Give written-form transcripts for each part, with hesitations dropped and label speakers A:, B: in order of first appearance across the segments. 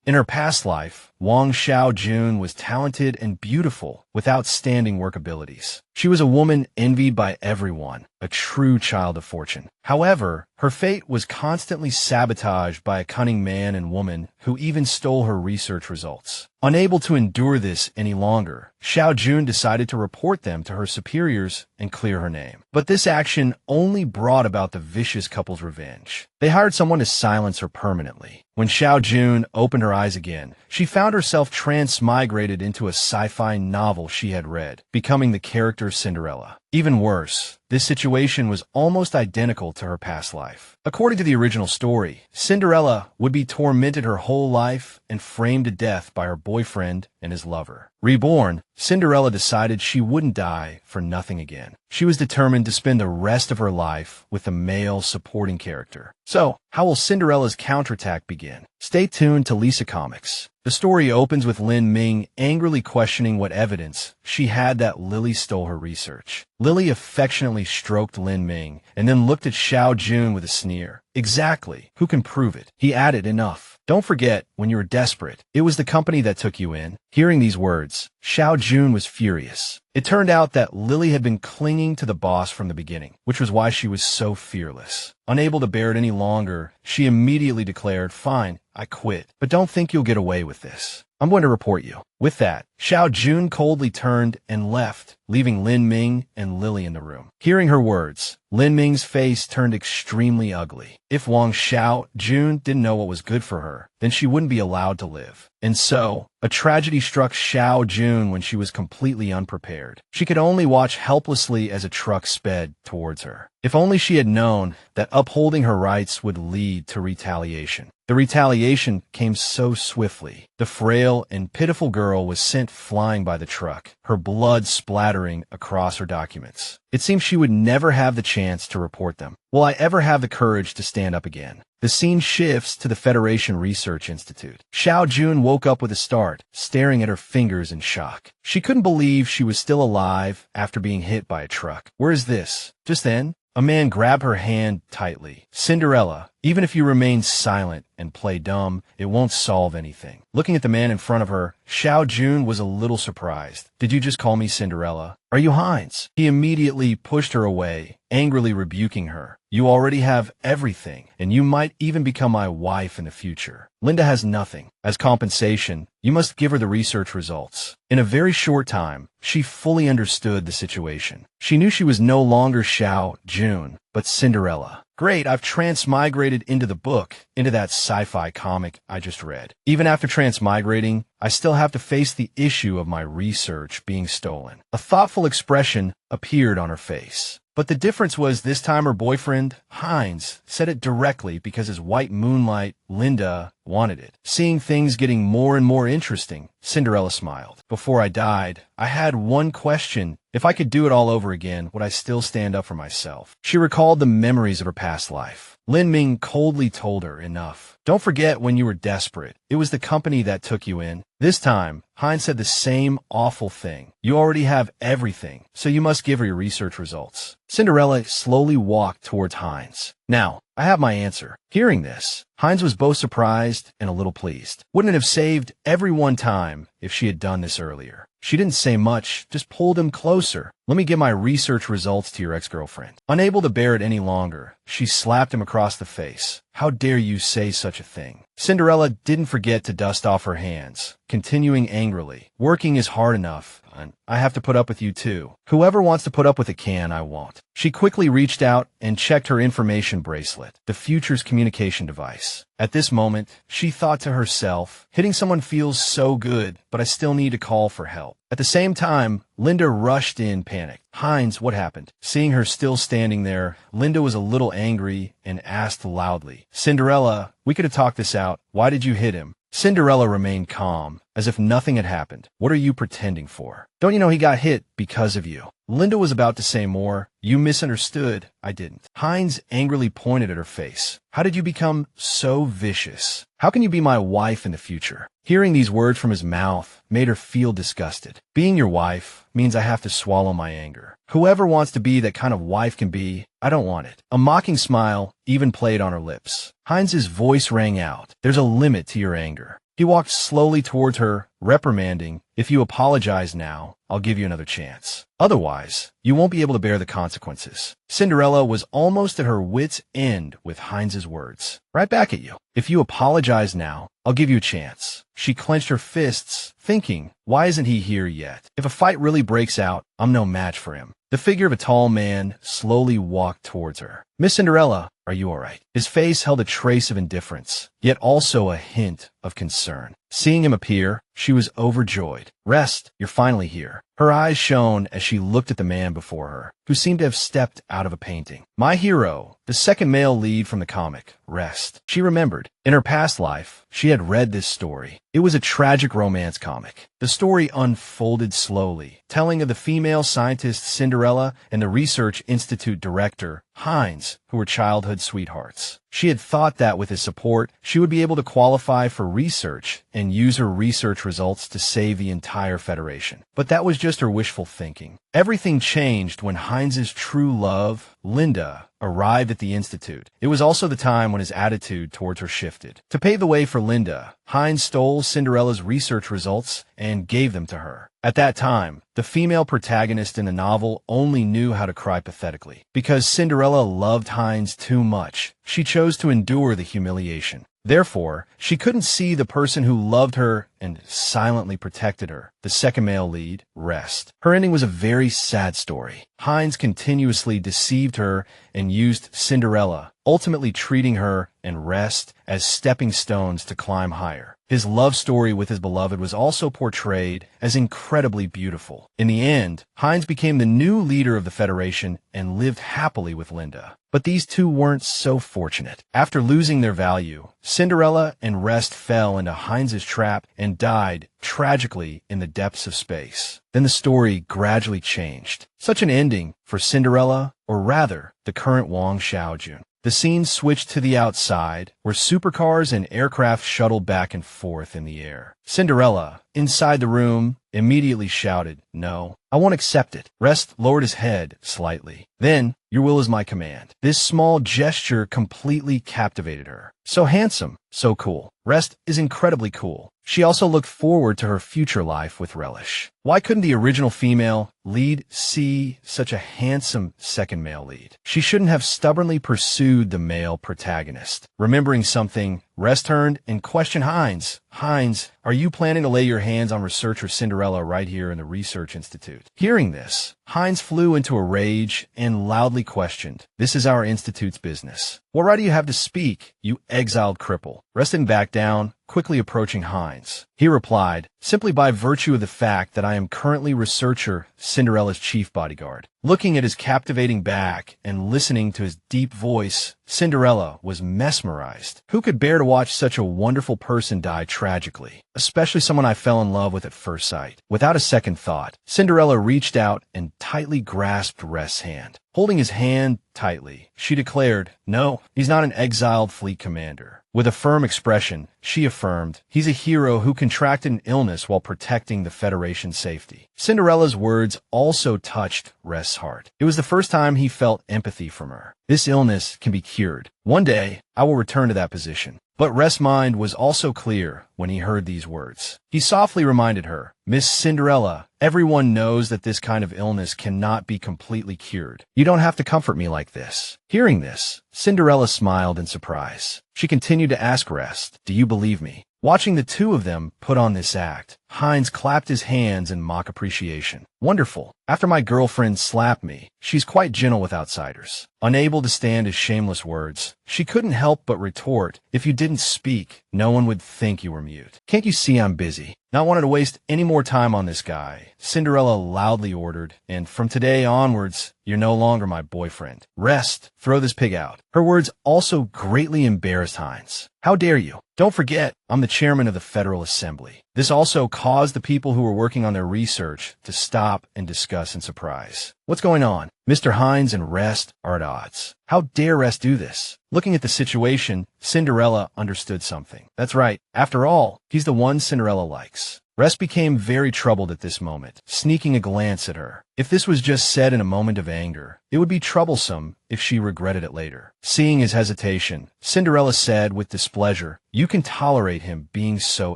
A: In her past life, Wang Xiao Jun was talented and beautiful with outstanding work abilities. She was a woman envied by everyone, a true child of fortune. However, her fate was constantly sabotaged by a cunning man and woman who even stole her research results. Unable to endure this any longer, Xiao Jun decided to report them to her superiors and clear her name. But this action only brought about the vicious couple's revenge. They hired someone to silence her permanently. When Xiao Jun opened her eyes again, she found herself transmigrated into a sci-fi novel she had read, becoming the character Cinderella. Even worse, this situation was almost identical to her past life. According to the original story, Cinderella would be tormented her whole life and framed to death by her boyfriend and his lover. Reborn, Cinderella decided she wouldn't die for nothing again. She was determined to spend the rest of her life with a male supporting character. So, how will Cinderella's counterattack begin? Stay tuned to Lisa Comics. The story opens with Lin Ming angrily questioning what evidence she had that Lily stole her research. Lily affectionately stroked Lin Ming and then looked at Xiao Jun with a sneer. Exactly. Who can prove it? He added, enough. Don't forget, when you were desperate, it was the company that took you in. Hearing these words, Xiao Jun was furious. It turned out that Lily had been clinging to the boss from the beginning, which was why she was so fearless. Unable to bear it any longer, she immediately declared, fine, I quit, but don't think you'll get away with this. I'm going to report you. With that, Xiao Jun coldly turned and left, leaving Lin Ming and Lily in the room. Hearing her words, Lin Ming's face turned extremely ugly. If Wang Xiao Jun didn't know what was good for her, then she wouldn't be allowed to live. And so, a tragedy struck Xiao Jun when she was completely unprepared. She could only watch helplessly as a truck sped towards her. If only she had known that upholding her rights would lead to retaliation. The retaliation came so swiftly. The frail and pitiful girl was sent flying by the truck, her blood splattering across her documents. It seemed she would never have the chance to report them. Will I ever have the courage to stand up again? The scene shifts to the Federation Research Institute. Xiao Jun woke up with a start, staring at her fingers in shock. She couldn't believe she was still alive after being hit by a truck. Where is this? Just then, a man grabbed her hand tightly. Cinderella, even if you remain silent and play dumb, it won't solve anything. Looking at the man in front of her, Xiao Jun was a little surprised. Did you just call me Cinderella? Are you Heinz? He immediately pushed her away, angrily rebuking her. You already have everything, and you might even become my wife in the future. Linda has nothing. As compensation, you must give her the research results. In a very short time, she fully understood the situation. She knew she was no longer Xiao Jun, but Cinderella. Great, I've transmigrated into the book, into that sci-fi comic I just read. Even after transmigrating, I still have to face the issue of my research being stolen. A thoughtful expression appeared on her face. But the difference was this time her boyfriend, Heinz, said it directly because his white moonlight, Linda, wanted it. Seeing things getting more and more interesting, Cinderella smiled. Before I died, I had one question. If I could do it all over again, would I still stand up for myself? She recalled the memories of her past life. Lin Ming coldly told her, enough. Don't forget when you were desperate. It was the company that took you in. This time, Heinz said the same awful thing. You already have everything, so you must give her your research results. Cinderella slowly walked towards Heinz. Now, I have my answer. Hearing this, Heinz was both surprised and a little pleased. Wouldn't it have saved everyone time if she had done this earlier? She didn't say much, just pulled him closer. Let me give my research results to your ex-girlfriend. Unable to bear it any longer, she slapped him across the face. How dare you say such a thing? Cinderella didn't forget to dust off her hands, continuing angrily. Working is hard enough, and I have to put up with you too. Whoever wants to put up with it can, I won't. She quickly reached out and checked her information bracelet, the future's communication device. At this moment, she thought to herself, hitting someone feels so good, but I still need to call for help. At the same time, Linda rushed in, panicked. Heinz, what happened? Seeing her still standing there, Linda was a little angry and asked loudly, Cinderella, we could have talked this out. Why did you hit him? Cinderella remained calm, as if nothing had happened. What are you pretending for? Don't you know he got hit because of you? Linda was about to say more. You misunderstood. I didn't. Heinz angrily pointed at her face. How did you become so vicious? How can you be my wife in the future? Hearing these words from his mouth made her feel disgusted. Being your wife means I have to swallow my anger. Whoever wants to be that kind of wife can be, I don't want it. A mocking smile even played on her lips. Heinz's voice rang out. There's a limit to your anger. He walked slowly towards her, reprimanding, "If you apologize now, I'll give you another chance. Otherwise, you won't be able to bear the consequences." Cinderella was almost at her wit's end with Heinz's words. "Right back at you. If you apologize now, I'll give you a chance." She clenched her fists, thinking, why isn't he here yet? If a fight really breaks out, I'm no match for him. The figure of a tall man slowly walked towards her. "Miss Cinderella, are you all right?" His face held a trace of indifference, yet also a hint of concern. Seeing him appear, she was overjoyed. "Rest, you're finally here." Her eyes shone as she looked at the man before her, who seemed to have stepped out of a painting. My hero, the second male lead from the comic, Rest. She remembered. In her past life, she had read this story. It was a tragic romance comic. The story unfolded slowly, telling of the female scientist Cinderella and the research institute director, Heinz, who were childhood sweethearts. She had thought that with his support, she would be able to qualify for research and use her research results to save the entire Federation. But that was just her wishful thinking. Everything changed when Heinz's true love, Linda, arrived at the Institute. It was also the time when his attitude towards her shifted. To pave the way for Linda, Heinz stole Cinderella's research results and gave them to her. At that time, the female protagonist in the novel only knew how to cry pathetically. Because Cinderella loved Heinz too much, she chose to endure the humiliation. Therefore, she couldn't see the person who loved her and silently protected her, the second male lead, Rest. Her ending was a very sad story. Heinz continuously deceived her and used Cinderella, ultimately treating her and Rest as stepping stones to climb higher. His love story with his beloved was also portrayed as incredibly beautiful. In the end, Heinz became the new leader of the Federation and lived happily with Linda. But these two weren't so fortunate. After losing their value, Cinderella and Rest fell into Heinz's trap and died tragically in the depths of space. Then the story gradually changed. Such an ending for Cinderella, or rather, the current Wang Xiao Jun. The scene switched to the outside, where supercars and aircraft shuttled back and forth in the air. Cinderella, inside the room, immediately shouted, "No, I won't accept it." Rest lowered his head slightly. "Then, your will is my command." This small gesture completely captivated her. So handsome, so cool. Rest is incredibly cool. She also looked forward to her future life with relish. Why couldn't the original female lead see such a handsome second male lead? She shouldn't have stubbornly pursued the male protagonist. Remembering something, Rest turned and questioned Heinz. "Heinz, are you planning to lay your hands on researcher Cinderella right here in the Research Institute?" Hearing this, Heinz flew into a rage and loudly questioned, "This is our institute's business. What right do you have to speak, you exiled cripple?" Rest didn't back down, quickly approaching Heinz. He replied, "Simply by virtue of the fact that I am currently researcher Cinderella's chief bodyguard." Looking at his captivating back and listening to his deep voice, Cinderella was mesmerized. Who could bear to watch such a wonderful person die tragically? Especially someone I fell in love with at first sight. Without a second thought, Cinderella reached out and tightly grasped Rest's hand. Holding his hand tightly, she declared, "No, he's not an exiled fleet commander." With a firm expression, she affirmed, "He's a hero who contracted an illness while protecting the Federation's safety." Cinderella's words also touched Rest's heart. It was the first time he felt empathy from her. This illness can be cured. One day, I will return to that position. But Rest's mind was also clear when he heard these words. He softly reminded her, "Miss Cinderella, everyone knows that this kind of illness cannot be completely cured. You don't have to comfort me like this." Hearing this, Cinderella smiled in surprise. She continued to ask Rest, "Do you believe me?" Watching the two of them put on this act, Heinz clapped his hands in mock appreciation. "Wonderful. After my girlfriend slapped me, she's quite gentle with outsiders." Unable to stand his shameless words, she couldn't help but retort, "If you didn't speak, no one would think you were mute. Can't you see I'm busy?" Not wanting to waste any more time on this guy, Cinderella loudly ordered, "And from today onwards, you're no longer my boyfriend. Rest, throw this pig out." Her words also greatly embarrassed Heinz. "How dare you? Don't forget, I'm the chairman of the Federal Assembly." This also caused the people who were working on their research to stop and discuss in surprise. "What's going on? Mr. Heinz and Rest are at odds. How dare Rest do this?" Looking at the situation, Cinderella understood something. That's right. After all, he's the one Cinderella likes. Rest became very troubled at this moment, sneaking a glance at her. If this was just said in a moment of anger, it would be troublesome if she regretted it later. Seeing his hesitation, Cinderella said with displeasure, "You can tolerate him being so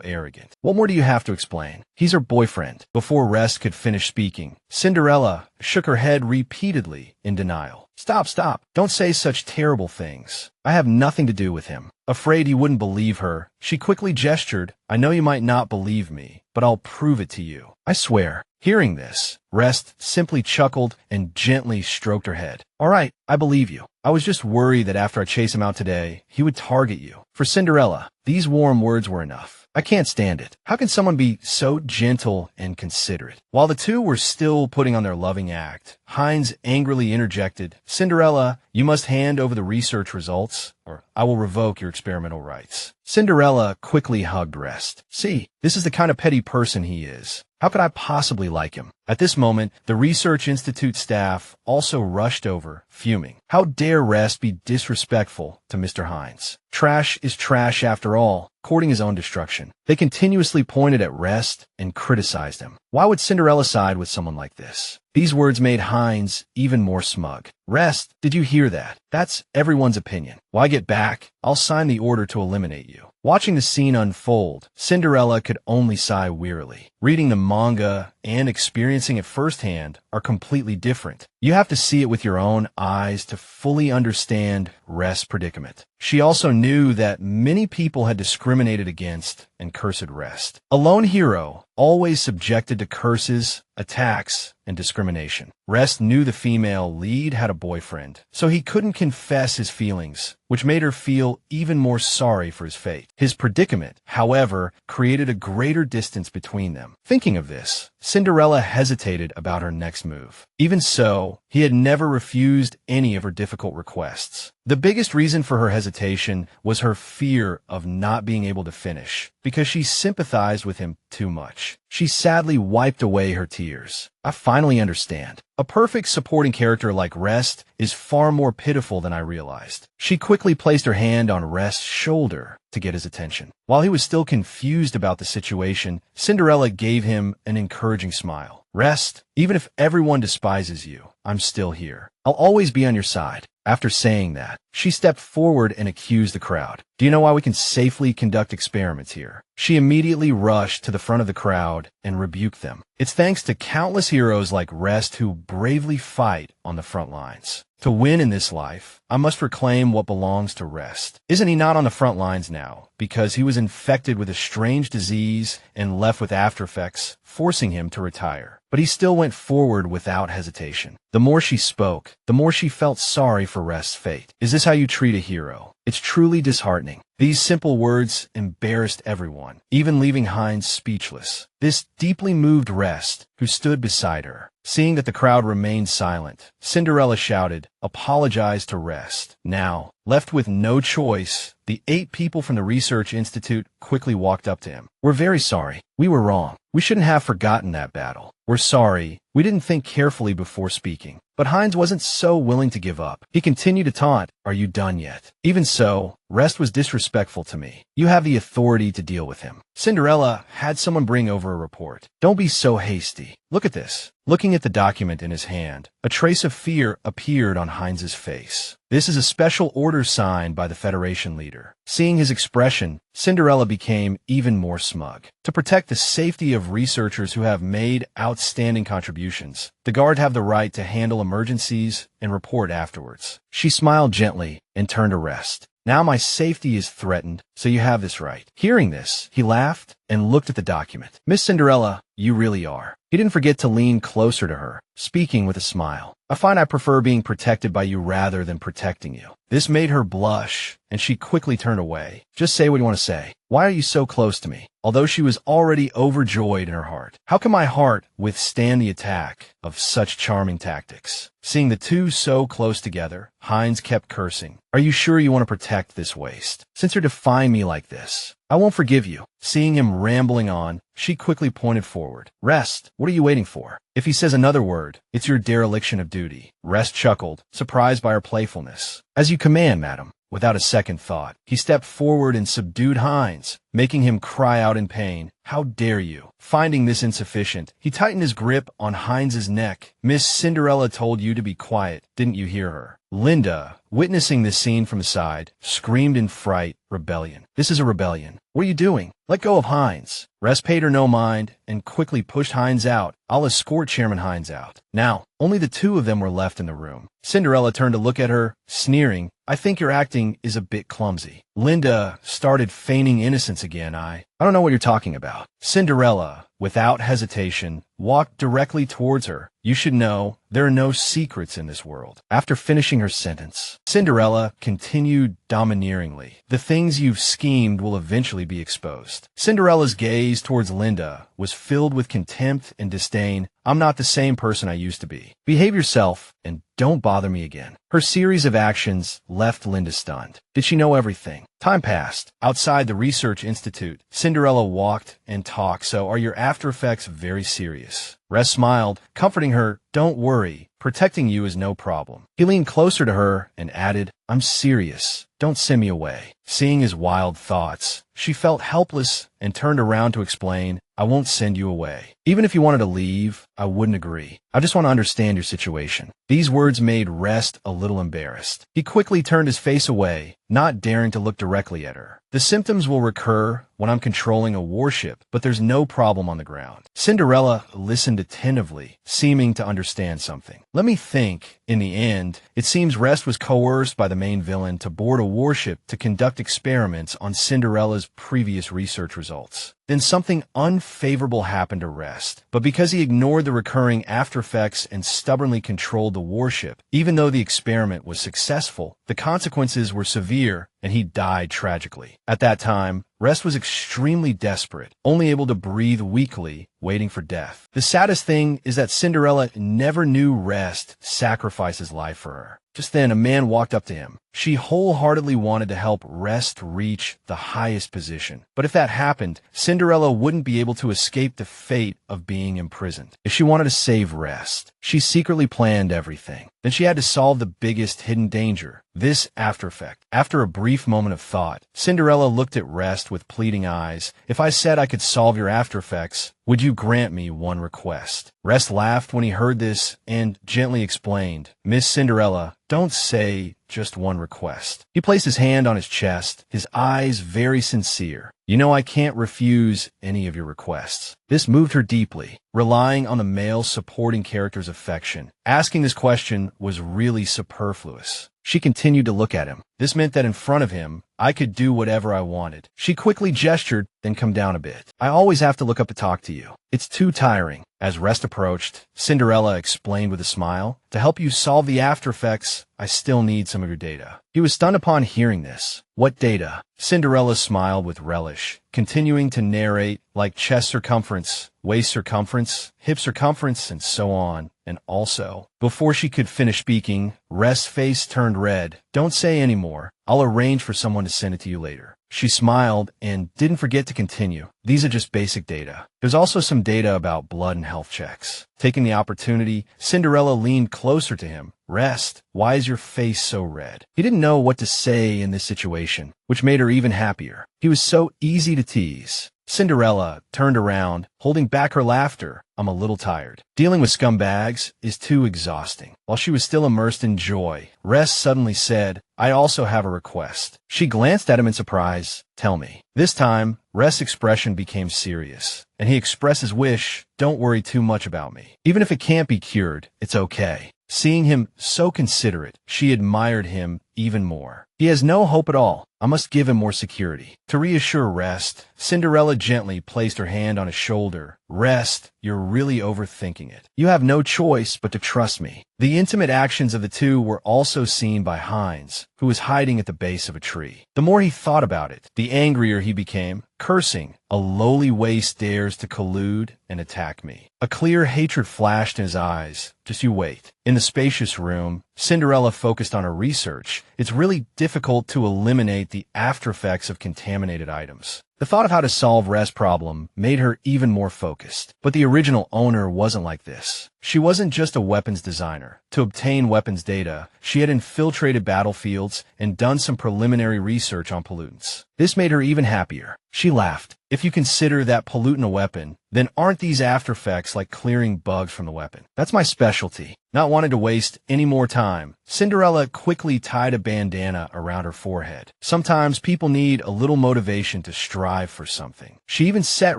A: arrogant. What more do you have to explain? He's her boyfriend." Before Rest could finish speaking, Cinderella shook her head repeatedly in denial. Stop. Don't say such terrible things. I have nothing to do with him." Afraid he wouldn't believe her, she quickly gestured, "I know you might not believe me, but I'll prove it to you. I swear." Hearing this, Rest simply chuckled and gently stroked her head. "All right, I believe you. I was just worried that after I chase him out today, he would target you." For Cinderella, these warm words were enough. "I can't stand it. How can someone be so gentle and considerate?" While the two were still putting on their loving act, Hines angrily interjected, "Cinderella, you must hand over the research results, or I will revoke your experimental rights." Cinderella quickly hugged Rest. "See, this is the kind of petty person he is. How could I possibly like him?" At this moment, the Research Institute staff also rushed over, fuming. How dare Rest be disrespectful to Mr. Hines? Trash is trash after all, courting his own destruction. They continuously pointed at Rest and criticized him. Why would Cinderella side with someone like this? These words made Hines even more smug. "Rest, did you hear that? That's everyone's opinion. Why get back? I'll sign the order to eliminate you." Watching the scene unfold, Cinderella could only sigh wearily. Reading the manga and experiencing it firsthand are completely different. You have to see it with your own eyes to fully understand Rest's predicament. She also knew that many people had discriminated against and cursed Rest. A lone hero, always subjected to curses, attacks, and discrimination. Rest knew the female lead had a boyfriend, so he couldn't confess his feelings, which made her feel even more sorry for his fate. His predicament, however, created a greater distance between them. Thinking of this, Cinderella hesitated about her next move. Even so, he had never refused any of her difficult requests. The biggest reason for her hesitation was her fear of not being able to finish, because she sympathized with him too much. She sadly wiped away her tears. "I finally understand. A perfect supporting character like Rest is far more pitiful than I realized." She quickly placed her hand on Rest's shoulder to get his attention. While he was still confused about the situation, Cinderella gave him an encouraging smile. "Rest, even if everyone despises you, I'm still here. I'll always be on your side." After saying that, she stepped forward and accused the crowd. "Do you know why we can safely conduct experiments here?" She immediately rushed to the front of the crowd and rebuked them. "It's thanks to countless heroes like Rest who bravely fight on the front lines. To win in this life, I must reclaim what belongs to Rest. Isn't he not on the front lines now? Because he was infected with a strange disease and left with after effects, forcing him to retire. But he still went forward without hesitation." The more she spoke, the more she felt sorry for Rest's fate. "Is this how you treat a hero? It's truly disheartening." These simple words embarrassed everyone, even leaving Hines speechless. This deeply moved Rest, who stood beside her. Seeing that the crowd remained silent, Cinderella shouted, "Apologize to Rest." Now, left with no choice, the 8 people from the Research Institute quickly walked up to him. "We're very sorry. We were wrong. We shouldn't have forgotten that battle. We're sorry. We didn't think carefully before speaking." But Hines wasn't so willing to give up. He continued to taunt, "Are you done yet? Even so, Rest was disrespectful to me. You have the authority to deal with him." Cinderella had someone bring over a report. "Don't be so hasty. Look at this." Looking at the document in his hand, a trace of fear appeared on Hines's face. "This is a special order signed by the Federation leader." Seeing his expression, Cinderella became even more smug. "To protect the safety of researchers who have made outstanding contributions, the Guard have the right to handle emergencies and report afterwards." She smiled gently and turned to Rest. "Now my safety is threatened, so you have this right." Hearing this, he laughed and looked at the document. "Miss Cinderella, you really are." He didn't forget to lean closer to her, speaking with a smile. "I find I prefer being protected by you rather than protecting you." This made her blush, and she quickly turned away. "Just say what you want to say. Why are you so close to me?" Although she was already overjoyed in her heart. "How can my heart withstand the attack of such charming tactics?" Seeing the two so close together, Hines kept cursing. "Are you sure you want to protect this waste? Since you're defying me like this, I won't forgive you." Seeing him rambling on, she quickly pointed forward. "Rest, what are you waiting for? If he says another word, it's your dereliction of duty." Rest chuckled, surprised by her playfulness. "As you command, madam." Without a second thought, he stepped forward and subdued Hines, making him cry out in pain. How dare you? Finding this insufficient, he tightened his grip on Heinz's neck. Miss Cinderella told you to be quiet. Didn't you hear her? Linda, witnessing this scene from the side, screamed in fright. Rebellion. This is a rebellion. What are you doing? Let go of Heinz. Rest paid her no mind and quickly pushed Heinz out. I'll escort Chairman Heinz out. Now, only the two of them were left in the room. Cinderella turned to look at her, sneering. I think your acting is a bit clumsy. Linda started feigning innocence again. I don't know what you're talking about. Cinderella, without hesitation, walked directly towards her. You should know, there are no secrets in this world. After finishing her sentence, Cinderella continued domineeringly. The things you've schemed will eventually be exposed. Cinderella's gaze towards Linda was filled with contempt and disdain. I'm not the same person I used to be. Behave yourself and don't bother me again. Her series of actions left Linda stunned. Did she know everything? Time passed. Outside the research institute, Cinderella walked and talked. So are your after effects very serious? Rest smiled, comforting her. Don't worry. Protecting you is no problem. He leaned closer to her and added, I'm serious. Don't send me away. Seeing his wild thoughts, she felt helpless and turned around to explain, I won't send you away. Even if you wanted to leave, I wouldn't agree. I just want to understand your situation. These words made Rest a little embarrassed. He quickly turned his face away, not daring to look directly at her. The symptoms will recur when I'm controlling a warship, but there's no problem on the ground. Cinderella listened attentively, seeming to understand something. Let me think. In the end, it seems Rest was coerced by the main villain to board a warship to conduct experiments on Cinderella's previous research results. Then something unfavorable happened to Rest, but because he ignored the recurring after effects and stubbornly controlled the warship, even though the experiment was successful, the consequences were severe and he died tragically. At that time, Rest was extremely desperate, only able to breathe weakly, waiting for death. The saddest thing is that Cinderella never knew Rest sacrifice his life for her. Just then, a man walked up to him. She wholeheartedly wanted to help Rest reach the highest position. But if that happened, Cinderella wouldn't be able to escape the fate of being imprisoned. If she wanted to save Rest, she secretly planned everything. Then she had to solve the biggest hidden danger, this after effect. After a brief moment of thought, Cinderella looked at Rest with pleading eyes. If I said I could solve your after effects, would you grant me one request? Rest laughed when he heard this and gently explained, Miss Cinderella, don't say just one request. He placed his hand on his chest, his eyes very sincere. You know I can't refuse any of your requests. This moved her deeply, relying on the male supporting character's affection. Asking this question was really superfluous. She continued to look at him. This meant that in front of him, I could do whatever I wanted. She quickly gestured, then come down a bit. I always have to look up to talk to you. It's too tiring. As Rest approached, Cinderella explained with a smile, to help you solve the after effects, I still need some of your data. He was stunned upon hearing this. What data? Cinderella smiled with relish, continuing to narrate like chest circumference, waist circumference, hip circumference, and so on. And also, before she could finish speaking, Rest's face turned red. Don't say any more. I'll arrange for someone to send it to you later. She smiled and didn't forget to continue. These are just basic data. There's also some data about blood and health checks. Taking the opportunity, Cinderella leaned closer to him. Rest, why is your face so red? He didn't know what to say in this situation, which made her even happier. He was so easy to tease. Cinderella turned around, holding back her laughter. I'm a little tired. Dealing with scumbags is too exhausting. While she was still immersed in joy, Rest suddenly said, I also have a request. She glanced at him in surprise. Tell me. This time, Rest's expression became serious, and he expressed his wish, don't worry too much about me. Even if it can't be cured, it's okay. Seeing him so considerate, she admired him even more. He has no hope at all. I must give him more security. To reassure Rest, Cinderella gently placed her hand on his shoulder. Rest, you're really overthinking it. You have no choice but to trust me. The intimate actions of the two were also seen by Heinz, who was hiding at the base of a tree. The more he thought about it, the angrier he became, cursing. A lowly waste dares to collude and attack me. A clear hatred flashed in his eyes. Just you wait. In the spacious room, Cinderella focused on her research. It's really difficult to eliminate the after effects of contaminated items. The thought of how to solve Rest's problem made her even more focused. But the original owner wasn't like this. She wasn't just a weapons designer. To obtain weapons data, she had infiltrated battlefields and done some preliminary research on pollutants. This made her even happier. She laughed. If you consider that pollutant a weapon, then aren't these after effects like clearing bugs from the weapon? That's my specialty. Not wanting to waste any more time, Cinderella quickly tied a bandana around her forehead. Sometimes people need a little motivation to strive for something. She even set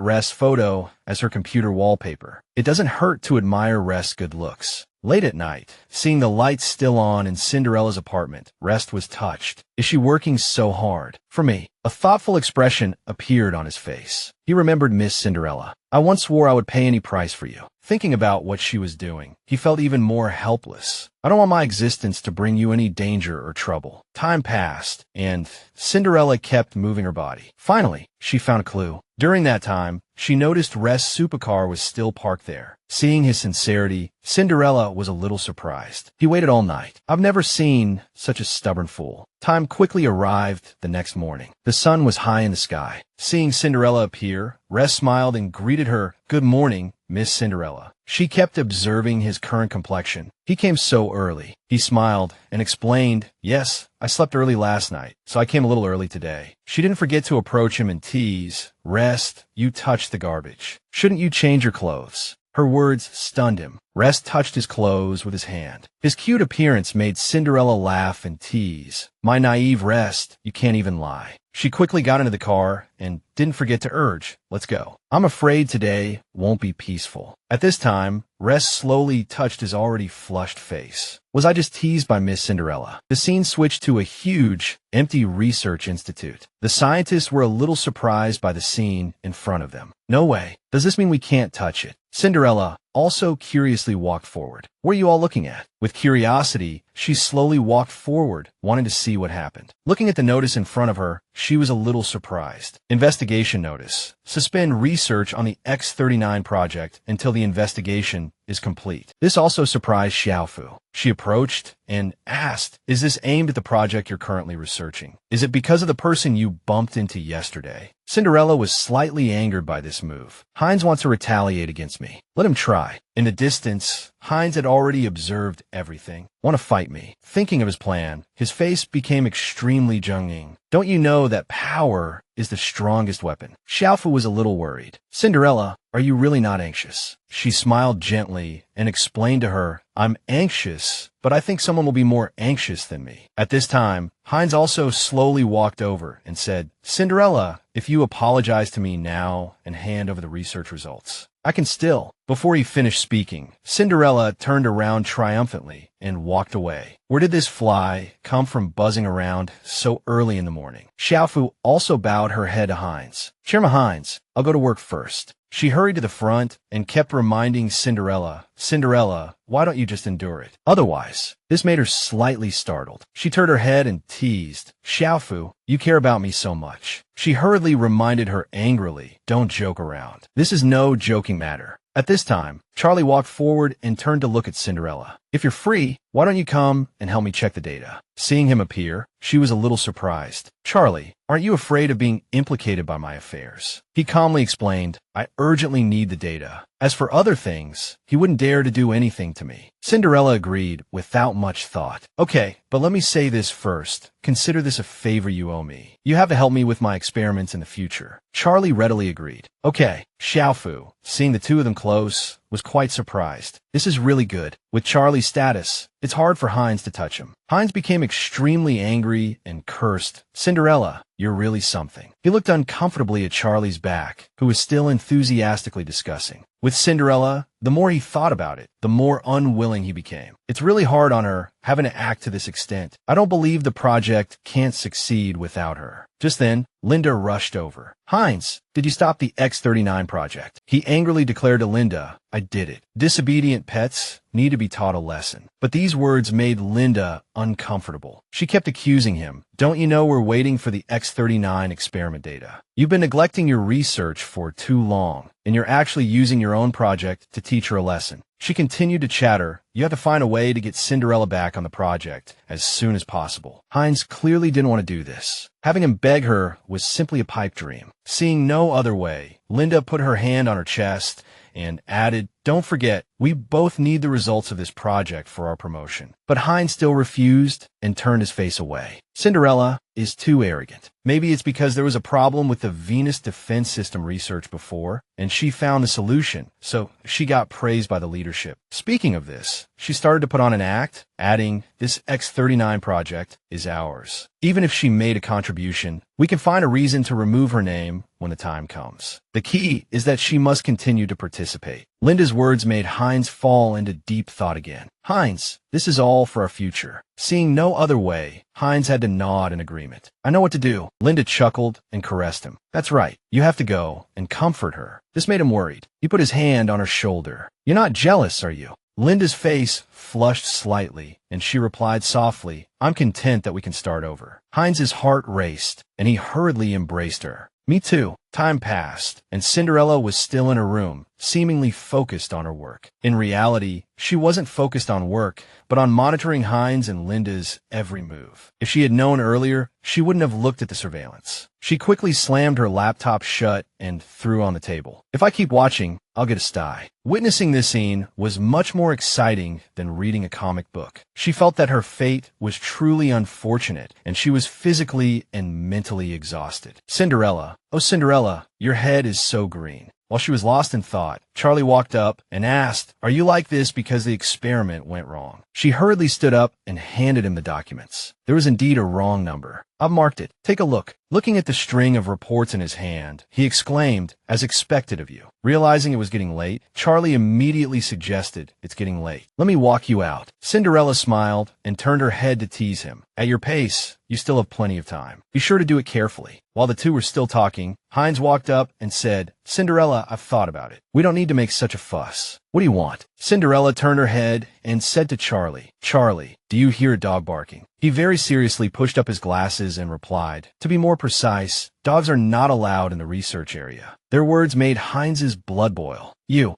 A: Rest's photo as her computer wallpaper. It doesn't hurt to admire Rest's good looks. Late at night, seeing the lights still on in Cinderella's apartment, Rest was touched. Is she working so hard? For me, a thoughtful expression appeared on his face. He remembered Miss Cinderella. I once swore I would pay any price for you. Thinking about what she was doing, he felt even more helpless. I don't want my existence to bring you any danger or trouble. Time passed, and Cinderella kept moving her body. Finally, she found a clue. During that time, she noticed Rest's supercar was still parked there. Seeing his sincerity, Cinderella was a little surprised. He waited all night. I've never seen such a stubborn fool. Time quickly arrived the next morning. The sun was high in the sky. Seeing Cinderella appear, Rest smiled and greeted her. Good morning, Miss Cinderella. She kept observing his current complexion. He came so early. He smiled and explained, yes, I slept early last night, so I came a little early today. She didn't forget to approach him and tease, Rest, you touched the garbage. Shouldn't you change your clothes? Her words stunned him. Rest touched his clothes with his hand. His cute appearance made Cinderella laugh and tease. My naive Rest, you can't even lie. She quickly got into the car and didn't forget to urge, let's go. I'm afraid today won't be peaceful. At this time, Rest slowly touched his already flushed face. Was I just teased by Miss Cinderella? The scene switched to a huge, empty research institute. The scientists were a little surprised by the scene in front of them. No way. Does this mean we can't touch it? Cinderella also curiously walked forward. What are you all looking at? With curiosity, she slowly walked forward, wanting to see what happened. Looking at the notice in front of her, she was a little surprised. Investigation notice. Suspend research on the X-39 project until the investigation is complete. This also surprised Xiaofu. She approached and asked, is this aimed at the project you're currently researching? Is it because of the person you bumped into yesterday? Cinderella was slightly angered by this move. Heinz wants to retaliate against me. Let him try. In the distance, Heinz had already observed everything. Want to fight me? Thinking of his plan, his face became extremely Jung-ing. Don't you know that power is the strongest weapon? Xiaofu was a little worried. Cinderella, are you really not anxious? She smiled gently and explained to her, I'm anxious, but I think someone will be more anxious than me. At this time, Heinz also slowly walked over and said, Cinderella, if you apologize to me now and hand over the research results, I can still. Before he finished speaking, Cinderella turned around triumphantly and walked away. Where did this fly come from buzzing around so early in the morning? Xiaofu also bowed her head to Heinz. Chairman Heinz, I'll go to work first. She hurried to the front and kept reminding Cinderella, Cinderella, why don't you just endure it? Otherwise, this made her slightly startled. She turned her head and teased, Xiaofu, you care about me so much. She hurriedly reminded her angrily, don't joke around. This is no joking matter. At this time, Charlie walked forward and turned to look at Cinderella. If you're free, why don't you come and help me check the data? Seeing him appear, she was a little surprised. Charlie, aren't you afraid of being implicated by my affairs? He calmly explained, I urgently need the data. As for other things, he wouldn't dare to do anything to me. Cinderella agreed without much thought. Okay, but let me say this first. Consider this a favor you owe me. You have to help me with my experiments in the future. Charlie readily agreed. Okay, Xiaofu, seeing the two of them close, was quite surprised. This is really good. With Charlie's status, it's hard for Heinz to touch him. Heinz became extremely angry and cursed. Cinderella, you're really something. He looked uncomfortably at Charlie's back, who was still enthusiastically discussing. With Cinderella, the more he thought about it, the more unwilling he became. It's really hard on her, having to act to this extent. I don't believe the project can't succeed without her. Just then, Linda rushed over. Heinz, did you stop the X-39 project? He angrily declared to Linda, I did it. Disobedient pets need to be taught a lesson. But these words made Linda uncomfortable. She kept accusing him. Don't you know we're waiting for the X-39 experiment data? You've been neglecting your research for too long, and you're actually using your own project to teach her a lesson. She continued to chatter. You have to find a way to get Cinderella back on the project as soon as possible. Heinz clearly didn't want to do this. Having him beg her was simply a pipe dream. Seeing no other way, Linda put her hand on her chest and added, don't forget, we both need the results of this project for our promotion. But Heinz still refused and turned his face away. Cinderella is too arrogant. Maybe it's because there was a problem with the Venus defense system research before, and she found the solution, so she got praised by the leadership. Speaking of this, she started to put on an act, adding, "This X-39 project is ours." Even if she made a contribution, we can find a reason to remove her name when the time comes. The key is that she must continue to participate. Linda's words made Heinz fall into deep thought again. Heinz, this is all for our future. Seeing no other way, Heinz had to nod in agreement. I know what to do. Linda chuckled and caressed him. That's right. You have to go and comfort her. This made him worried. He put his hand on her shoulder. You're not jealous, are you? Linda's face flushed slightly, and she replied softly, I'm content that we can start over. Heinz's heart raced, and he hurriedly embraced her. Me too. Time passed, and Cinderella was still in her room, seemingly focused on her work. In reality, she wasn't focused on work, but on monitoring Heinz and Linda's every move. If she had known earlier, she wouldn't have looked at the surveillance. She quickly slammed her laptop shut and threw on the table. If I keep watching, I'll get a sty. Witnessing this scene was much more exciting than reading a comic book. She felt that her fate was truly unfortunate, and she was physically and mentally exhausted. Cinderella, oh Cinderella, your head is so green. While she was lost in thought, Charlie walked up and asked, Are you like this because the experiment went wrong? She hurriedly stood up and handed him the documents. There was indeed a wrong number. I've marked it. Take a look. Looking at the string of reports in his hand, he exclaimed, as expected of you. Realizing it was getting late, Charlie immediately suggested, It's getting late. Let me walk you out. Cinderella smiled and turned her head to tease him. At your pace, you still have plenty of time. Be sure to do it carefully. While the two were still talking, Heinz walked up and said, Cinderella, I've thought about it. We don't need to make such a fuss. What do you want? Cinderella turned her head and said to Charlie, Charlie, do you hear a dog barking? He very seriously pushed up his glasses and replied, To be more precise, dogs are not allowed in the research area. Their words made Heinz's blood boil. You.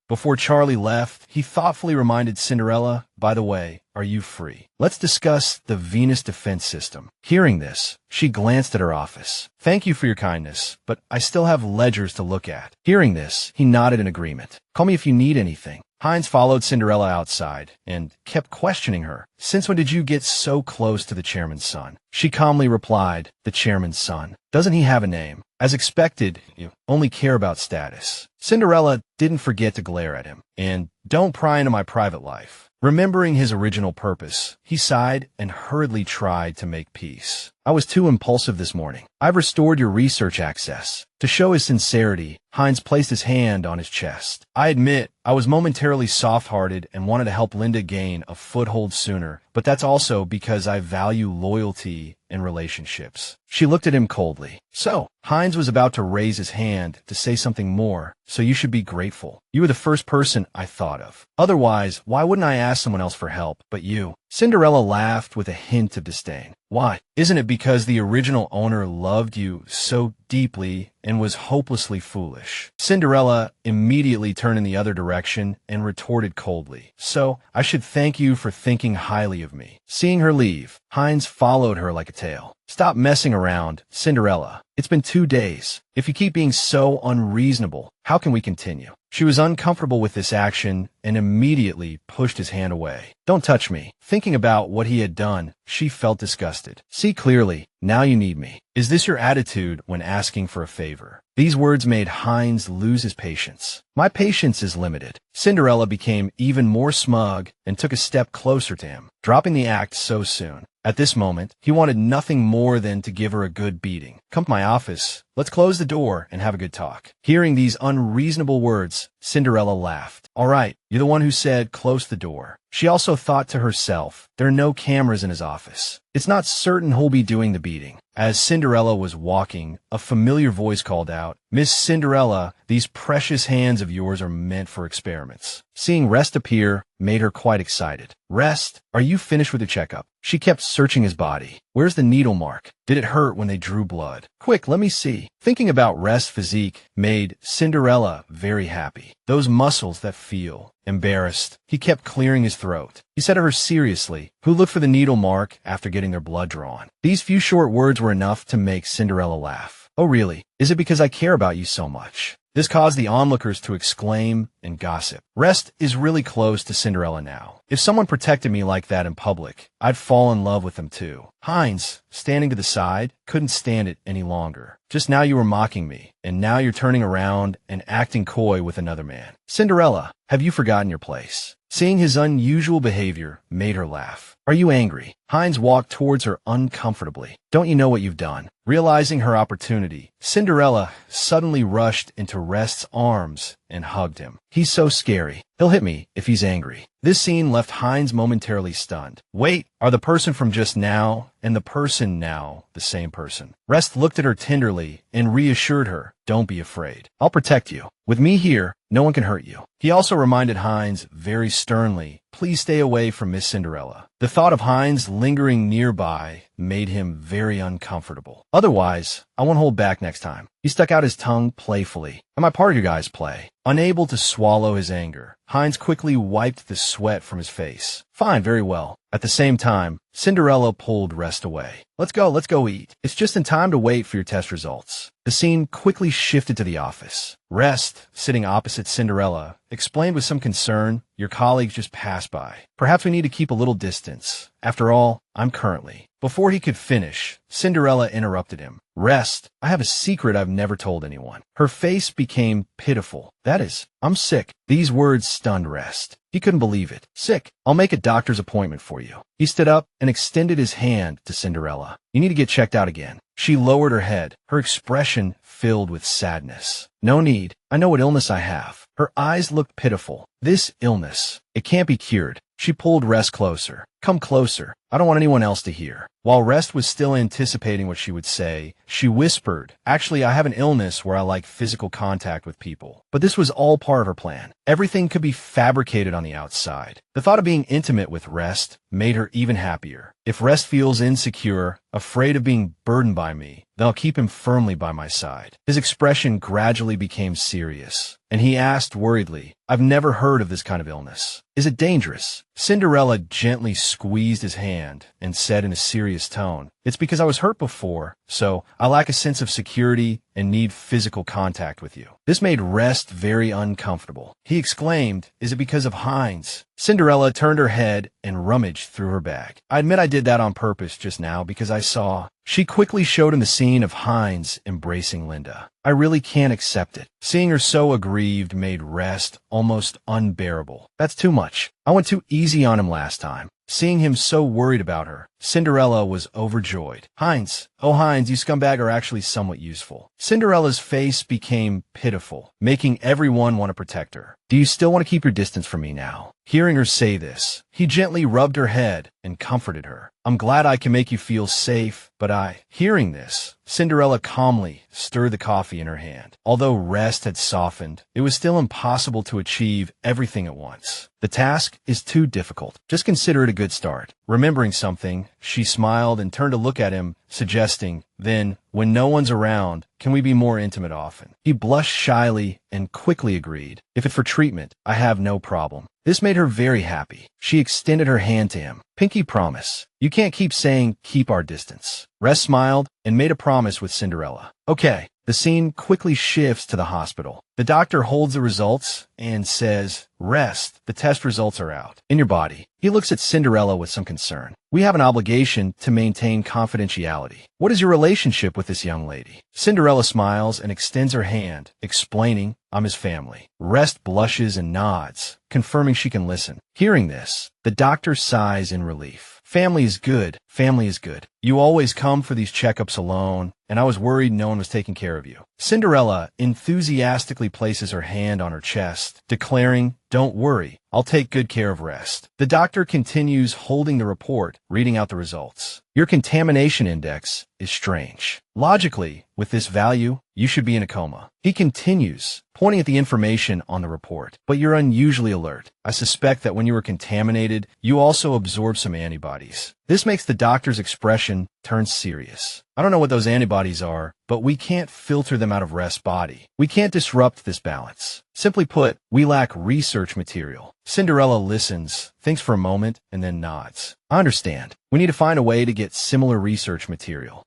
A: Before Charlie left, he thoughtfully reminded Cinderella, By the way, are you free? Let's discuss the Venus defense system. Hearing this, she glanced at her office. Thank you for your kindness, but I still have ledgers to look at. Hearing this, he nodded in agreement. Call me if you need anything. Heinz followed Cinderella outside and kept questioning her. Since when did you get so close to the chairman's son? She calmly replied, The chairman's son. Doesn't he have a name? As expected, you only care about status. Cinderella didn't forget to glare at him. And don't pry into my private life. Remembering his original purpose, he sighed and hurriedly tried to make peace. I was too impulsive this morning. I've restored your research access. To show his sincerity, Heinz placed his hand on his chest. I admit, I was momentarily soft-hearted and wanted to help Linda gain a foothold sooner, but that's also because I value loyalty in relationships. She looked at him coldly. So, Heinz was about to raise his hand to say something more, so you should be grateful. You were the first person I thought of. Otherwise, why wouldn't I ask someone else for help but you? Cinderella laughed with a hint of disdain. Why? Isn't it because the original owner loved you so deeply and was hopelessly foolish? Cinderella immediately turned in the other direction and retorted coldly. So, I should thank you for thinking highly of me. Seeing her leave, Heinz followed her like a tail. Stop messing around, Cinderella. It's been 2 days. If you keep being so unreasonable, how can we continue? She was uncomfortable with this action and immediately pushed his hand away. Don't touch me. Thinking about what he had done, she felt disgusted. See clearly, now you need me. Is this your attitude when asking for a favor? These words made Heinz lose his patience. My patience is limited. Cinderella became even more smug and took a step closer to him, dropping the act so soon. At this moment, he wanted nothing more than to give her a good beating. Come to my office. Let's close the door and have a good talk. Hearing these unreasonable words, Cinderella laughed. All right, you're the one who said close the door. She also thought to herself, there are no cameras in his office. It's not certain who'll be doing the beating. As Cinderella was walking, a familiar voice called out, Miss Cinderella, these precious hands of yours are meant for experiments. Seeing Rest appear made her quite excited. Rest, are you finished with the checkup? She kept searching his body. Where's the needle mark? Did it hurt when they drew blood? Quick, let me see. Thinking about Rest's physique made Cinderella very happy. Those muscles that feel. Embarrassed, he kept clearing his throat. He said to her seriously, Who looked for the needle mark after getting their blood drawn? These few short words were enough to make Cinderella laugh. Oh really? Is it because I care about you so much? This caused the onlookers to exclaim and gossip. Rest is really close to Cinderella now. If someone protected me like that in public, I'd fall in love with them too. Hines, standing to the side, couldn't stand it any longer. Just now you were mocking me, and now you're turning around and acting coy with another man. Cinderella, have you forgotten your place? Seeing his unusual behavior made her laugh. Are you angry? Hines walked towards her uncomfortably. Don't you know what you've done? Realizing her opportunity, Cinderella suddenly rushed into Rest's arms and hugged him. He's so scary. He'll hit me if he's angry. This scene left Hines momentarily stunned. Wait, are the person from just now and the person now the same person? Rest looked at her tenderly and reassured her, don't be afraid. I'll protect you. With me here, no one can hurt you. He also reminded Hines very sternly, please stay away from Miss Cinderella. The thought of Hines lingering nearby made him very uncomfortable. Otherwise, I won't hold back next time. He stuck out his tongue playfully. Am I part of your guys' play? Unable to swallow his anger, Hines quickly wiped the sweat from his face. Fine, very well. At the same time, Cinderella pulled Rest away. Let's go eat. It's just in time to wait for your test results. The scene quickly shifted to the office. Rest, sitting opposite Cinderella, explained with some concern, your colleagues just passed by. Perhaps we need to keep a little distance. After all, I'm currently. Before he could finish, Cinderella interrupted him. Rest, I have a secret I've never told anyone. Her face became pitiful. That is, I'm sick. These words stunned Rest. He couldn't believe it. Sick. I'll make a doctor's appointment for you. He stood up and extended his hand to Cinderella. You need to get checked out again. She lowered her head, her expression filled with sadness. No need. I know what illness I have. Her eyes looked pitiful. This illness, it can't be cured. She pulled Rest closer. Come closer. I don't want anyone else to hear. While Rest was still anticipating what she would say, she whispered, actually, I have an illness where I like physical contact with people. But this was all part of her plan. Everything could be fabricated on the outside. The thought of being intimate with Rest made her even happier. If Rest feels insecure, afraid of being burdened by me, then I'll keep him firmly by my side. His expression gradually became serious, and he asked worriedly, I've never heard of this kind of illness. Is it dangerous? Cinderella gently squeezed his hand and said in a serious tone, it's because I was hurt before, so I lack a sense of security and need physical contact with you. This made Rest very uncomfortable. He exclaimed, is it because of Hines? Cinderella turned her head and rummaged through her bag. I admit I did that on purpose just now because I saw. She quickly showed him the scene of Hines embracing Linda. I really can't accept it. Seeing her so aggrieved made Rest almost unbearable. That's too much. I went too easy on him last time. Seeing him so worried about her, Cinderella was overjoyed. Hines, oh Hines, you scumbag are actually somewhat useful. Cinderella's face became pitiful, making everyone want to protect her. Do you still want to keep your distance from me now? Hearing her say this, he gently rubbed her head and comforted her. I'm glad I can make you feel safe, but Hearing this, Cinderella calmly stirred the coffee in her hand. Although Rest had softened, it was still impossible to achieve everything at once. The task is too difficult. Just consider it a good start. Remembering something, she smiled and turned to look at him, suggesting, then, when no one's around, can we be more intimate often? He blushed shyly and quickly agreed. If it's for treatment, I have no problem. This made her very happy. She extended her hand to him. Pinky promise. You can't keep saying, keep our distance. Rest smiled and made a promise with Cinderella. Okay. The scene quickly shifts to the hospital. The doctor holds the results and says, Rest, the test results are out. In your body. He looks at Cinderella with some concern. We have an obligation to maintain confidentiality. What is your relationship with this young lady? Cinderella smiles and extends her hand, explaining, I'm his family. Rest blushes and nods, confirming she can listen. Hearing this, the doctor sighs in relief. Family is good. Family is good. You always come for these checkups alone, and I was worried no one was taking care of you. Cinderella enthusiastically places her hand on her chest, declaring, don't worry, I'll take good care of Rest. The doctor continues holding the report, reading out the results. Your contamination index is strange. Logically, with this value, you should be in a coma. He continues, pointing at the information on the report. But you're unusually alert. I suspect that when you were contaminated, you also absorbed some antibodies. This makes the doctor's expression turn serious. I don't know what those antibodies are, but we can't filter them out of Rest's body. We can't disrupt this balance. Simply put, we lack research material. Cinderella listens, thinks for a moment, and then nods. I understand. We need to find a way to get similar research material.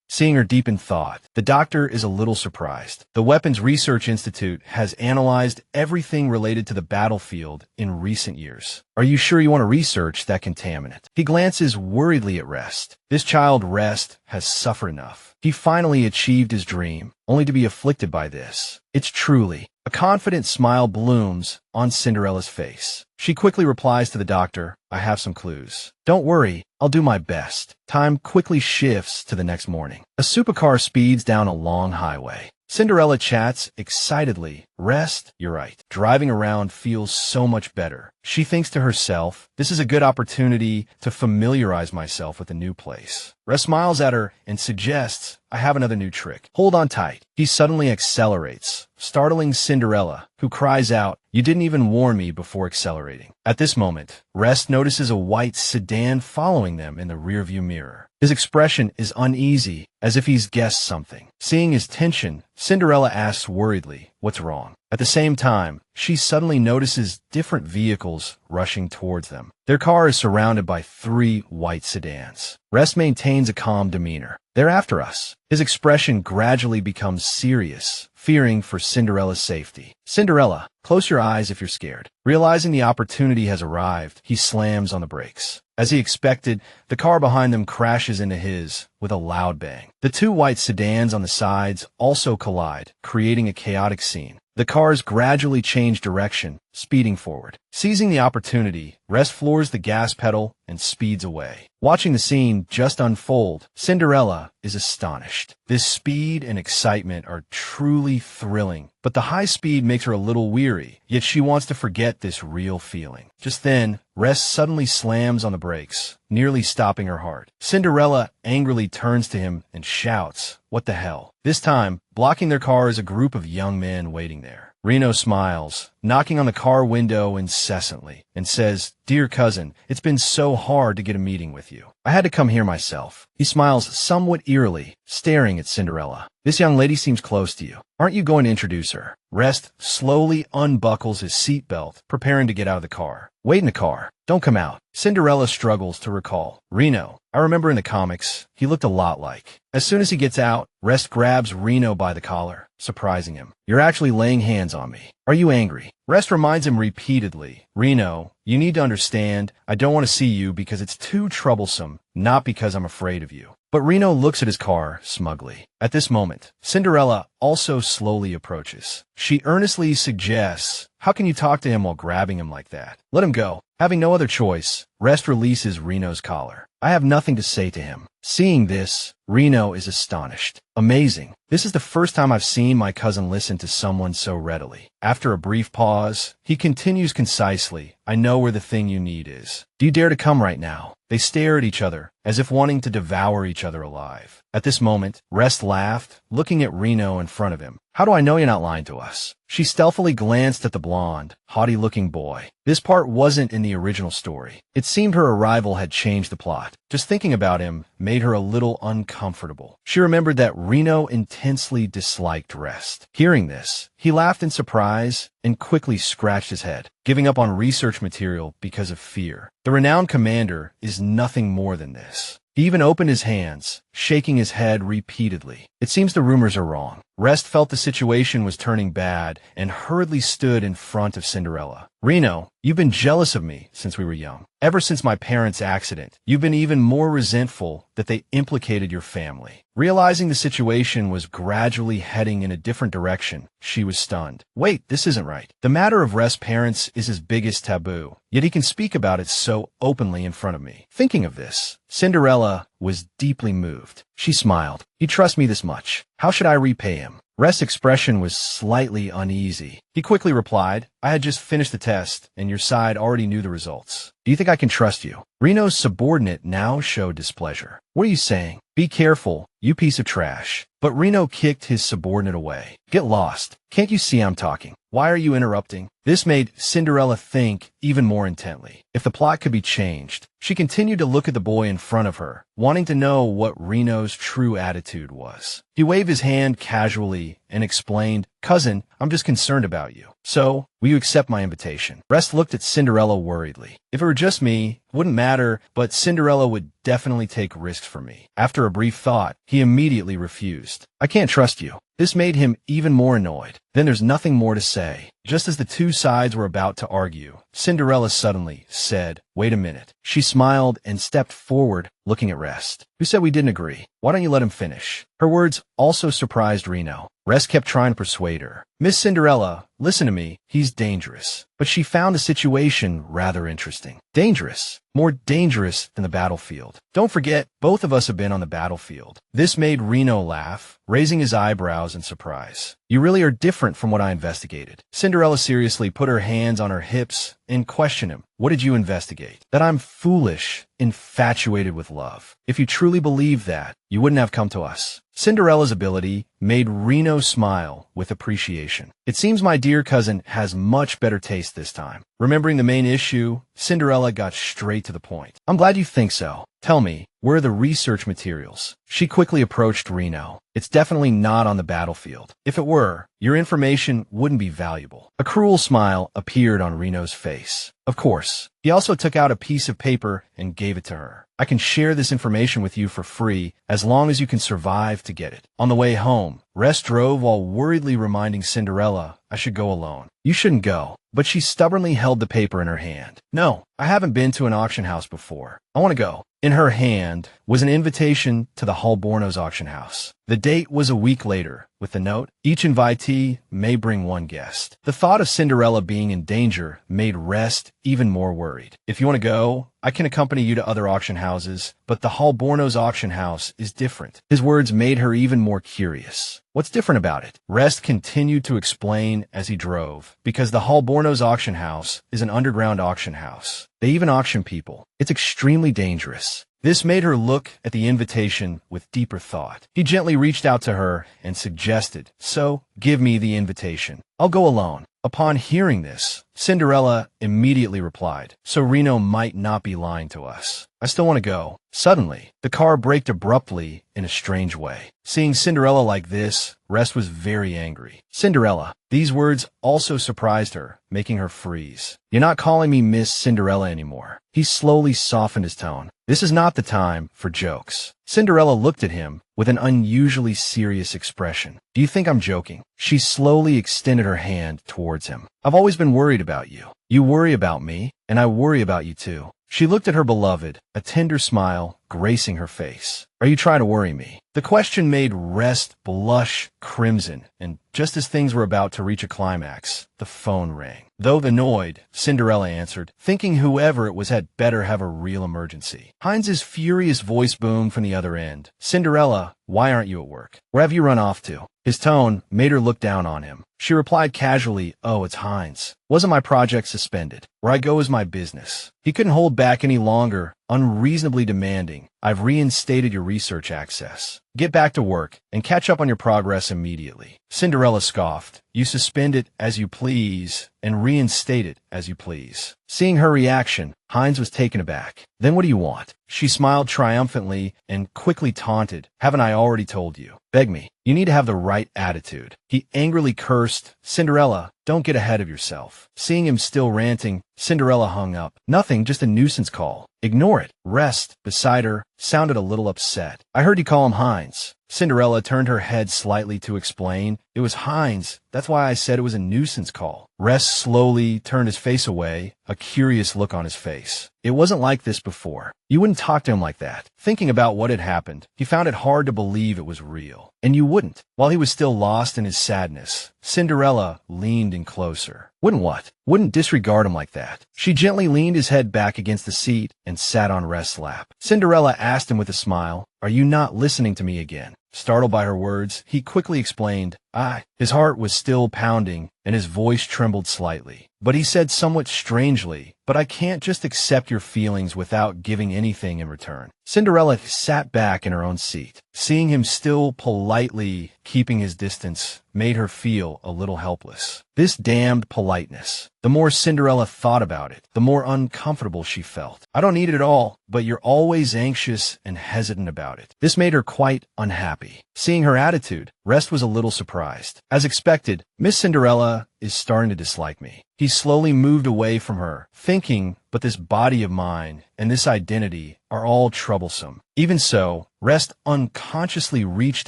A: Seeing her deep in thought, the doctor is a little surprised. The Weapons Research Institute has analyzed everything related to the battlefield in recent years. Are you sure you want to research that contaminant? He glances worriedly at Rest. This child, Rest, has suffered enough. He finally achieved his dream, only to be afflicted by this. It's truly. A confident smile blooms on Cinderella's face. She quickly replies to the doctor, I have some clues. Don't worry, I'll do my best. Time quickly shifts to the next morning. A supercar speeds down a long highway. Cinderella chats excitedly. Rest, you're right. Driving around feels so much better. She thinks to herself, this is a good opportunity to familiarize myself with a new place. Rest smiles at her and suggests, I have another new trick. Hold on tight. He suddenly accelerates, startling Cinderella, who cries out, you didn't even warn me before accelerating. At this moment, Rest notices a white sedan following them in the rearview mirror. His expression is uneasy, as if he's guessed something. Seeing his tension, Cinderella asks worriedly, what's wrong? At the same time, she suddenly notices different vehicles rushing towards them. Their car is surrounded by 3 white sedans. Rest maintains a calm demeanor. They're after us. His expression gradually becomes serious, fearing for Cinderella's safety. Cinderella, close your eyes if you're scared. Realizing the opportunity has arrived, he slams on the brakes. As he expected, the car behind them crashes into his with a loud bang. The 2 white sedans on the sides also collide, creating a chaotic scene. The cars gradually change direction, speeding forward. Seizing the opportunity, Rest floors the gas pedal and speeds away. Watching the scene just unfold, Cinderella is astonished. This speed and excitement are truly thrilling, but the high speed makes her a little weary, yet she wants to forget this real feeling. Just then, Rest suddenly slams on the brakes, nearly stopping her heart. Cinderella angrily turns to him and shouts, what the hell? This time, blocking their car is a group of young men waiting there. Reno smiles, knocking on the car window incessantly, and says, Dear cousin, it's been so hard to get a meeting with you. I had to come here myself. He smiles somewhat eerily, staring at Cinderella. This young lady seems close to you. Aren't you going to introduce her? Rest slowly unbuckles his seatbelt, preparing to get out of the car. Wait in the car. Don't come out. Cinderella struggles to recall. Reno. I remember in the comics, he looked a lot like. As soon as he gets out, Rest grabs Reno by the collar, surprising him. You're actually laying hands on me. Are you angry? Rest reminds him repeatedly. Reno, you need to understand, I don't want to see you because it's too troublesome, not because I'm afraid of you. But Reno looks at his car smugly. At this moment, Cinderella also slowly approaches. She earnestly suggests, how can you talk to him while grabbing him like that? Let him go. Having no other choice, Rest releases Reno's collar. I have nothing to say to him. Seeing this, Reno is astonished. Amazing. This is the first time I've seen my cousin listen to someone so readily. After a brief pause, he continues concisely, I know where the thing you need is. Do you dare to come right now? They stare at each other, as if wanting to devour each other alive. At this moment, Rest laughed, looking at Reno in front of him. How do I know you're not lying to us? She stealthily glanced at the blonde, haughty-looking boy. This part wasn't in the original story. It seemed her arrival had changed the plot. Just thinking about him made her a little uncomfortable. She remembered that Reno intensely disliked Rest. Hearing this, he laughed in surprise and quickly scratched his head, giving up on research material because of fear. The renowned commander is nothing more than this. He even opened his hands, shaking his head repeatedly. It seems the rumors are wrong. Rest felt the situation was turning bad and hurriedly stood in front of Cinderella. Reno, you've been jealous of me since we were young. Ever since my parents' accident, you've been even more resentful that they implicated your family. Realizing the situation was gradually heading in a different direction, she was stunned. Wait, this isn't right. The matter of Rest's parents is his biggest taboo, yet he can speak about it so openly in front of me. Thinking of this, Cinderella was deeply moved. She smiled. He trusts me this much. How should I repay him? Rest's expression was slightly uneasy. He quickly replied, I had just finished the test, and your side already knew the results. Do you think I can trust you? Reno's subordinate now showed displeasure. What are you saying? Be careful. "You piece of trash." But Reno kicked his subordinate away. "Get lost. Can't you see I'm talking? Why are you interrupting?" This made Cinderella think even more intently. If the plot could be changed, she continued to look at the boy in front of her, wanting to know what Reno's true attitude was. He waved his hand casually and explained, "Cousin, I'm just concerned about you. So, will you accept my invitation?" Rest looked at Cinderella worriedly. If it were just me, it wouldn't matter, but Cinderella would definitely take risks for me. After a brief thought, he immediately refused. "I can't trust you." This made him even more annoyed. Then there's nothing more to say. Just as the two sides were about to argue, Cinderella suddenly said, "Wait a minute." She smiled and stepped forward, looking at Rest. "Who said we didn't agree? Why don't you let him finish?" Her words also surprised Reno. Rest kept trying to persuade her. "Miss Cinderella, listen to me. He's dangerous." But she found the situation rather interesting. Dangerous. More dangerous than the battlefield. Don't forget, both of us have been on the battlefield. This made Reno laugh, raising his eyebrows in surprise. "You really are different from what I investigated." Cinderella seriously put her hands on her hips and questioned him. "What did you investigate?" "That I'm foolish, infatuated with love. If you truly believe that, you wouldn't have come to us." Cinderella's ability made Reno smile with appreciation. "It seems my dear cousin has much better taste this time." Remembering the main issue, Cinderella got straight to the point. "I'm glad you think so. Tell me, where are the research materials?" She quickly approached Reno. "It's definitely not on the battlefield. If it were, your information wouldn't be valuable." A cruel smile appeared on Reno's face. "Of course." He also took out a piece of paper and gave it to her. "I can share this information with you for free as long as you can survive to get it." On the way home, Rest drove while worriedly reminding Cinderella, "I should go alone." "You shouldn't go." But she stubbornly held the paper in her hand. "No, I haven't been to an auction house before. I want to go." In her hand was an invitation to the Halborno's auction house. The date was a week later, with the note, "Each invitee may bring one guest." The thought of Cinderella being in danger made Rest even more worried. "If you want to go, I can accompany you to other auction houses, but the Halborno's auction house is different." His words made her even more curious. "What's different about it?" Rest continued to explain as he drove, "Because the Halborno's auction house is an underground auction house. They even auction people. It's extremely dangerous." This made her look at the invitation with deeper thought. He gently reached out to her and suggested, "So, give me the invitation. I'll go alone." Upon hearing this, Cinderella immediately replied, "So Reno might not be lying to us. I still want to go." Suddenly, the car braked abruptly in a strange way. Seeing Cinderella like this, Rest was very angry. "Cinderella." These words also surprised her, making her freeze. "You're not calling me Miss Cinderella anymore." He slowly softened his tone. "This is not the time for jokes." Cinderella looked at him with an unusually serious expression. "Do you think I'm joking?" She slowly extended her hand towards him. "I've always been worried about you. You worry about me, and I worry about you too." She looked at her beloved, a tender smile gracing her face. "Are you trying to worry me?" The question made Rest blush crimson, and just as things were about to reach a climax, the phone rang. Though annoyed, Cinderella answered, thinking whoever it was had better have a real emergency. Heinz's furious voice boomed from the other end. "Cinderella, why aren't you at work? Where have you run off to?" His tone made her look down on him. She replied casually, "Oh, it's Heinz. Wasn't my project suspended? Where I go is my business." He couldn't hold back any longer, unreasonably demanding, "I've reinstated your research access. Get back to work and catch up on your progress immediately." Cinderella scoffed. "You suspend it as you please and reinstate it as you please." Seeing her reaction, Heinz was taken aback. "Then what do you want?" She smiled triumphantly and quickly taunted, "Haven't I already told you? Beg me. You need to have the right attitude." He angrily cursed, "Cinderella, don't get ahead of yourself." Seeing him still ranting, Cinderella hung up. "Nothing, just a nuisance call. Ignore it." Rest, beside her, sounded a little upset. "I heard you call him Heinz." Cinderella turned her head slightly to explain, "It was Heinz. That's why I said it was a nuisance call." Rest slowly turned his face away, a curious look on his face. It wasn't like this before. You wouldn't talk to him like that. Thinking about what had happened, he found it hard to believe it was real. And you wouldn't. While he was still lost in his sadness, Cinderella leaned in closer. "Wouldn't what?" "Wouldn't disregard him like that." She gently leaned his head back against the seat and sat on Rest's lap. Cinderella asked him with a smile, "Are you not listening to me again?" Startled by her words, he quickly explained, "I." His heart was still pounding, and his voice trembled slightly. But he said somewhat strangely, "But I can't just accept your feelings without giving anything in return." Cinderella sat back in her own seat. Seeing him still politely keeping his distance made her feel a little helpless. This damned politeness. The more Cinderella thought about it, the more uncomfortable she felt. "I don't need it at all, but you're always anxious and hesitant about it." This made her quite unhappy. Seeing her attitude, Rest was a little surprised. As expected, Miss Cinderella is starting to dislike me. He slowly moved away from her, thinking, but this body of mine and this identity are all troublesome. Even so, Rest unconsciously reached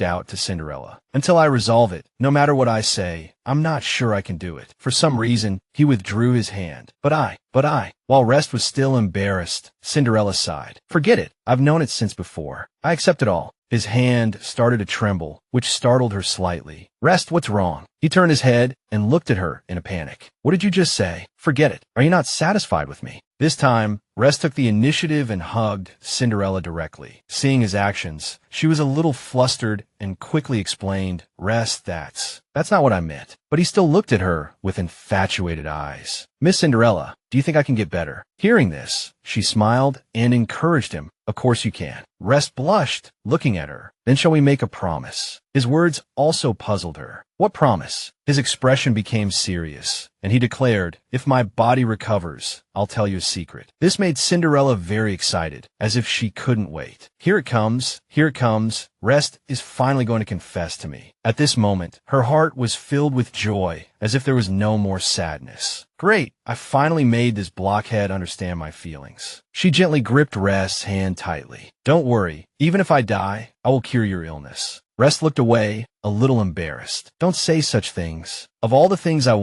A: out to Cinderella. "Until I resolve it, no matter what I say, I'm not sure I can do it." For some reason, he withdrew his hand. But I. While Rest was still embarrassed, Cinderella sighed. "Forget it. I've known it since before. I accept it all." His hand started to tremble, which startled her slightly. "Rest, what's wrong?" He turned his head and looked at her in a panic. "What did you just say?" "Forget it. Are you not satisfied with me?" This time, Rest took the initiative and hugged Cinderella directly. Seeing his actions, she was a little flustered and quickly explained, "Rest, that's not what I meant." But he still looked at her with infatuated eyes. "Miss Cinderella, do you think I can get better?" Hearing this, she smiled and encouraged him. "Of course you can." Rest blushed, looking at her. "Then shall we make a promise?" His words also puzzled her. "What promise?" His expression became serious, and he declared, "If my body recovers, I'll tell you a secret." This made Cinderella very excited, as if she couldn't wait. Here it comes. Rest is finally going to confess to me." At this moment, her heart was filled with joy, as if there was no more sadness. "Great, I finally made this blockhead understand my feelings." She gently gripped Rest's hand tightly. "Don't worry, even if I die, I will cure your illness." Rest looked away, a little embarrassed. "Don't say such things. Of all the things I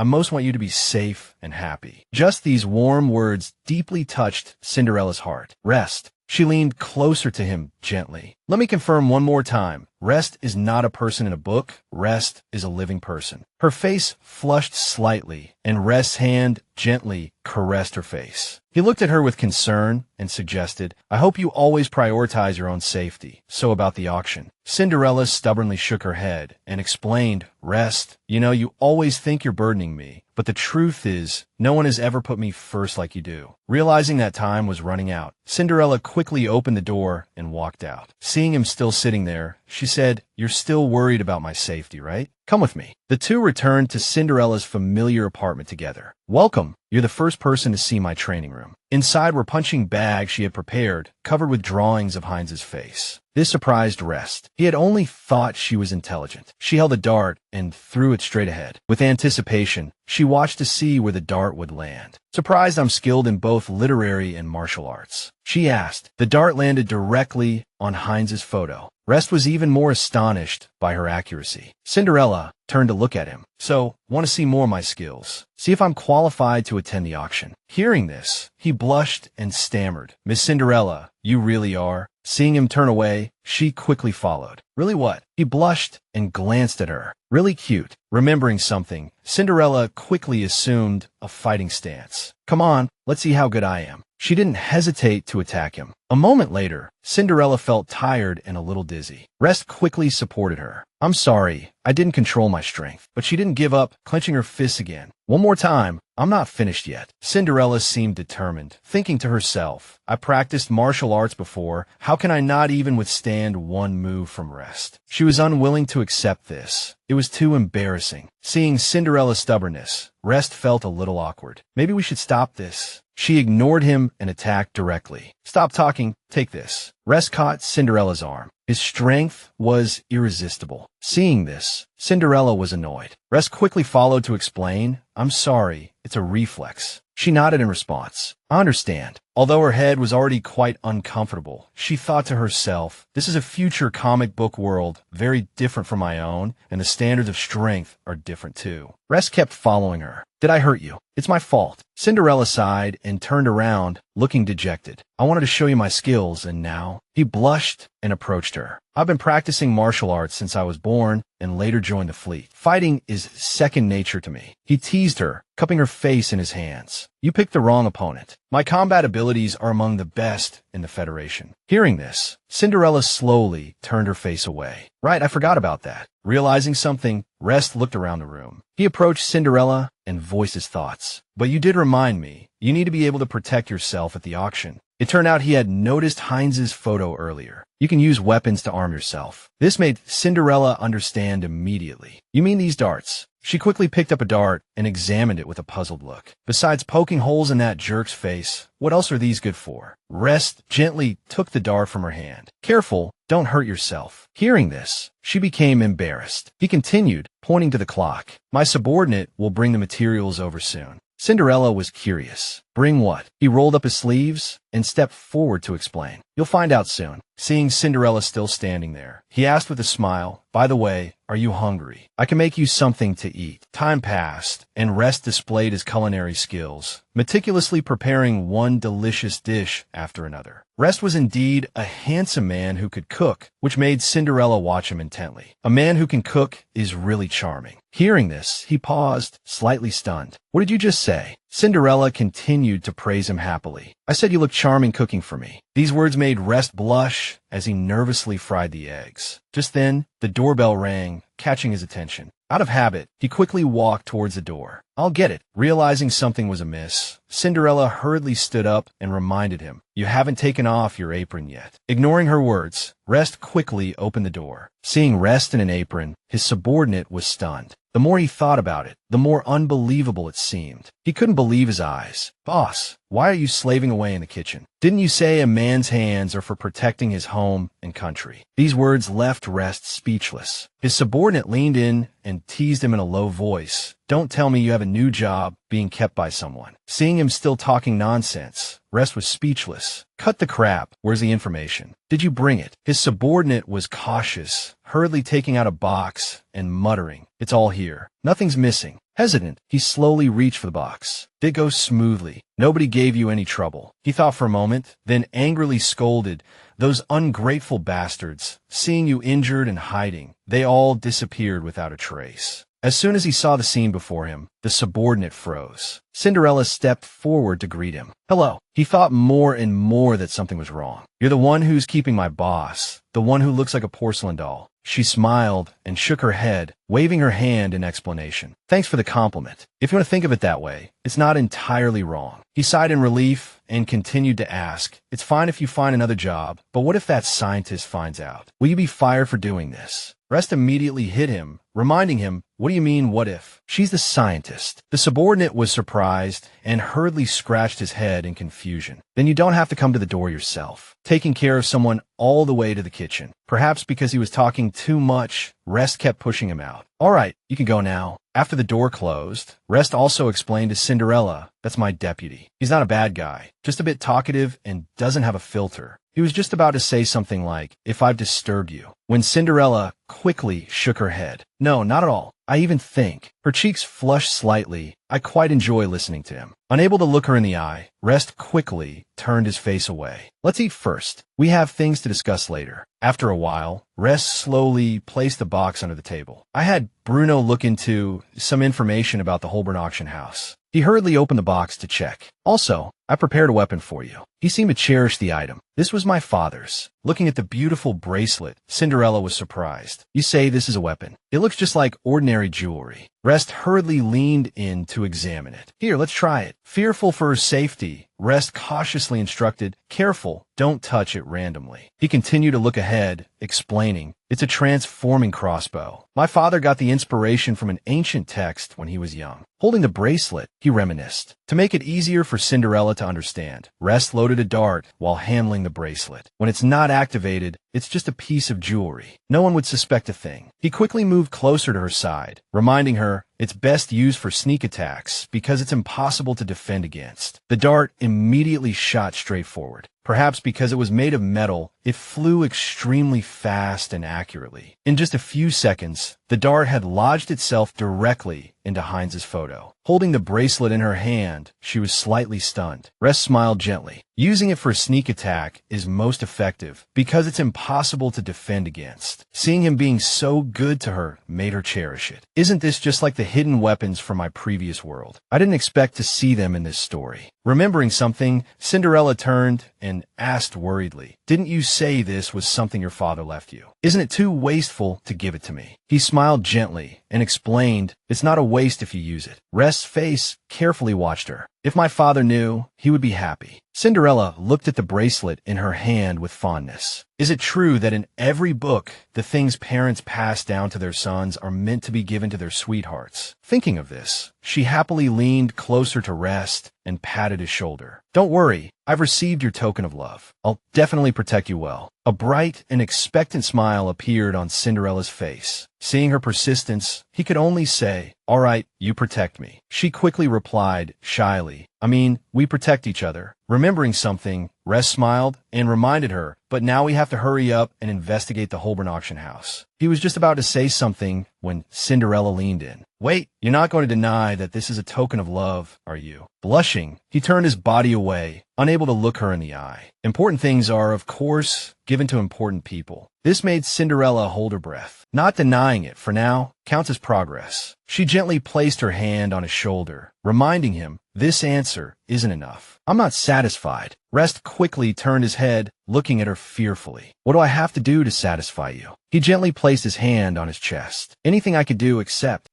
A: most want you to be safe and happy." Just these warm words deeply touched Cinderella's heart. "Rest." She leaned closer to him gently. "Let me confirm one more time. Rest is not a person in a book. Rest is a living person." Her face flushed slightly, and Rest's hand gently caressed her face. He looked at her with concern and suggested, "I hope you always prioritize your own safety. So about the auction." Cinderella stubbornly shook her head and explained, "Rest, you always think you're burdening me. But the truth is, no one has ever put me first like you do." Realizing that time was running out, Cinderella quickly opened the door and walked out. Seeing him still sitting there, she said, "You're still worried about my safety, right? Come with me." The two returned to Cinderella's familiar apartment together. "Welcome. You're the first person to see my training room." Inside were punching bags she had prepared, covered with drawings of Heinz's face. This surprised Rest. He had only thought she was intelligent. She held a dart and threw it straight ahead. With anticipation, she watched to see where the dart would land. "Surprised I'm skilled in both literary and martial arts?" she asked. The dart landed directly on Heinz's photo. Rest was even more astonished by her accuracy. Cinderella turned to look at him. "So, want to see more of my skills? See if I'm qualified to attend the auction." Hearing this, he blushed and stammered, "Miss Cinderella, you really are?" Seeing him turn away, she quickly followed. "Really what?" He blushed and glanced at her. "Really cute." Remembering something, Cinderella quickly assumed a fighting stance. "Come on, let's see how good I am." She didn't hesitate to attack him. A moment later, Cinderella felt tired and a little dizzy. Rest quickly supported her. "I'm sorry, I didn't control my strength." But she didn't give up, clenching her fists again. "One more time. I'm not finished yet." Cinderella seemed determined, thinking to herself, "I practiced martial arts before. How can I not even withstand one move from Rest?" She was unwilling to accept this. It was too embarrassing. Seeing Cinderella's stubbornness, Rest felt a little awkward. "Maybe we should stop this." She ignored him and attacked directly. "Stop talking. Take this." Rest caught Cinderella's arm. His strength was irresistible. Seeing this, Cinderella was annoyed. Rest quickly followed to explain, "I'm sorry, it's a reflex." She nodded in response. "I understand." Although her head was already quite uncomfortable, she thought to herself, "This is a future comic book world, very different from my own, and the standards of strength are different too." Rest kept following her. "Did I hurt you? It's my fault." Cinderella sighed and turned around, looking dejected. "I wanted to show you my skills, and now—" He blushed and approached her. "I've been practicing martial arts since I was born and later joined the fleet. Fighting is second nature to me." He teased her, cupping her face in his hands. "You picked the wrong opponent. My combat abilities are among the best in the Federation." Hearing this, Cinderella slowly turned her face away. "Right, I forgot about that." Realizing something, Rest looked around the room. He approached Cinderella and voiced his thoughts. But you did remind me, you need to be able to protect yourself at the auction. It turned out he had noticed Heinz's photo earlier. You can use weapons to arm yourself. This made Cinderella understand immediately. You mean these darts? She quickly picked up a dart and examined it with a puzzled look. Besides poking holes in that jerk's face, what else are these good for? Rest gently took the dart from her hand. Careful, don't hurt yourself. Hearing this, she became embarrassed. He continued, pointing to the clock. My subordinate will bring the materials over soon. Cinderella was curious. Bring what? He rolled up his sleeves and stepped forward to explain. You'll find out soon. Seeing Cinderella still standing there, he asked with a smile, by the way, are you hungry? I can make you something to eat. Time passed, and Rest displayed his culinary skills, meticulously preparing one delicious dish after another. Rest was indeed a handsome man who could cook, which made Cinderella watch him intently. A man who can cook is really charming. Hearing this, he paused, slightly stunned. What did you just say? Cinderella continued to praise him happily. I said you look charming cooking for me. These words made Rest blush as he nervously fried the eggs. Just then, the doorbell rang, catching his attention. Out of habit, he quickly walked towards the door. I'll get it. Realizing something was amiss, Cinderella hurriedly stood up and reminded him, you haven't taken off your apron yet. Ignoring her words, Rest quickly opened the door. Seeing Rest in an apron, his subordinate was stunned. The more he thought about it, the more unbelievable it seemed. He couldn't believe his eyes. Boss, why are you slaving away in the kitchen? Didn't you say a man's hands are for protecting his home and country? These words left Rest speechless. His subordinate leaned in and teased him in a low voice. Don't tell me you have a new job being kept by someone. Seeing him still talking nonsense, Rest was speechless. Cut the crap. Where's the information? Did you bring it? His subordinate was cautious, hurriedly taking out a box and muttering, it's all here. Nothing's missing. Hesitant, he slowly reached for the box. Did it go smoothly? Nobody gave you any trouble. He thought for a moment, then angrily scolded, those ungrateful bastards. Seeing you injured and hiding, they all disappeared without a trace. As soon as he saw the scene before him, the subordinate froze. Cinderella stepped forward to greet him. Hello. He thought more and more that something was wrong. You're the one who's keeping my boss, the one who looks like a porcelain doll. She smiled and shook her head, waving her hand in explanation. Thanks for the compliment. If you want to think of it that way, it's not entirely wrong. He sighed in relief and continued to ask, it's fine if you find another job, but what if that scientist finds out? Will you be fired for doing this? Rest immediately hit him, reminding him, what do you mean, what if? She's the scientist. The subordinate was surprised and hurriedly scratched his head in confusion. Then you don't have to come to the door yourself, taking care of someone all the way to the kitchen. Perhaps because he was talking too much, Rest kept pushing him out. All right, you can go now. After the door closed, Rest also explained to Cinderella, that's my deputy. He's not a bad guy, just a bit talkative and doesn't have a filter. He was just about to say something like, if I've disturbed you, when Cinderella quickly shook her head. No, not at all. I even think. Her cheeks flushed slightly. I quite enjoy listening to him. Unable to look her in the eye, Rest quickly turned his face away. Let's eat first. We have things to discuss later. After a while, Rest slowly placed the box under the table. I had Bruno look into some information about the Holborn auction house. He hurriedly opened the box to check. Also, I prepared a weapon for you. He seemed to cherish the item. This was my father's. Looking at the beautiful bracelet, Cinderella was surprised. You say this is a weapon. It looks just like ordinary jewelry. Rest hurriedly leaned in to examine it. Here, let's try it. Fearful for her safety, Rest cautiously instructed, careful, don't touch it randomly. He continued to look ahead, explaining, it's a transforming crossbow. My father got the inspiration from an ancient text when he was young. Holding the bracelet, he reminisced. To make it easier for Cinderella to understand, Rest loaded a dart while handling the bracelet. When it's not activated, it's just a piece of jewelry. No one would suspect a thing. He quickly moved closer to her side, reminding her it's best used for sneak attacks because it's impossible to defend against. The dart immediately shot straight forward. Perhaps because it was made of metal, it flew extremely fast and accurately. In just a few seconds, the dart had lodged itself directly into Heinz's photo. Holding the bracelet in her hand, she was slightly stunned. Rest smiled gently. Using it for a sneak attack is most effective because it's impossible to defend against. Seeing him being so good to her made her cherish it. Isn't this just like the hidden weapons from my previous world? I didn't expect to see them in this story. Remembering something, Cinderella turned and asked worriedly, didn't you say this was something your father left you? Isn't it too wasteful to give it to me? He smiled gently and explained, "It's not a waste if you use it." Rest's face carefully watched her. "If my father knew, he would be happy." Cinderella looked at the bracelet in her hand with fondness. Is it true that in every book, the things parents pass down to their sons are meant to be given to their sweethearts? Thinking of this, she happily leaned closer to Rest and patted his shoulder. "Don't worry, I've received your token of love. I'll definitely protect you well." A bright and expectant smile appeared on Cinderella's face. Seeing her persistence, he could only say, "All right, you protect me." She quickly replied, shyly, "I mean, we protect each other." Remembering something, Rest smiled and reminded her, "But now we have to hurry up and investigate the Holborn auction house." He was just about to say something when Cinderella leaned in. "Wait, you're not going to deny that this is a token of love, are you?" Blushing, he turned his body away, unable to look her in the eye. Important things are, of course, given to important people. This made Cinderella hold her breath. Not denying it, for now, counts as progress. She gently placed her hand on his shoulder, reminding him, "This answer isn't enough. I'm not satisfied." Rest quickly turned his head, looking at her fearfully. "What do I have to do to satisfy you?" He gently placed his hand on his chest. "Anything I could do except.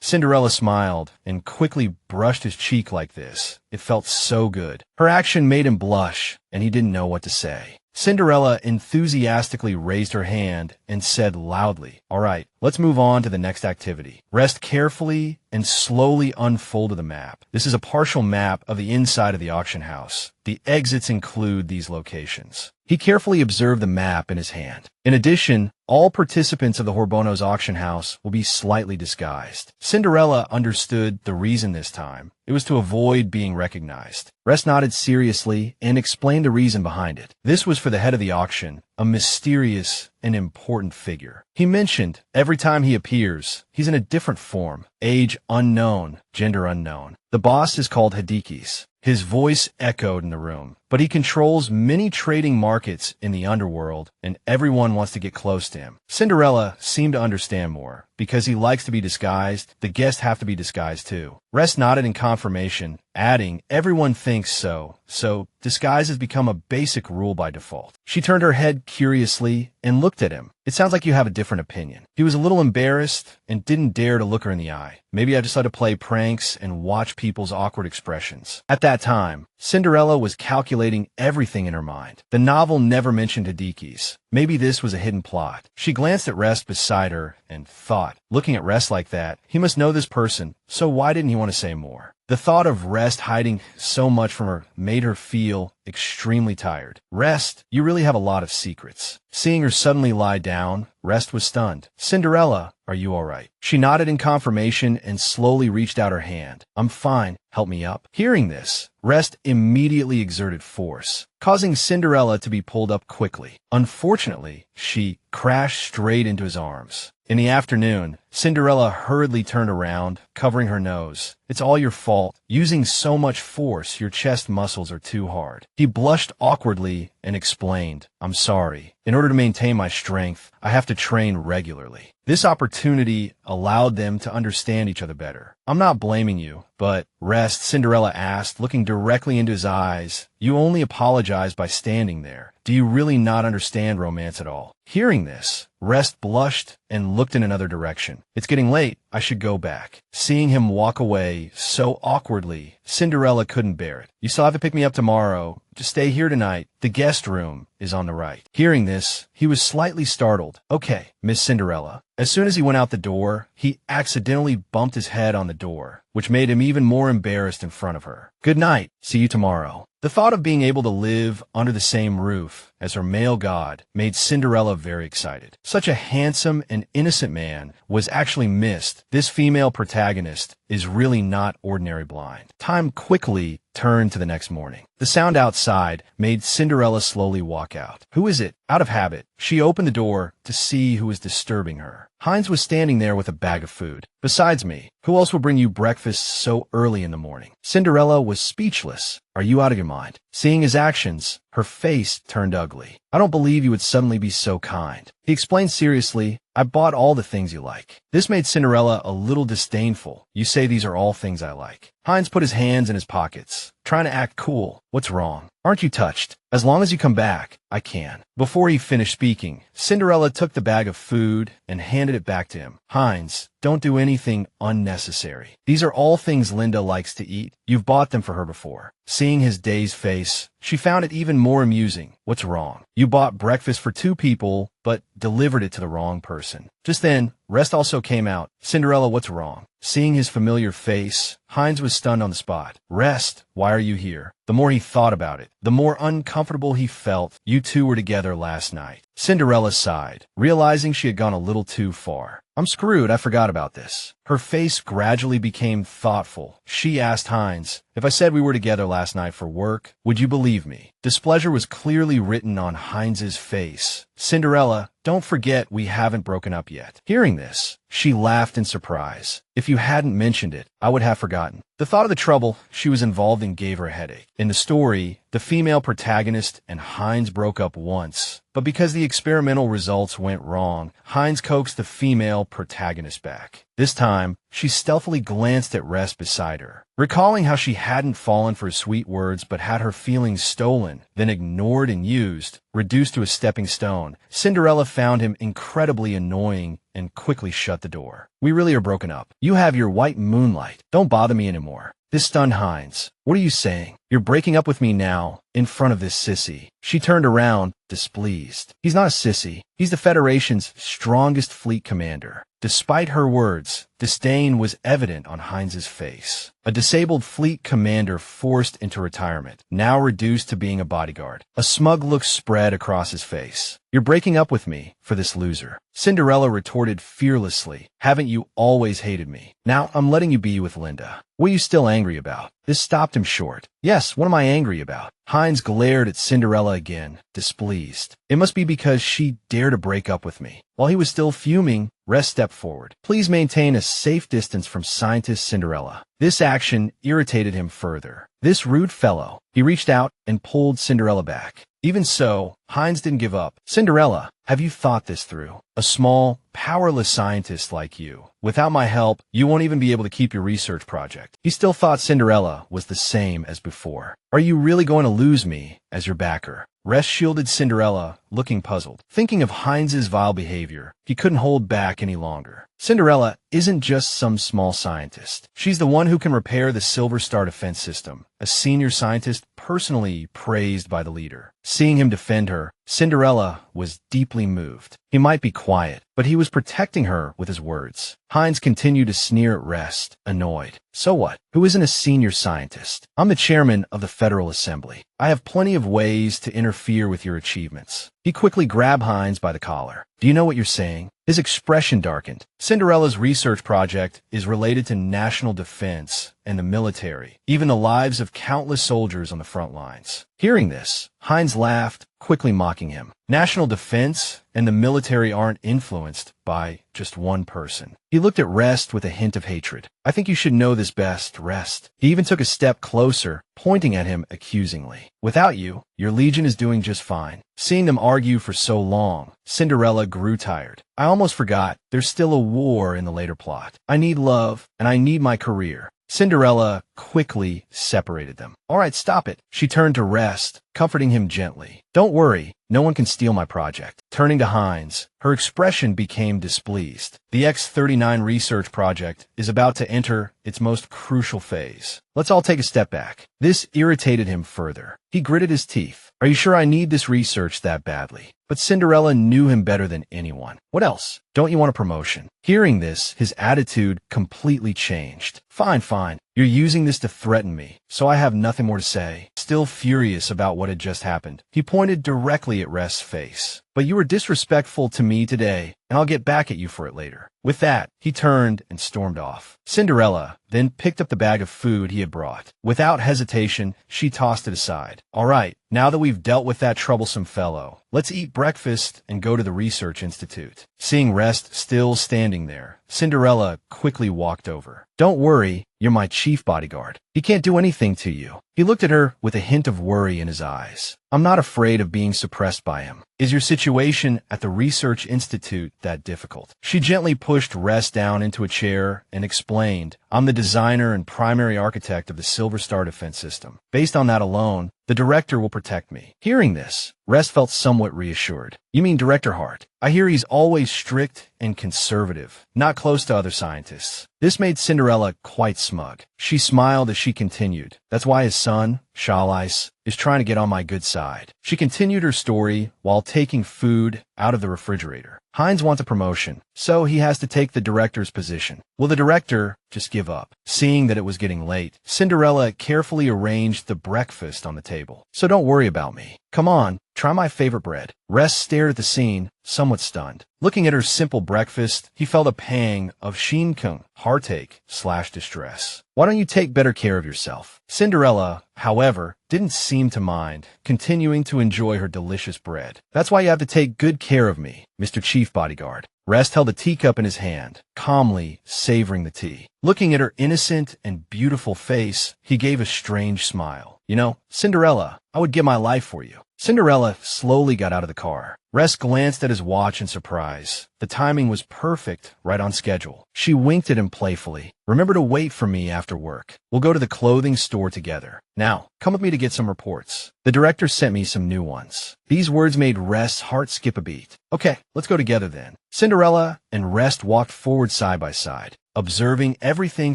A: Cinderella smiled and quickly brushed his cheek like this. It felt so good. Her action made him blush, and he didn't know what to say. Cinderella enthusiastically raised her hand and said loudly, "All right, let's move on to the next activity." Rest carefully and slowly unfolded the map. This is a partial map of the inside of the auction house. The exits include these locations. He carefully observed the map in his hand. In addition, all participants of the Horbono's auction house will be slightly disguised. Cinderella understood the reason this time. It was to avoid being recognized. Rest nodded seriously and explained the reason behind it. This was for the head of the auction, a mysterious and important figure. He mentioned every time he appears, he's in a different form, age unknown, gender unknown. The boss is called Hidikis. His voice echoed in the room, but he controls many trading markets in the underworld, and everyone wants to get close to him. Cinderella seemed to understand more. Because he likes to be disguised, the guests have to be disguised too. Rest nodded in confirmation, adding, "Everyone thinks so, so disguise has become a basic rule by default." She turned her head curiously and looked at him. "It sounds like you have a different opinion." He was a little embarrassed and didn't dare to look her in the eye. "Maybe I just like to play pranks and watch people's awkward expressions." At that time, Cinderella was calculating everything in her mind. The novel never mentioned Hidikis. Maybe this was a hidden plot. She glanced at Rest beside her and thought, looking at Rest like that, he must know this person, so why didn't he want to say more? The thought of Rest hiding so much from her made her feel extremely tired. "Rest, you really have a lot of secrets." Seeing her suddenly lie down, Rest was stunned. "Cinderella, are you all right?" She nodded in confirmation and slowly reached out her hand. "I'm fine. Help me up." Hearing this, Rest immediately exerted force, causing Cinderella to be pulled up quickly. Unfortunately, she crashed straight into his arms. In the afternoon, Cinderella hurriedly turned around, covering her nose. "It's all your fault. Using so much force, your chest muscles are too hard." He blushed awkwardly and explained, "I'm sorry. In order to maintain my strength, I have to train regularly." This opportunity allowed them to understand each other better. "I'm not blaming you, but Rest," Cinderella asked, looking directly into his eyes. "You only apologize by standing there. Do you really not understand romance at all?" Hearing this, Rest blushed and looked in another direction. "It's getting late. I should go back." Seeing him walk away so awkwardly, Cinderella couldn't bear it. "You still have to pick me up tomorrow. Just stay here tonight. The guest room is on the right." Hearing this, he was slightly startled. "Okay, Miss Cinderella." As soon as he went out the door, he accidentally bumped his head on the door, which made him even more embarrassed in front of her. "Good night. See you tomorrow." The thought of being able to live under the same roof as her male god made Cinderella very excited. Such a handsome and innocent man was actually missed. This female protagonist is really not ordinary blind. Time quickly turned to the next morning. The sound outside made Cinderella slowly walk out. "Who is it?" Out of habit, she opened the door to see who was disturbing her. Heinz was standing there with a bag of food. "Besides me, who else will bring you breakfast so early in the morning?" Cinderella was speechless. "Are you out of your mind?" Seeing his actions, her face turned ugly. "I don't believe you would suddenly be so kind." He explained seriously, "I bought all the things you like." This made Cinderella a little disdainful. "You say these are all things I like." Heinz put his hands in his pockets. trying to act cool. What's wrong? Aren't you touched? As long as you come back, I can. Before he finished speaking, Cinderella took the bag of food and handed it back to him. Heinz, don't do anything unnecessary. These are all things Linda likes to eat. You've bought them for her before. Seeing his dazed face, she found it even more amusing. What's wrong? You bought breakfast for 2 people, but delivered it to the wrong person. Just then, Rest also came out. Cinderella, what's wrong? Seeing his familiar face, Heinz was stunned on the spot. Rest, why are you here? The more he thought about it, the more uncomfortable he felt. You two were together last night. Cinderella sighed, realizing she had gone a little too far. I'm screwed, I forgot about this. Her face gradually became thoughtful. She asked Heinz, if I said we were together last night for work, would you believe me? Displeasure was clearly written on Heinz's face. Cinderella, don't forget we haven't broken up yet. Hearing this, she laughed in surprise. If you hadn't mentioned it, I would have forgotten. The thought of the trouble she was involved in gave her a headache. In the story, the female protagonist and Heinz broke up once, but because the experimental results went wrong, Heinz coaxed the female protagonist back. This time, she stealthily glanced at Rest beside her. Recalling how she hadn't fallen for his sweet words but had her feelings stolen, then ignored and used, reduced to a stepping stone, Cinderella found him incredibly annoying and quickly shut the door. We really are broken up. You have your white moonlight. Don't bother me anymore. This stunned Heinz. What are you saying? You're breaking up with me now, in front of this sissy. She turned around, displeased. He's not a sissy. He's the Federation's strongest fleet commander. Despite her words, disdain was evident on Heinz's face. A disabled fleet commander forced into retirement, now reduced to being a bodyguard. A smug look spread across his face. You're breaking up with me for this loser. Cinderella retorted fearlessly. Haven't you always hated me? Now I'm letting you be with Linda. What are you still angry about? This stopped him short. Yes, what am I angry about? Heinz glared at Cinderella again, displeased. It must be because she dared to break up with me. While he was still fuming, Rest stepped forward. Please maintain a safe distance from scientist Cinderella. This action irritated him further. This rude fellow. He reached out and pulled Cinderella back. Even so, Heinz didn't give up. Cinderella, have you thought this through? A small, powerless scientist like you. Without my help, you won't even be able to keep your research project. He still thought Cinderella was the same as before. Are you really going to lose me as your backer? Rest shielded Cinderella, looking puzzled. Thinking of Heinz's vile behavior, he couldn't hold back any longer. Cinderella isn't just some small scientist. She's the one who can repair the Silver Star defense system, a senior scientist personally praised by the leader. Seeing him defend her, Cinderella was deeply moved. He might be quiet, but he was protecting her with his words. Heinz continued to sneer at Rest, annoyed. So what? Who isn't a senior scientist? I'm the chairman of the Federal Assembly. I have plenty of ways to interfere with your achievements. He quickly grabbed Heinz by the collar. Do you know what you're saying? His expression darkened. Cinderella's research project is related to national defense and the military, even the lives of countless soldiers on the front lines. Hearing this, Heinz laughed, quickly mocking him. National defense and the military aren't influenced by just one person. He looked at Rest with a hint of hatred. I think you should know this best, Rest. He even took a step closer, pointing at him accusingly. Without you, your legion is doing just fine. Seeing them argue for so long, Cinderella grew tired. I almost forgot, there's still a war in the later plot. I need love, and I need my career. Cinderella quickly separated them. All right, stop it. She turned to Rest, comforting him gently. Don't worry, no one can steal my project. Turning to Heinz, her expression became displeased. The X-39 research project is about to enter its most crucial phase. Let's all take a step back. This irritated him further. He gritted his teeth. Are you sure I need this research that badly? But Cinderella knew him better than anyone. What else? Don't you want a promotion? Hearing this, his attitude completely changed. Fine. You're using this to threaten me, so I have nothing more to say. Still furious about what had just happened, he pointed directly at Rest's face. But you were disrespectful to me today, and I'll get back at you for it later. With that, he turned and stormed off. Cinderella then picked up the bag of food he had brought. Without hesitation, she tossed it aside. All right, now that we've dealt with that troublesome fellow, let's eat breakfast and go to the research institute. Seeing Rest still standing there, Cinderella quickly walked over. Don't worry, you're my chief bodyguard. He can't do anything to you. He looked at her with a hint of worry in his eyes. I'm not afraid of being suppressed by him. Is your situation at the Research Institute that difficult? She gently pushed Rest down into a chair and explained, I'm the designer and primary architect of the Silver Star defense system. Based on that alone, the director will protect me. Hearing this, Rest felt somewhat reassured. You mean Director Hart? I hear he's always strict and conservative, not close to other scientists. This made Cinderella quite smug. She smiled as she continued. That's why his son, Shalice, is trying to get on my good side. She continued her story while taking food out of the refrigerator. Hines wants a promotion, so he has to take the director's position. Will the director just give up? Seeing that it was getting late, Cinderella carefully arranged the breakfast on the table. So don't worry about me. Come on, try my favorite bread. Rest stared at the scene, somewhat stunned. Looking at her simple breakfast, he felt a pang of shinkung, heartache/distress. Why don't you take better care of yourself? Cinderella, however, didn't seem to mind, continuing to enjoy her delicious bread. That's why you have to take good care of me, Mr. Chief Bodyguard. Rest held a teacup in his hand, calmly savoring the tea. Looking at her innocent and beautiful face, he gave a strange smile. You know, Cinderella, I would give my life for you. Cinderella slowly got out of the car. Rest glanced at his watch in surprise. The timing was perfect, right on schedule. She winked at him playfully. Remember to wait for me after work. We'll go to the clothing store together. Now, come with me to get some reports. The director sent me some new ones. These words made Rest's heart skip a beat. Okay, let's go together then. Cinderella and Rest walked forward side by side, observing everything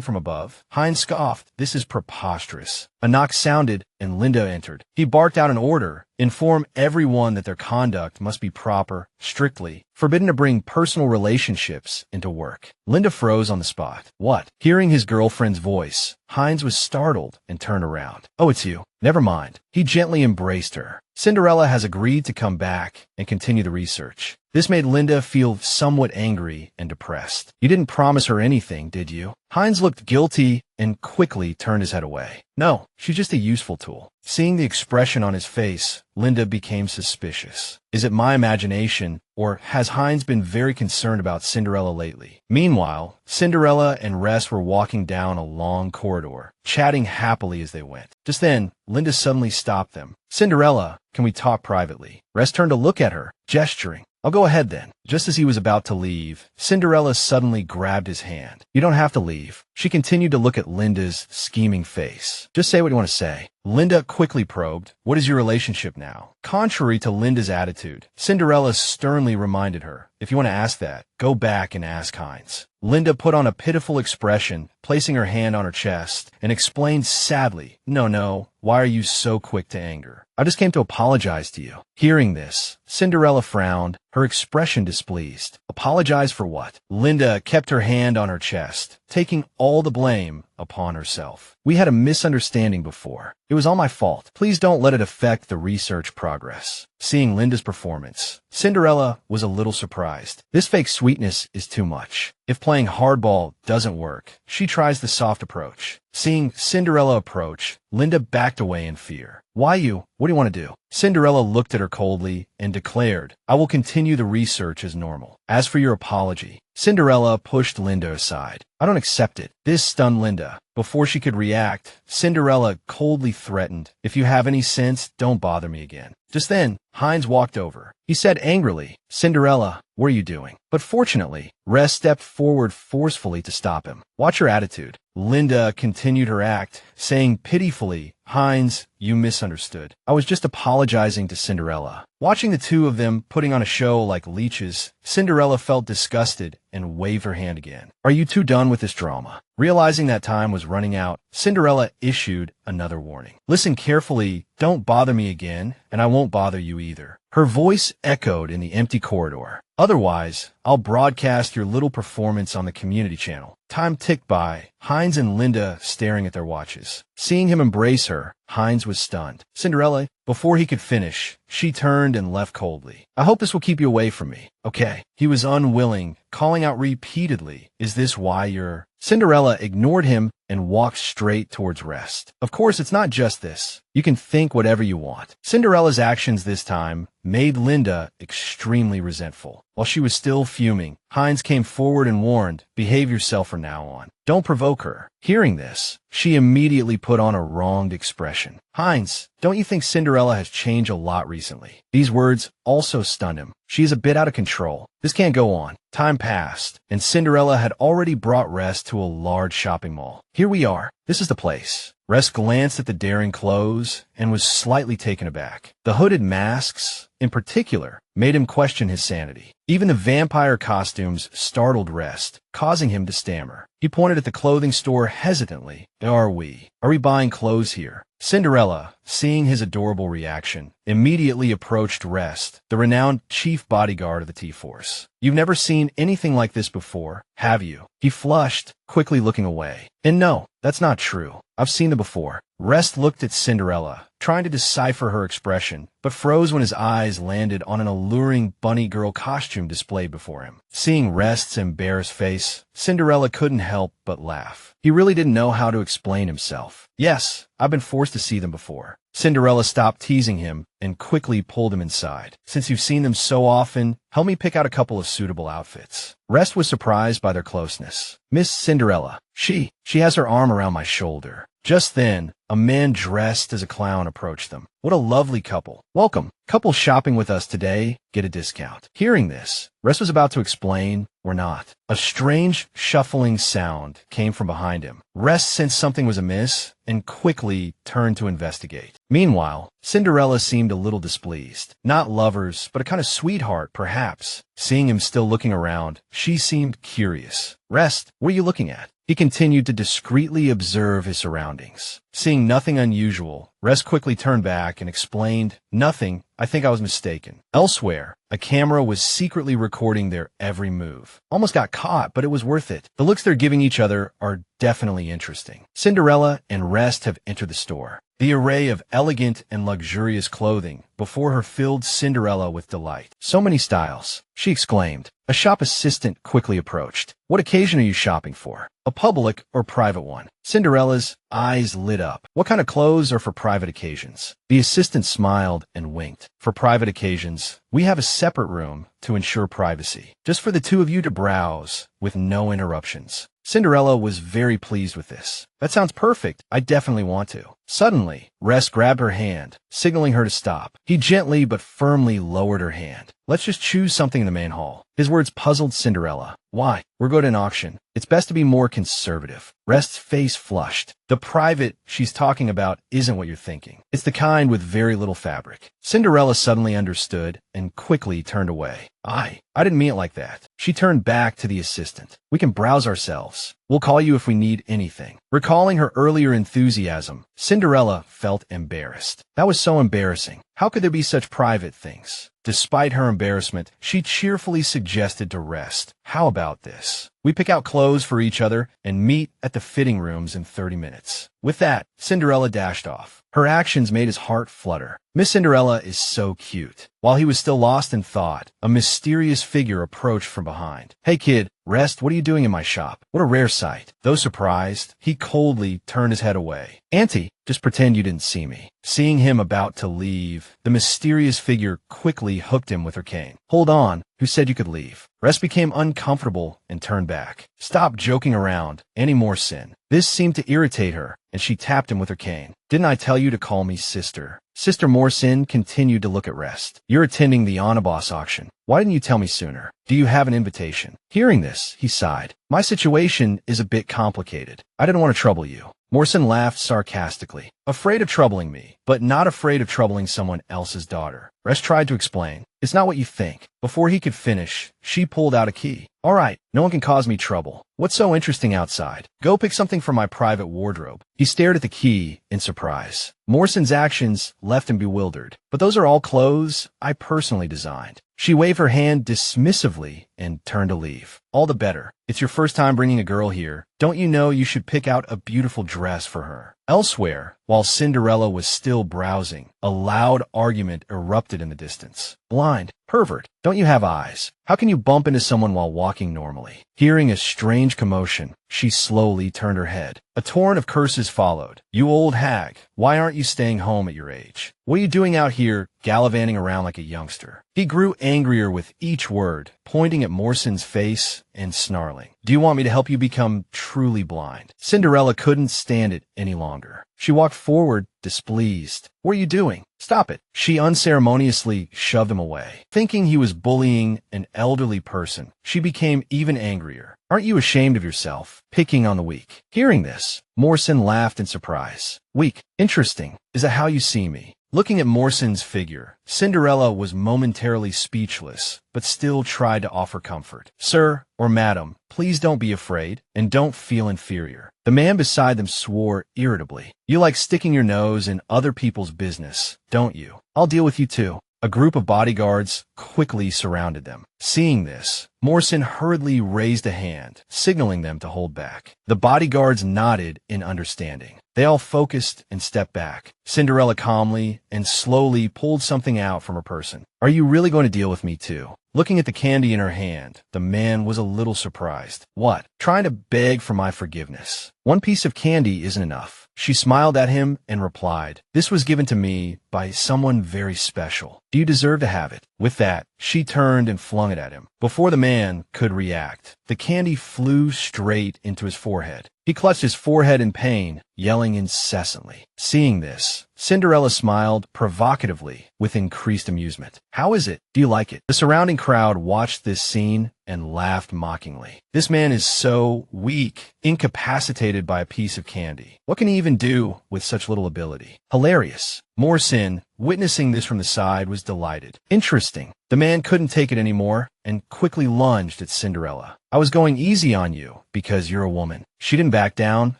A: from above. Hines scoffed. This is preposterous. A knock sounded, and Linda entered. He barked out an order. Inform everyone that their conduct must be proper, strictly, forbidden to bring personal relationships into work. Linda froze on the spot. What? Hearing his girlfriend's voice, Hines was startled and turned around. Oh, it's you. Never mind. He gently embraced her. Cinderella has agreed to come back and continue the research. This made Linda feel somewhat angry and depressed. You didn't promise her anything, did you? Hines looked guilty and quickly turned his head away. No, she's just a useful tool. Seeing the expression on his face, Linda became suspicious. Is it my imagination, or has Hines been very concerned about Cinderella lately? Meanwhile, Cinderella and Rest were walking down a long corridor, chatting happily as they went. Just then, Linda suddenly stopped them. Cinderella, can we talk privately? Rest turned to look at her, gesturing. I'll go ahead then. Just as he was about to leave, Cinderella suddenly grabbed his hand. You don't have to leave. She continued to look at Linda's scheming face. Just say what you want to say. Linda quickly probed, what is your relationship now? Contrary to Linda's attitude, Cinderella sternly reminded her, if you want to ask that, go back and ask Hines. Linda put on a pitiful expression, placing her hand on her chest, and explained sadly, no, why are you so quick to anger? I just came to apologize to you. Hearing this, Cinderella frowned, her expression displeased. Apologize for what? Linda kept her hand on her chest, taking all the blame upon herself. We had a misunderstanding before. It was all my fault. Please don't let it affect the research progress. Seeing Linda's performance, Cinderella was a little surprised. This fake sweetness is too much. If playing hardball doesn't work, she tries the soft approach. Seeing Cinderella approach, Linda backed away in fear. Why you? What do you want to do? Cinderella looked at her coldly and declared, I will continue the research as normal. As for your apology, Cinderella pushed Linda aside. I don't accept it. This stunned Linda. Before she could react, Cinderella coldly threatened, if you have any sense, don't bother me again. Just then, Hines walked over. He said angrily, Cinderella, what are you doing? But fortunately, Rest stepped forward forcefully to stop him. Watch your attitude. Linda continued her act, saying pitifully, Hines, you misunderstood. I was just apologizing to Cinderella. Watching the two of them putting on a show like leeches, Cinderella felt disgusted and waved her hand again. Are you two done with this drama? Realizing that time was running out, Cinderella issued another warning. Listen carefully, don't bother me again, and I won't bother you either. Her voice echoed in the empty corridor. Otherwise, I'll broadcast your little performance on the community channel. Time ticked by, Hines and Linda staring at their watches. Seeing him embrace her, Hines was stunned. Cinderella, before he could finish, she turned and left coldly. I hope this will keep you away from me. Okay. He was unwilling, calling out repeatedly, is this why you're... Cinderella ignored him and walked straight towards Rest. Of course, it's not just this. You can think whatever you want. Cinderella's actions this time made Linda extremely resentful. While she was still fuming, Heinz came forward and warned, "Behave yourself from now on. Don't provoke her." Hearing this, she immediately put on a wronged expression. "Heinz, don't you think Cinderella has changed a lot recently?" These words also stunned him. "She is a bit out of control. This can't go on." Time passed, and Cinderella had already brought Rest to a large shopping mall. "Here we are. This is the place." Rest glanced at the daring clothes and was slightly taken aback. The hooded masks, in particular, made him question his sanity. Even the vampire costumes startled Rest, causing him to stammer. He pointed at the clothing store hesitantly. Are we buying clothes here?" Cinderella, seeing his adorable reaction, immediately approached Rest, the renowned chief bodyguard of the T-Force. "You've never seen anything like this before, have you?" He flushed, quickly looking away. "And no, that's not true. I've seen them before." Rest looked at Cinderella, trying to decipher her expression, but froze when his eyes landed on an alluring bunny girl costume displayed before him. Seeing Rest's embarrassed face, Cinderella couldn't help but laugh. He really didn't know how to explain himself. "Yes, I've been forced to see them before." Cinderella stopped teasing him and quickly pulled him inside. "Since you've seen them so often, help me pick out a couple of suitable outfits." Rest was surprised by their closeness. "Miss Cinderella, she has her arm around my shoulder." Just then, a man dressed as a clown approached them. "What a lovely couple. Welcome. Couple shopping with us today, get a discount." Hearing this, Rest was about to explain, or not. A strange, shuffling sound came from behind him. Rest sensed something was amiss and quickly turned to investigate. Meanwhile, Cinderella seemed a little displeased. Not lovers, but a kind of sweetheart, perhaps. Seeing him still looking around, she seemed curious. "Rest, what are you looking at?" He continued to discreetly observe his surroundings. Seeing nothing unusual, Rest quickly turned back and explained, "Nothing. I think I was mistaken." Elsewhere, a camera was secretly recording their every move. Almost got caught, but it was worth it. The looks they're giving each other are definitely interesting. Cinderella and Rest have entered the store. The array of elegant and luxurious clothing before her filled Cinderella with delight. "So many styles," she exclaimed. A shop assistant quickly approached. "What occasion are you shopping for? A public or private one?" Cinderella's eyes lit up. "What kind of clothes are for private occasions?" The assistant smiled and winked. "For private occasions, we have a separate room to ensure privacy, just for the two of you to browse with no interruptions." Cinderella was very pleased with this. "That sounds perfect. I definitely want to." Suddenly, Rest grabbed her hand, signaling her to stop. He gently but firmly lowered her hand. "Let's just choose something in the main hall." His words puzzled Cinderella. "Why? We're going to an auction. It's best to be more conservative." Rest's face flushed. "The private she's talking about isn't what you're thinking. It's the kind with very little fabric." Cinderella suddenly understood and quickly turned away. I didn't mean it like that." She turned back to the assistant. "We can browse ourselves. We'll call you if we need anything." Recalling her earlier enthusiasm, Cinderella felt embarrassed. That was so embarrassing. How could there be such private things? Despite her embarrassment, she cheerfully suggested to Rest. "How about this? We pick out clothes for each other and meet at the fitting rooms in 30 minutes. With that, Cinderella dashed off. Her actions made his heart flutter. Miss Cinderella is so cute. While he was still lost in thought, a mysterious figure approached from behind. "Hey kid, Rest, what are you doing in my shop?" What a rare sight. Though surprised, he coldly turned his head away. "Auntie, just pretend you didn't see me." Seeing him about to leave, the mysterious figure quickly hooked him with her cane. "Hold on, who said you could leave?" Rest became uncomfortable and turned back. "Stop joking around. Any more sin." This seemed to irritate her, and she tapped him with her cane. "Didn't I tell you to call me sister?" Sister Morsin continued to look at Rest. "You're attending the Onabos auction. Why didn't you tell me sooner? Do you have an invitation?" Hearing this, he sighed. "My situation is a bit complicated. I didn't want to trouble you." Morsin laughed sarcastically. "Afraid of troubling me, but not afraid of troubling someone else's daughter." Rest tried to explain. "It's not what you think." Before he could finish, she pulled out a key. "All right, no one can cause me trouble. What's so interesting outside? Go pick something from my private wardrobe." He stared at the key in surprise. Morsin's actions left him bewildered. "But those are all clothes I personally designed." She waved her hand dismissively and turned to leave. All the better. It's your first time bringing a girl here. Don't you know you should pick out a beautiful dress for her? Elsewhere, while Cinderella was still browsing, a loud argument erupted in the distance. Blind. Pervert. Don't you have eyes? How can you bump into someone while walking normally? Hearing a strange commotion, she slowly turned her head. A torrent of curses followed. You old hag, why aren't you staying home at your age? What are you doing out here, gallivanting around like a youngster? He grew angrier with each word, pointing at Morrison's face and snarling. Do you want me to help you become truly blind? Cinderella couldn't stand it any longer. She walked forward, displeased. What are you doing? Stop it. She unceremoniously shoved him away. Thinking he was bullying an elderly person, she became even angrier. Aren't you ashamed of yourself, picking on the weak? Hearing this, Morrison laughed in surprise. Weak. Interesting. Is that how you see me? Looking at Morrison's figure, Cinderella was momentarily speechless, but still tried to offer comfort. Sir, or madam, please don't be afraid, and don't feel inferior. The man beside them swore irritably. You like sticking your nose in other people's business, don't you? I'll deal with you too. A group of bodyguards quickly surrounded them. Seeing this, Morrison hurriedly raised a hand, signaling them to hold back. The bodyguards nodded in understanding. They all focused and stepped back. Cinderella calmly and slowly pulled something out from her person. Are you really going to deal with me too? Looking at the candy in her hand, the man was a little surprised. What? Trying to beg for my forgiveness. One piece of candy isn't enough. She smiled at him and replied, this was given to me by someone very special. Do you deserve to have it? With that, she turned and flung it at him. Before the man could react, the candy flew straight into his forehead. He clutched his forehead in pain, yelling incessantly. Seeing this, Cinderella smiled provocatively with increased amusement. How is it? Do you like it? The surrounding crowd watched this scene and laughed mockingly. This man is so weak, incapacitated by a piece of candy. What can he even do with such little ability? Hilarious. Morrison, witnessing this from the side, was delighted. Interesting. The man couldn't take it anymore and quickly lunged at Cinderella. I was going easy on you because you're a woman. She didn't back down,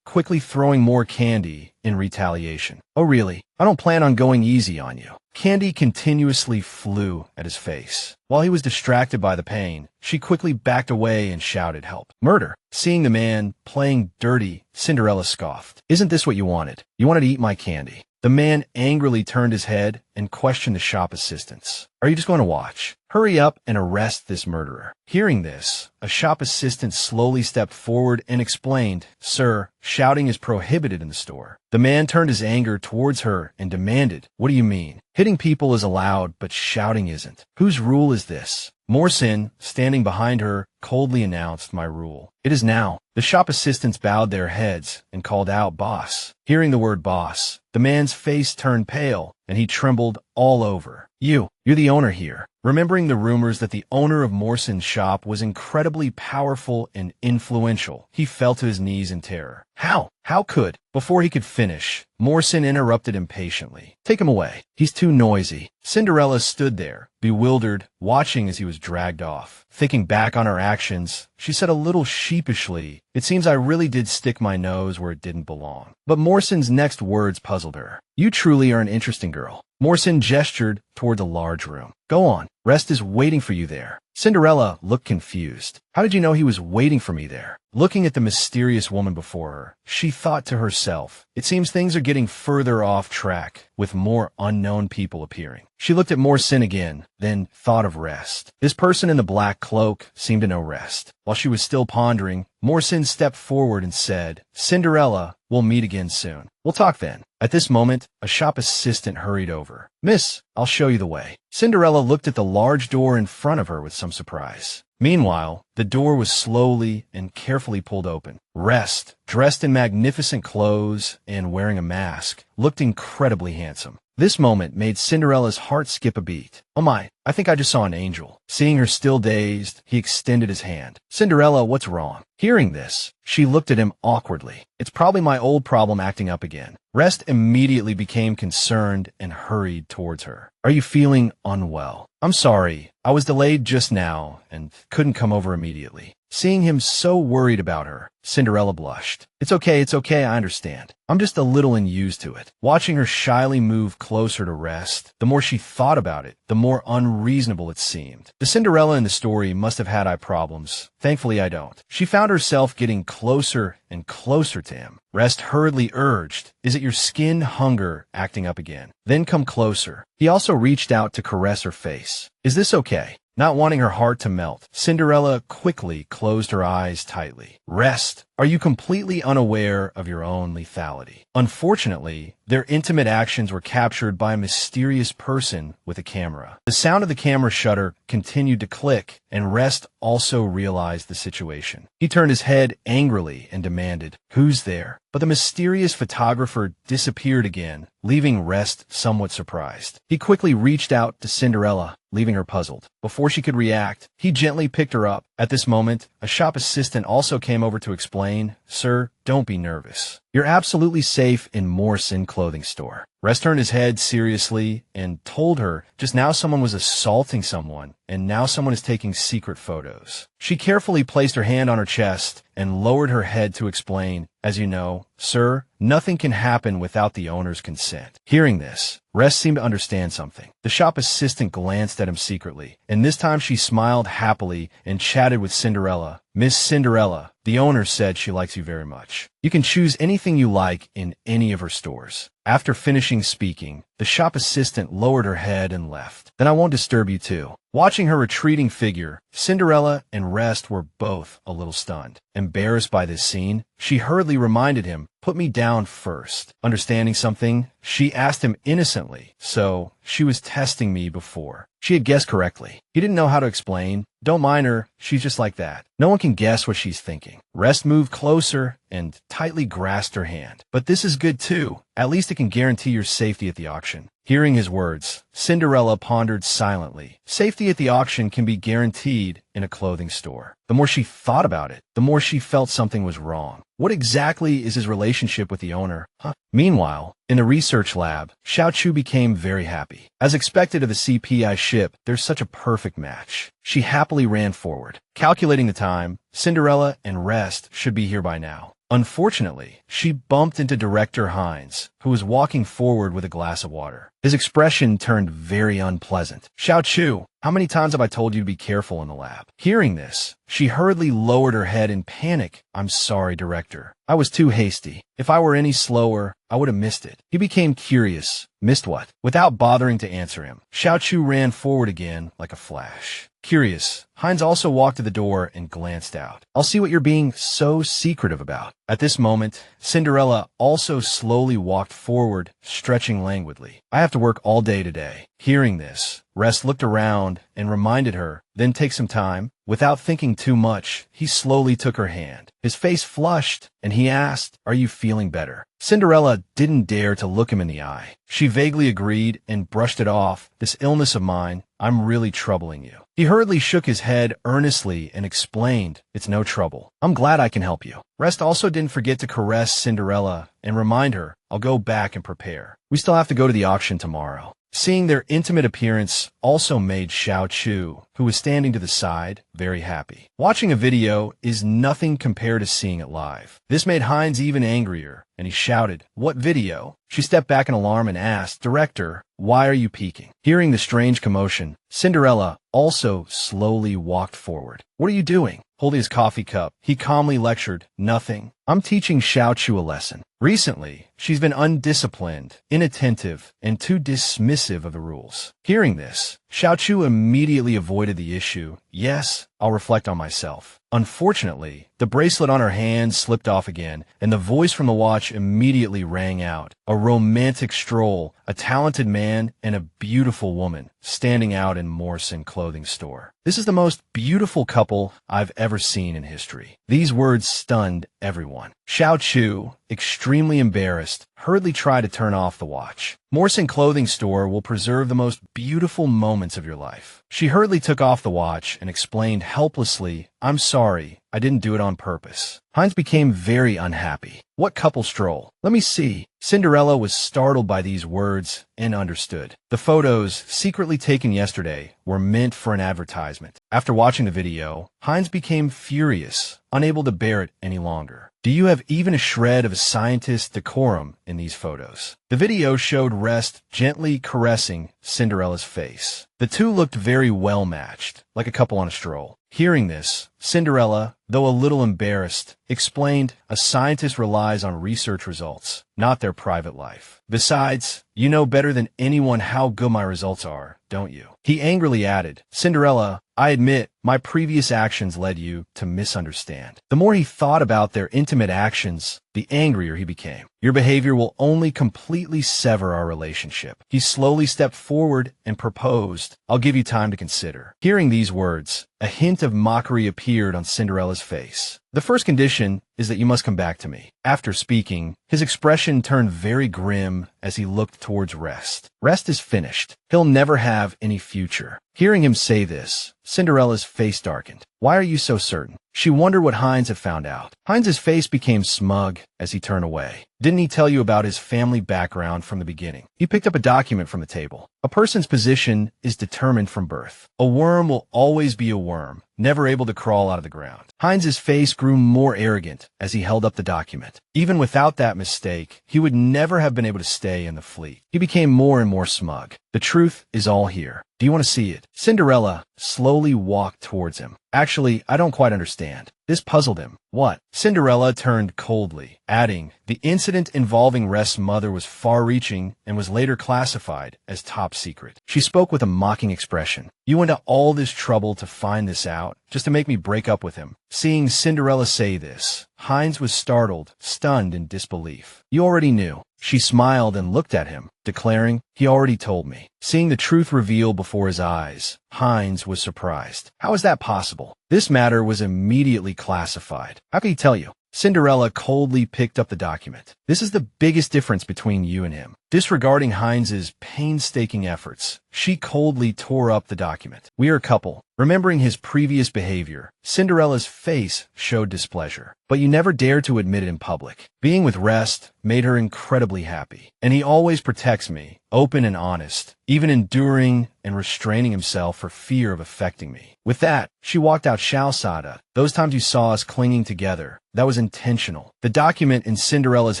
A: quickly throwing more candy in retaliation. Oh really? I don't plan on going easy on you. Candy continuously flew at his face. While he was distracted by the pain, she quickly backed away and shouted, help. Murder. Seeing the man playing dirty, Cinderella scoffed. Isn't this what you wanted? You wanted to eat my candy. The man angrily turned his head and questioned the shop assistants. Are you just going to watch? Hurry up and arrest this murderer. Hearing this, a shop assistant slowly stepped forward and explained, Sir, shouting is prohibited in the store. The man turned his anger towards her and demanded, what do you mean? Hitting people is allowed, but shouting isn't. Whose rule is this? Morrison, standing behind her, coldly announced, my rule. It is now. The shop assistants bowed their heads and called out, boss. Hearing the word boss, the man's face turned pale and he trembled all over. You're the owner here. Remembering the rumors that the owner of Morrison's shop was incredibly powerful and influential, he fell to his knees in terror. How? How could? Before he could finish, Morrison interrupted impatiently. Take him away. He's too noisy. Cinderella stood there, bewildered, watching as he was dragged off. Thinking back on her actions, she said a little sheepishly, it seems I really did stick my nose where it didn't belong. But Morrison's next words puzzled her. You truly are an interesting girl. Morrison gestured toward the large room. Go on. Rest is waiting for you there. Cinderella looked confused. How did you know he was waiting for me there? Looking at the mysterious woman before her, she thought to herself, it seems things are getting further off track, with more unknown people appearing. She looked at Morrison again, then thought of rest. This person in the black cloak seemed to know rest. While she was still pondering, Morrison stepped forward and said, Cinderella, we'll meet again soon. We'll talk then. At this moment, a shop assistant hurried over. Miss, I'll show you the way. Cinderella looked at the large door in front of her with some surprise. Meanwhile, the door was slowly and carefully pulled open. Rest, dressed in magnificent clothes and wearing a mask, looked incredibly handsome. This moment made Cinderella's heart skip a beat. Oh my, I think I just saw an angel. Seeing her still dazed, he extended his hand. Cinderella, what's wrong? Hearing this, she looked at him awkwardly. It's probably my old problem acting up again. Rest immediately became concerned and hurried towards her. Are you feeling unwell? I'm sorry, I was delayed just now and couldn't come over immediately. Seeing him so worried about her, Cinderella blushed. It's okay, I understand. I'm just a little unused to it. Watching her shyly move closer to Rest, the more she thought about it, the more unreasonable it seemed. The Cinderella in the story must have had eye problems. Thankfully, I don't. She found herself getting closer and closer to him. Rest hurriedly urged, "Is it your skin hunger acting up again? Then come closer." He also reached out to caress her face. "Is this okay?" Not wanting her heart to melt, Cinderella quickly closed her eyes tightly. "Rest, are you completely unaware of your own lethality?" Unfortunately, their intimate actions were captured by a mysterious person with a camera. The sound of the camera shutter continued to click, and Rest also realized the situation. He turned his head angrily and demanded, "Who's there?" But the mysterious photographer disappeared again, leaving Rest somewhat surprised. He quickly reached out to Cinderella, leaving her puzzled. Before she could react, he gently picked her up. At this moment, a shop assistant also came over to explain, "Sir, don't be nervous. You're absolutely safe in Morrison Clothing Store." Rest turned his head seriously and told her just now someone was assaulting someone, and now someone is taking secret photos. She carefully placed her hand on her chest and lowered her head to explain, "As you know, sir, nothing can happen without the owner's consent." Hearing this, Rest seemed to understand something. The shop assistant glanced at him secretly, and this time she smiled happily and chatted with Cinderella. "Miss Cinderella, the owner said she likes you very much. You can choose anything you like in any of her stores." After finishing speaking, the shop assistant lowered her head and left. "Then I won't disturb you too." Watching her retreating figure, Cinderella and Rest were both a little stunned. Embarrassed by this scene, she hurriedly reminded him, "Put me down first." Understanding something, she asked him innocently, "So, she was testing me before." She had guessed correctly. He didn't know how to explain. "Don't mind her, she's just like that. No one can guess what she's thinking." Rest moved closer and tightly grasped her hand. "But this is good too. At least it can guarantee your safety at the auction." Hearing his words, Cinderella pondered silently. Safety at the auction can be guaranteed in a clothing store. The more she thought about it, the more she felt something was wrong. What exactly is his relationship with the owner? Meanwhile, in the research lab, Xiao Chu became very happy. As expected of a CPI ship, there's such a perfect match. She happily ran forward. Calculating the time, Cinderella and Rest should be here by now. Unfortunately, she bumped into Director Hines, who was walking forward with a glass of water. His expression turned very unpleasant. "Xiao Chu, how many times have I told you to be careful in the lab?" Hearing this, she hurriedly lowered her head in panic. "I'm sorry, Director. I was too hasty. If I were any slower, I would have missed it." He became curious. Missed what? Without bothering to answer him, Xiao Chu ran forward again like a flash. Curious, Hines also walked to the door and glanced out. "I'll see what you're being so secretive about." At this moment, Cinderella also slowly walked forward, stretching languidly. "I have to work all day today." Hearing this, Rest looked around and reminded her, "Then take some time." Without thinking too much, he slowly took her hand. His face flushed, and he asked, "Are you feeling better?" Cinderella didn't dare to look him in the eye. She vaguely agreed and brushed it off. "This illness of mine, I'm really troubling you." He hurriedly shook his head earnestly and explained, "It's no trouble. I'm glad I can help you." Rest also didn't forget to caress Cinderella and remind her, "I'll go back and prepare. We still have to go to the auction tomorrow." Seeing their intimate appearance also made Xiao Chu, who was standing to the side, very happy. Watching a video is nothing compared to seeing it live. This made Hines even angrier, and he shouted, "What video?" She stepped back in alarm and asked, "Director, why are you peeking?" Hearing the strange commotion, Cinderella also slowly walked forward. "What are you doing?" Holding his coffee cup, he calmly lectured, "Nothing. I'm teaching Xiao Chu a lesson. Recently, she's been undisciplined, inattentive, and too dismissive of the rules." Hearing this, Xiao Chu immediately avoided the issue. "Yes, I'll reflect on myself." Unfortunately, the bracelet on her hand slipped off again, and the voice from the watch immediately rang out. A romantic stroll, a talented man, and a beautiful woman standing out in Morrison Clothing Store. "This is the most beautiful couple I've ever seen in history." These words stunned everyone. Xiao Chu, extremely embarrassed, hurriedly tried to turn off the watch. Morrison Clothing Store will preserve the most beautiful moments of your life. She hurriedly took off the watch and explained helplessly, I'm sorry, I didn't do it on purpose. Heinz became very unhappy. What couple stroll? Let me see. Cinderella was startled by these words and understood. The photos, secretly taken yesterday, were meant for an advertisement. After watching the video, Heinz became furious, unable to bear it any longer. Do you have even a shred of a scientist's decorum in these photos? The video showed Rest gently caressing Cinderella's face. The two looked very well matched, like a couple on a stroll. Hearing this, Cinderella, though a little embarrassed, explained a scientist relies on research results, not their private life. Besides, you know better than anyone how good my results are, don't you? He angrily added, Cinderella, I admit, my previous actions led you to misunderstand. The more he thought about their intimate actions, the angrier he became. Your behavior will only completely sever our relationship. He slowly stepped forward and proposed, I'll give you time to consider. Hearing these words, a hint of mockery appeared on Cinderella's face. The first condition is that you must come back to me. After speaking, his expression turned very grim as he looked towards Rest. Rest is finished. He'll never have any future. Hearing him say this, Cinderella's face darkened. Why are you so certain? She wondered what Heinz had found out. Heinz's face became smug as he turned away. Didn't he tell you about his family background from the beginning? He picked up a document from the table. A person's position is determined from birth. A worm will always be a worm, never able to crawl out of the ground. Heinz's face grew more arrogant as he held up the document. Even without that mistake, he would never have been able to stay in the fleet. He became more and more smug. The truth is all here. Do you want to see it? Cinderella slowly walked towards him. Actually, I don't quite understand. This puzzled him. What? Cinderella turned coldly, adding, the incident involving Rest's mother was far-reaching and was later classified as top secret. She spoke with a mocking expression. You went to all this trouble to find this out, just to make me break up with him. Seeing Cinderella say this, Heinz was startled, stunned in disbelief. You already knew. She smiled and looked at him, declaring, he already told me. Seeing the truth revealed before his eyes, Heinz was surprised. How is that possible? This matter was immediately classified. How could he tell you? Cinderella coldly picked up the document. This is the biggest difference between you and him. Disregarding Heinz's painstaking efforts, she coldly tore up the document. We are a couple. Remembering his previous behavior, Cinderella's face showed displeasure. But you never dared to admit it in public. Being with Rest made her incredibly happy. And he always protects me, open and honest, even enduring and restraining himself for fear of affecting me. With that, she walked out Xiao. Those times you saw us clinging together, that was intentional. The document in Cinderella's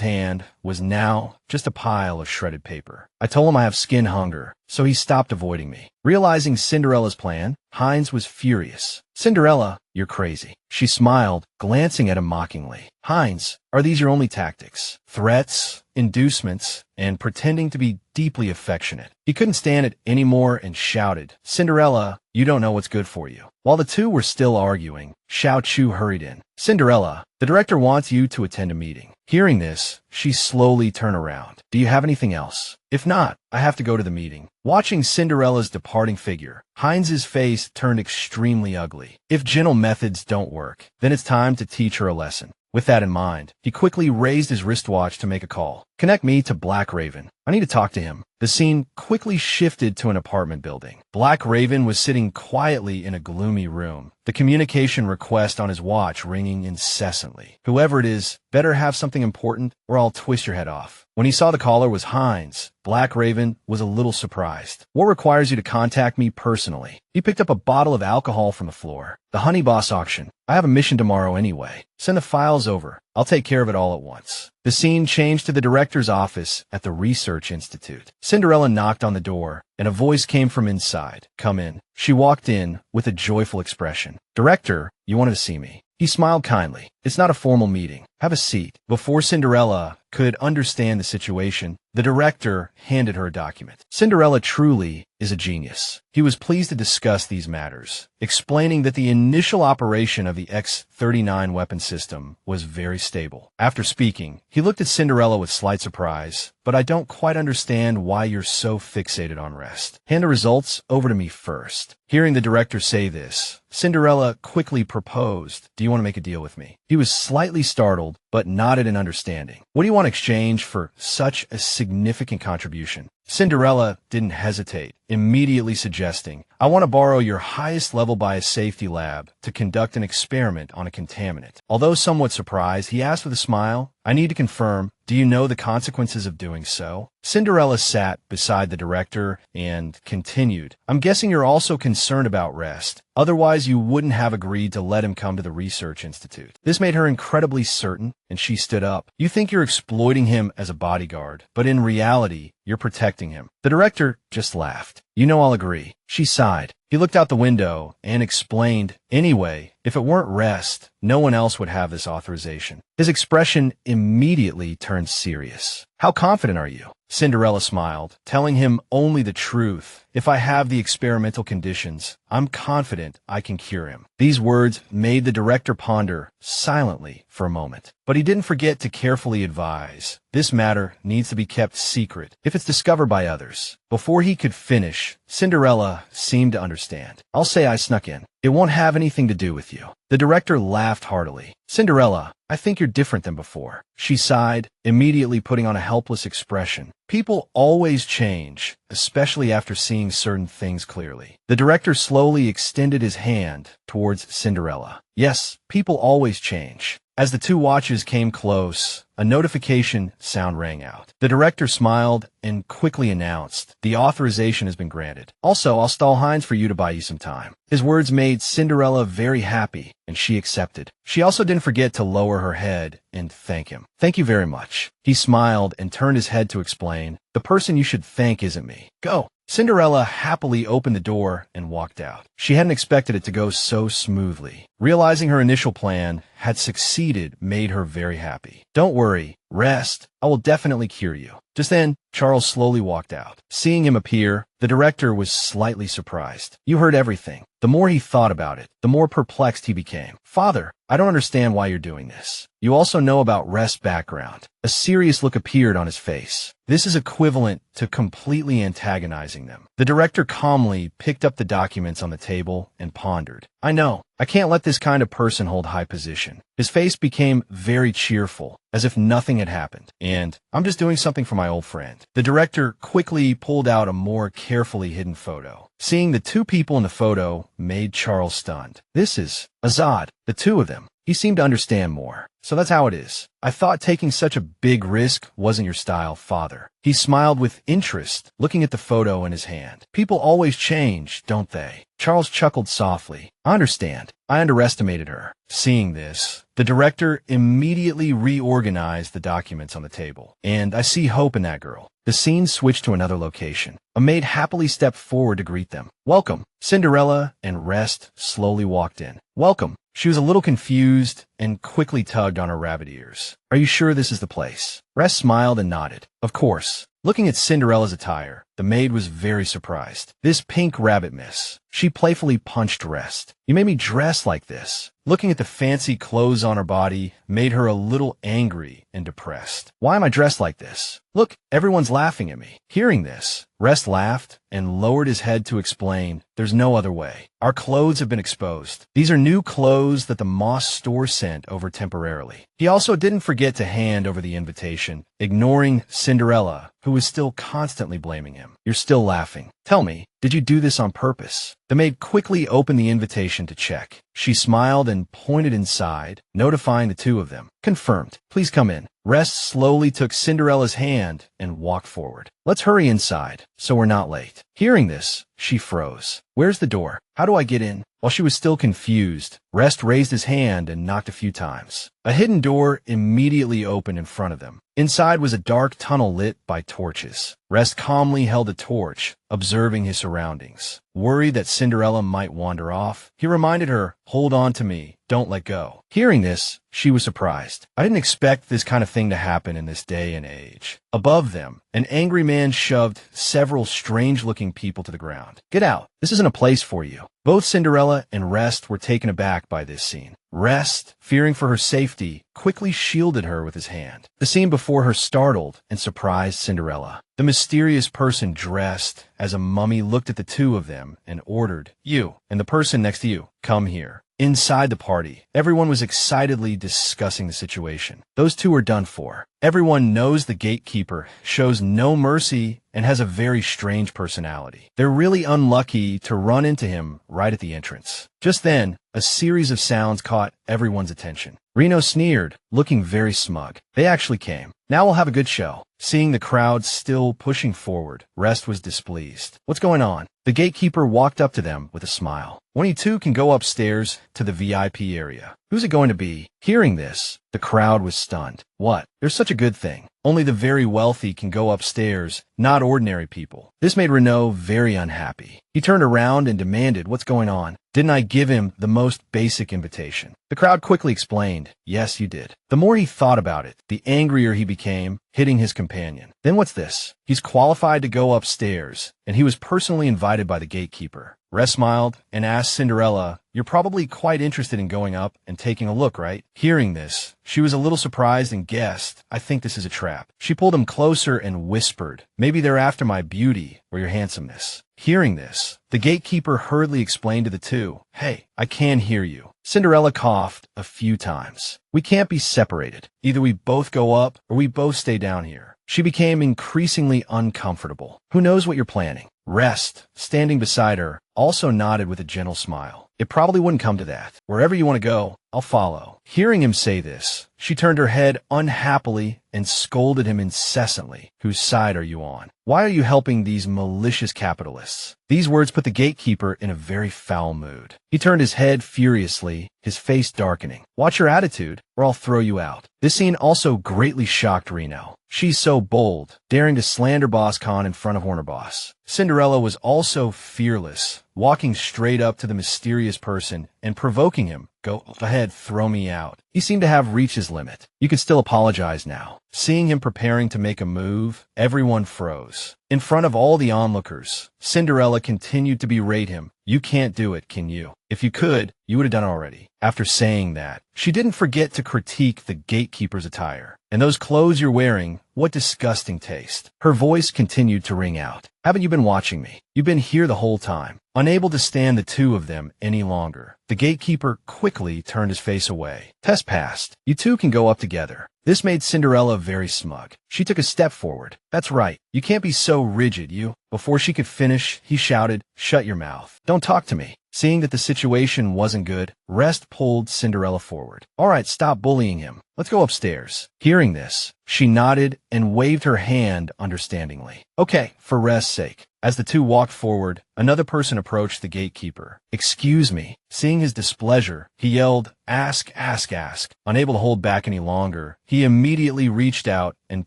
A: hand was now just a pile of shredded paper. I told him I have skin hunger, so he stopped avoiding me. Realizing Cinderella's plan, Heinz was furious. Cinderella, you're crazy. She smiled, glancing at him mockingly. Heinz, are these your only tactics? Threats, inducements, and pretending to be deeply affectionate? He couldn't stand it anymore and shouted, Cinderella, you don't know what's good for you. While the two were still arguing, Xiao Chu hurried in. Cinderella, the director wants you to attend a meeting. Hearing this, she slowly turned around. Do you have anything else? If not, I have to go to the meeting. Watching Cinderella's departing figure, Heinz's face turned extremely ugly. If gentle methods don't work, then it's time to teach her a lesson. With that in mind, he quickly raised his wristwatch to make a call. Connect me to Black Raven. I need to talk to him. The scene quickly shifted to an apartment building. Black Raven was sitting quietly in a gloomy room, the communication request on his watch ringing incessantly. Whoever it is, better have something important or I'll twist your head off. When he saw the caller was Heinz, Black Raven was a little surprised. What requires you to contact me personally? He picked up a bottle of alcohol from the floor. The Honey Boss auction. I have a mission tomorrow anyway. Send the files over. I'll take care of it all at once. The scene changed to the director's office at the Research Institute. Cinderella knocked on the door, and a voice came from inside. Come in. She walked in with a joyful expression. Director, you wanted to see me. He smiled kindly. It's not a formal meeting. Have a seat. Before Cinderella could understand the situation, the director handed her a document. Cinderella truly is a genius. He was pleased to discuss these matters, explaining that the initial operation of the X-39 weapon system was very stable. After speaking, he looked at Cinderella with slight surprise, but I don't quite understand why you're so fixated on Rest. Hand the results over to me first. Hearing the director say this, Cinderella quickly proposed, do you want to make a deal with me? He was slightly startled, but nodded in understanding. What do you want in exchange for such a significant contribution? Cinderella didn't hesitate, immediately suggesting, I want to borrow your highest level biosafety lab to conduct an experiment on a contaminant. Although somewhat surprised, he asked with a smile, I need to confirm, do you know the consequences of doing so? Cinderella sat beside the director and continued, I'm guessing you're also concerned about rest. Otherwise, you wouldn't have agreed to let him come to the research institute. This made her incredibly certain, and she stood up. You think you're exploiting him as a bodyguard, but in reality, you're protecting him. The director just laughed. You know I'll agree. She sighed. He looked out the window and explained, anyway, if it weren't rest, no one else would have this authorization. His expression immediately turned serious. How confident are you? Cinderella smiled, telling him only the truth. If I have the experimental conditions, I'm confident I can cure him. These words made the director ponder silently for a moment. But he didn't forget to carefully advise. This matter needs to be kept secret if it's discovered by others. Before he could finish, Cinderella seemed to understand. I'll say I snuck in. It won't have anything to do with you. The director laughed heartily. Cinderella, I think you're different than before. She sighed, immediately putting on a helpless expression. People always change, especially after seeing certain things clearly. The director slowly extended his hand towards Cinderella. Yes, people always change. As the two watches came close, a notification sound rang out. The director smiled and quickly announced, the authorization has been granted. Also, I'll stall Heinz for you to buy you some time. His words made Cinderella very happy, and she accepted. She also didn't forget to lower her head and thank him. Thank you very much. He smiled and turned his head to explain, the person you should thank isn't me. Go. Cinderella happily opened the door and walked out. She hadn't expected it to go so smoothly. Realizing her initial plan had succeeded made her very happy. Don't worry, rest. I will definitely cure you. Just then, Charles slowly walked out. Seeing him appear, the director was slightly surprised. You heard everything. The more he thought about it, the more perplexed he became. Father, I don't understand why you're doing this. You also know about Rest's background. A serious look appeared on his face. This is equivalent to completely antagonizing them. The director calmly picked up the documents on the table and pondered. I know. I can't let this kind of person hold high position. His face became very cheerful, as if nothing had happened. And I'm just doing something for my old friend. The director quickly pulled out a more carefully hidden photo. Seeing the two people in the photo made Charles stunned. This is Azad, the two of them. He seemed to understand more. So that's how it is. I thought taking such a big risk wasn't your style, father. He smiled with interest, looking at the photo in his hand. People always change, don't they? Charles chuckled softly. I understand. I underestimated her. Seeing this, the director immediately reorganized the documents on the table. And I see hope in that girl. The scene switched to another location. A maid happily stepped forward to greet them. Welcome. Cinderella and Rest slowly walked in. Welcome. She was a little confused and quickly tugged on her rabbit ears. Are you sure this is the place? Rest smiled and nodded. Of course. Looking at Cinderella's attire, the maid was very surprised. This pink rabbit miss. She playfully punched Rest. You made me dress like this. Looking at the fancy clothes on her body made her a little angry and depressed. Why am I dressed like this? Look, everyone's laughing at me. Hearing this, Rest laughed and lowered his head to explain, there's no other way. Our clothes have been exposed. These are new clothes that the Moss store sent over temporarily. He also didn't forget to hand over the invitation, ignoring Cinderella, who was still constantly blaming him. You're still laughing. Tell me, did you do this on purpose? The maid quickly opened the invitation to check. She smiled and pointed inside, notifying the two of them. Confirmed. Please come in. Rest slowly took Cinderella's hand and walked forward. Let's hurry inside, so we're not late. Hearing this, she froze. Where's the door? How do I get in? While she was still confused, Rest raised his hand and knocked a few times. A hidden door immediately opened in front of them. Inside was a dark tunnel lit by torches. Rest calmly held a torch, observing his surroundings. Worried that Cinderella might wander off, he reminded her, hold on to me, don't let go. Hearing this, she was surprised. I didn't expect this kind of thing to happen in this day and age. Above them, an angry man shoved several strange-looking people to the ground. Get out. This isn't a place for you. Both Cinderella and Rest were taken aback by this scene. Rest, fearing for her safety, quickly shielded her with his hand. The scene before her startled and surprised Cinderella. The mysterious person dressed as a mummy looked at the two of them and ordered, you and the person next to you, come here. Inside the party, everyone was excitedly discussing the situation. Those two are done for. Everyone knows the gatekeeper shows no mercy and has a very strange personality. They're really unlucky to run into him right at the entrance. Just then, a series of sounds caught everyone's attention. Reno sneered, looking very smug. They actually came. Now we'll have a good show. Seeing the crowd still pushing forward, Rest was displeased. What's going on? The gatekeeper walked up to them with a smile. One of you two can go upstairs to the VIP area. Who's it going to be? Hearing this, the crowd was stunned. What? There's such a good thing. Only the very wealthy can go upstairs, not ordinary people. This made Renault very unhappy. He turned around and demanded, what's going on? Didn't I give him the most basic invitation? The crowd quickly explained, yes, you did. The more he thought about it, the angrier he became, hitting his companion. Then what's this? He's qualified to go upstairs, and he was personally invited by the gatekeeper. Rest smiled and asked Cinderella, you're probably quite interested in going up and taking a look, right? Hearing this, she was a little surprised and guessed, I think this is a trap. She pulled him closer and whispered, maybe they're after my beauty or your handsomeness. Hearing this, the gatekeeper hurriedly explained to the two, hey, I can hear you. Cinderella coughed a few times. We can't be separated. Either we both go up or we both stay down here. She became increasingly uncomfortable. Who knows what you're planning? Rest, standing beside her, also nodded with a gentle smile. It probably wouldn't come to that. Wherever you want to go, I'll follow. Hearing him say this, she turned her head unhappily and scolded him incessantly. Whose side are you on? Why are you helping these malicious capitalists? These words put the gatekeeper in a very foul mood. He turned his head furiously, his face darkening. Watch your attitude, or I'll throw you out. This scene also greatly shocked Reno. She's so bold, daring to slander Boss Khan in front of Horner Boss. Cinderella was also fearless, walking straight up to the mysterious person and provoking him. Go ahead, throw me out. He seemed to have reached his limit. You can still apologize now. Seeing him preparing to make a move, everyone froze. In front of all the onlookers, Cinderella continued to berate him. You can't do it, can you? If you could, you would have done it already. After saying that, she didn't forget to critique the gatekeeper's attire. And those clothes you're wearing, what disgusting taste. Her voice continued to ring out. Haven't you been watching me? You've been here the whole time. Unable to stand the two of them any longer, the gatekeeper quickly turned his face away. Test passed. You two can go up together. This made Cinderella very smug. She took a step forward. That's right. You can't be so rigid, you. Before she could finish, he shouted, shut your mouth. Don't talk to me. Seeing that the situation wasn't good, Rest pulled Cinderella forward. All right, stop bullying him. Let's go upstairs. Hearing this, she nodded and waved her hand understandingly. Okay, for Rest's sake. As the two walked forward, another person approached the gatekeeper. Excuse me. Seeing his displeasure, he yelled, ask, ask, ask. Unable to hold back any longer, he immediately reached out and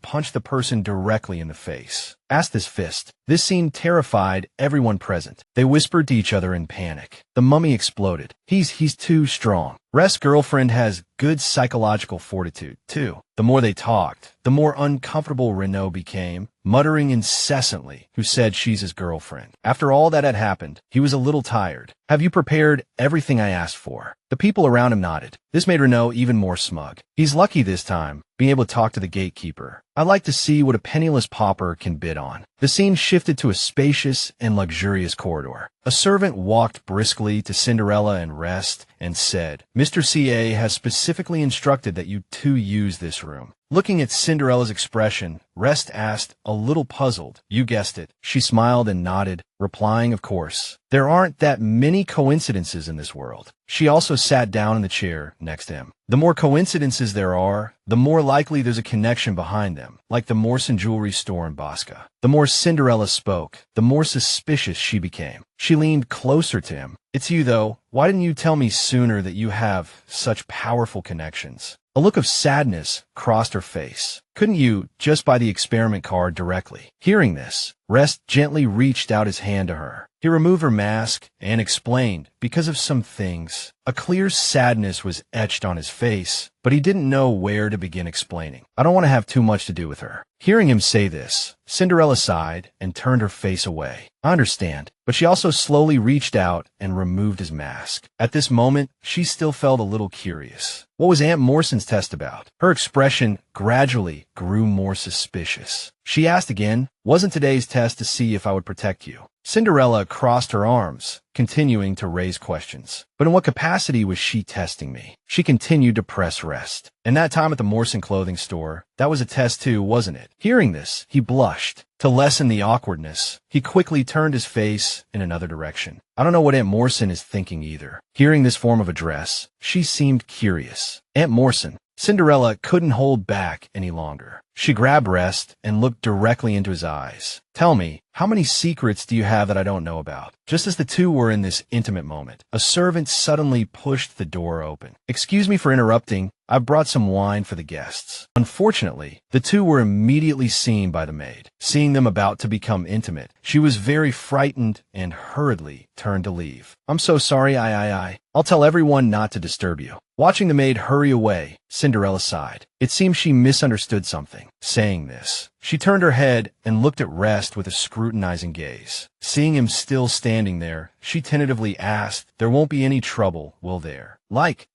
A: punched the person directly in the face. Ask this fist. This scene terrified everyone present. They whispered to each other in panic. The mummy exploded. He's too strong. Rest's girlfriend has good psychological fortitude, too. The more they talked, the more uncomfortable Renault became, muttering incessantly, who said she's his girlfriend. After all that had happened, he was a little tired. Have you prepared everything I asked for? The people around him nodded. This made Renault even more smug. He's lucky this time, being able to talk to the gatekeeper. I'd like to see what a penniless pauper can bid on. The scene shifted to a spacious and luxurious corridor. A servant walked briskly to Cinderella and Rest and said, Mr. C.A. has specifically instructed that you two use this room. Looking at Cinderella's expression, Rest asked, a little puzzled. You guessed it. She smiled and nodded, replying, of course. There aren't that many coincidences in this world. She also sat down in the chair next to him. The more coincidences there are, the more likely there's a connection behind them, like the Morrison jewelry store in Bosca. The more Cinderella spoke, the more suspicious she became. She leaned closer to him. It's you, though. Why didn't you tell me sooner that you have such powerful connections? A look of sadness crossed her face. Couldn't you just buy the experiment card directly? Hearing this, Rest gently reached out his hand to her. He removed her mask and explained, because of some things. A clear sadness was etched on his face, but he didn't know where to begin explaining. I don't want to have too much to do with her. Hearing him say this, Cinderella sighed and turned her face away. I understand, but she also slowly reached out and removed his mask. At this moment, she still felt a little curious. What was Aunt Morson's test about? Her expression gradually grew more suspicious. She asked again, "Wasn't today's test to see if I would protect you?" Cinderella crossed her arms, continuing to raise questions. But in what capacity was she testing me? She continued to press rest. And that time at the Morrison clothing store, that was a test too, wasn't it? Hearing this, he blushed. To lessen the awkwardness, he quickly turned his face in another direction. I don't know what Aunt Morrison is thinking either. Hearing this form of address, she seemed curious. Aunt Morrison. Cinderella couldn't hold back any longer. She grabbed Rest and looked directly into his eyes. Tell me, how many secrets do you have that I don't know about? Just as the two were in this intimate moment, a servant suddenly pushed the door open. Excuse me for interrupting. I've brought some wine for the guests. Unfortunately, the two were immediately seen by the maid. Seeing them about to become intimate, she was very frightened and hurriedly turned to leave. I'm so sorry, I'll tell everyone not to disturb you. Watching the maid hurry away, Cinderella sighed. It seemed she misunderstood something. Saying this, she turned her head and looked at Rest with a scrutinizing gaze. Seeing him still standing there, she tentatively asked, "There won't be any trouble, will there?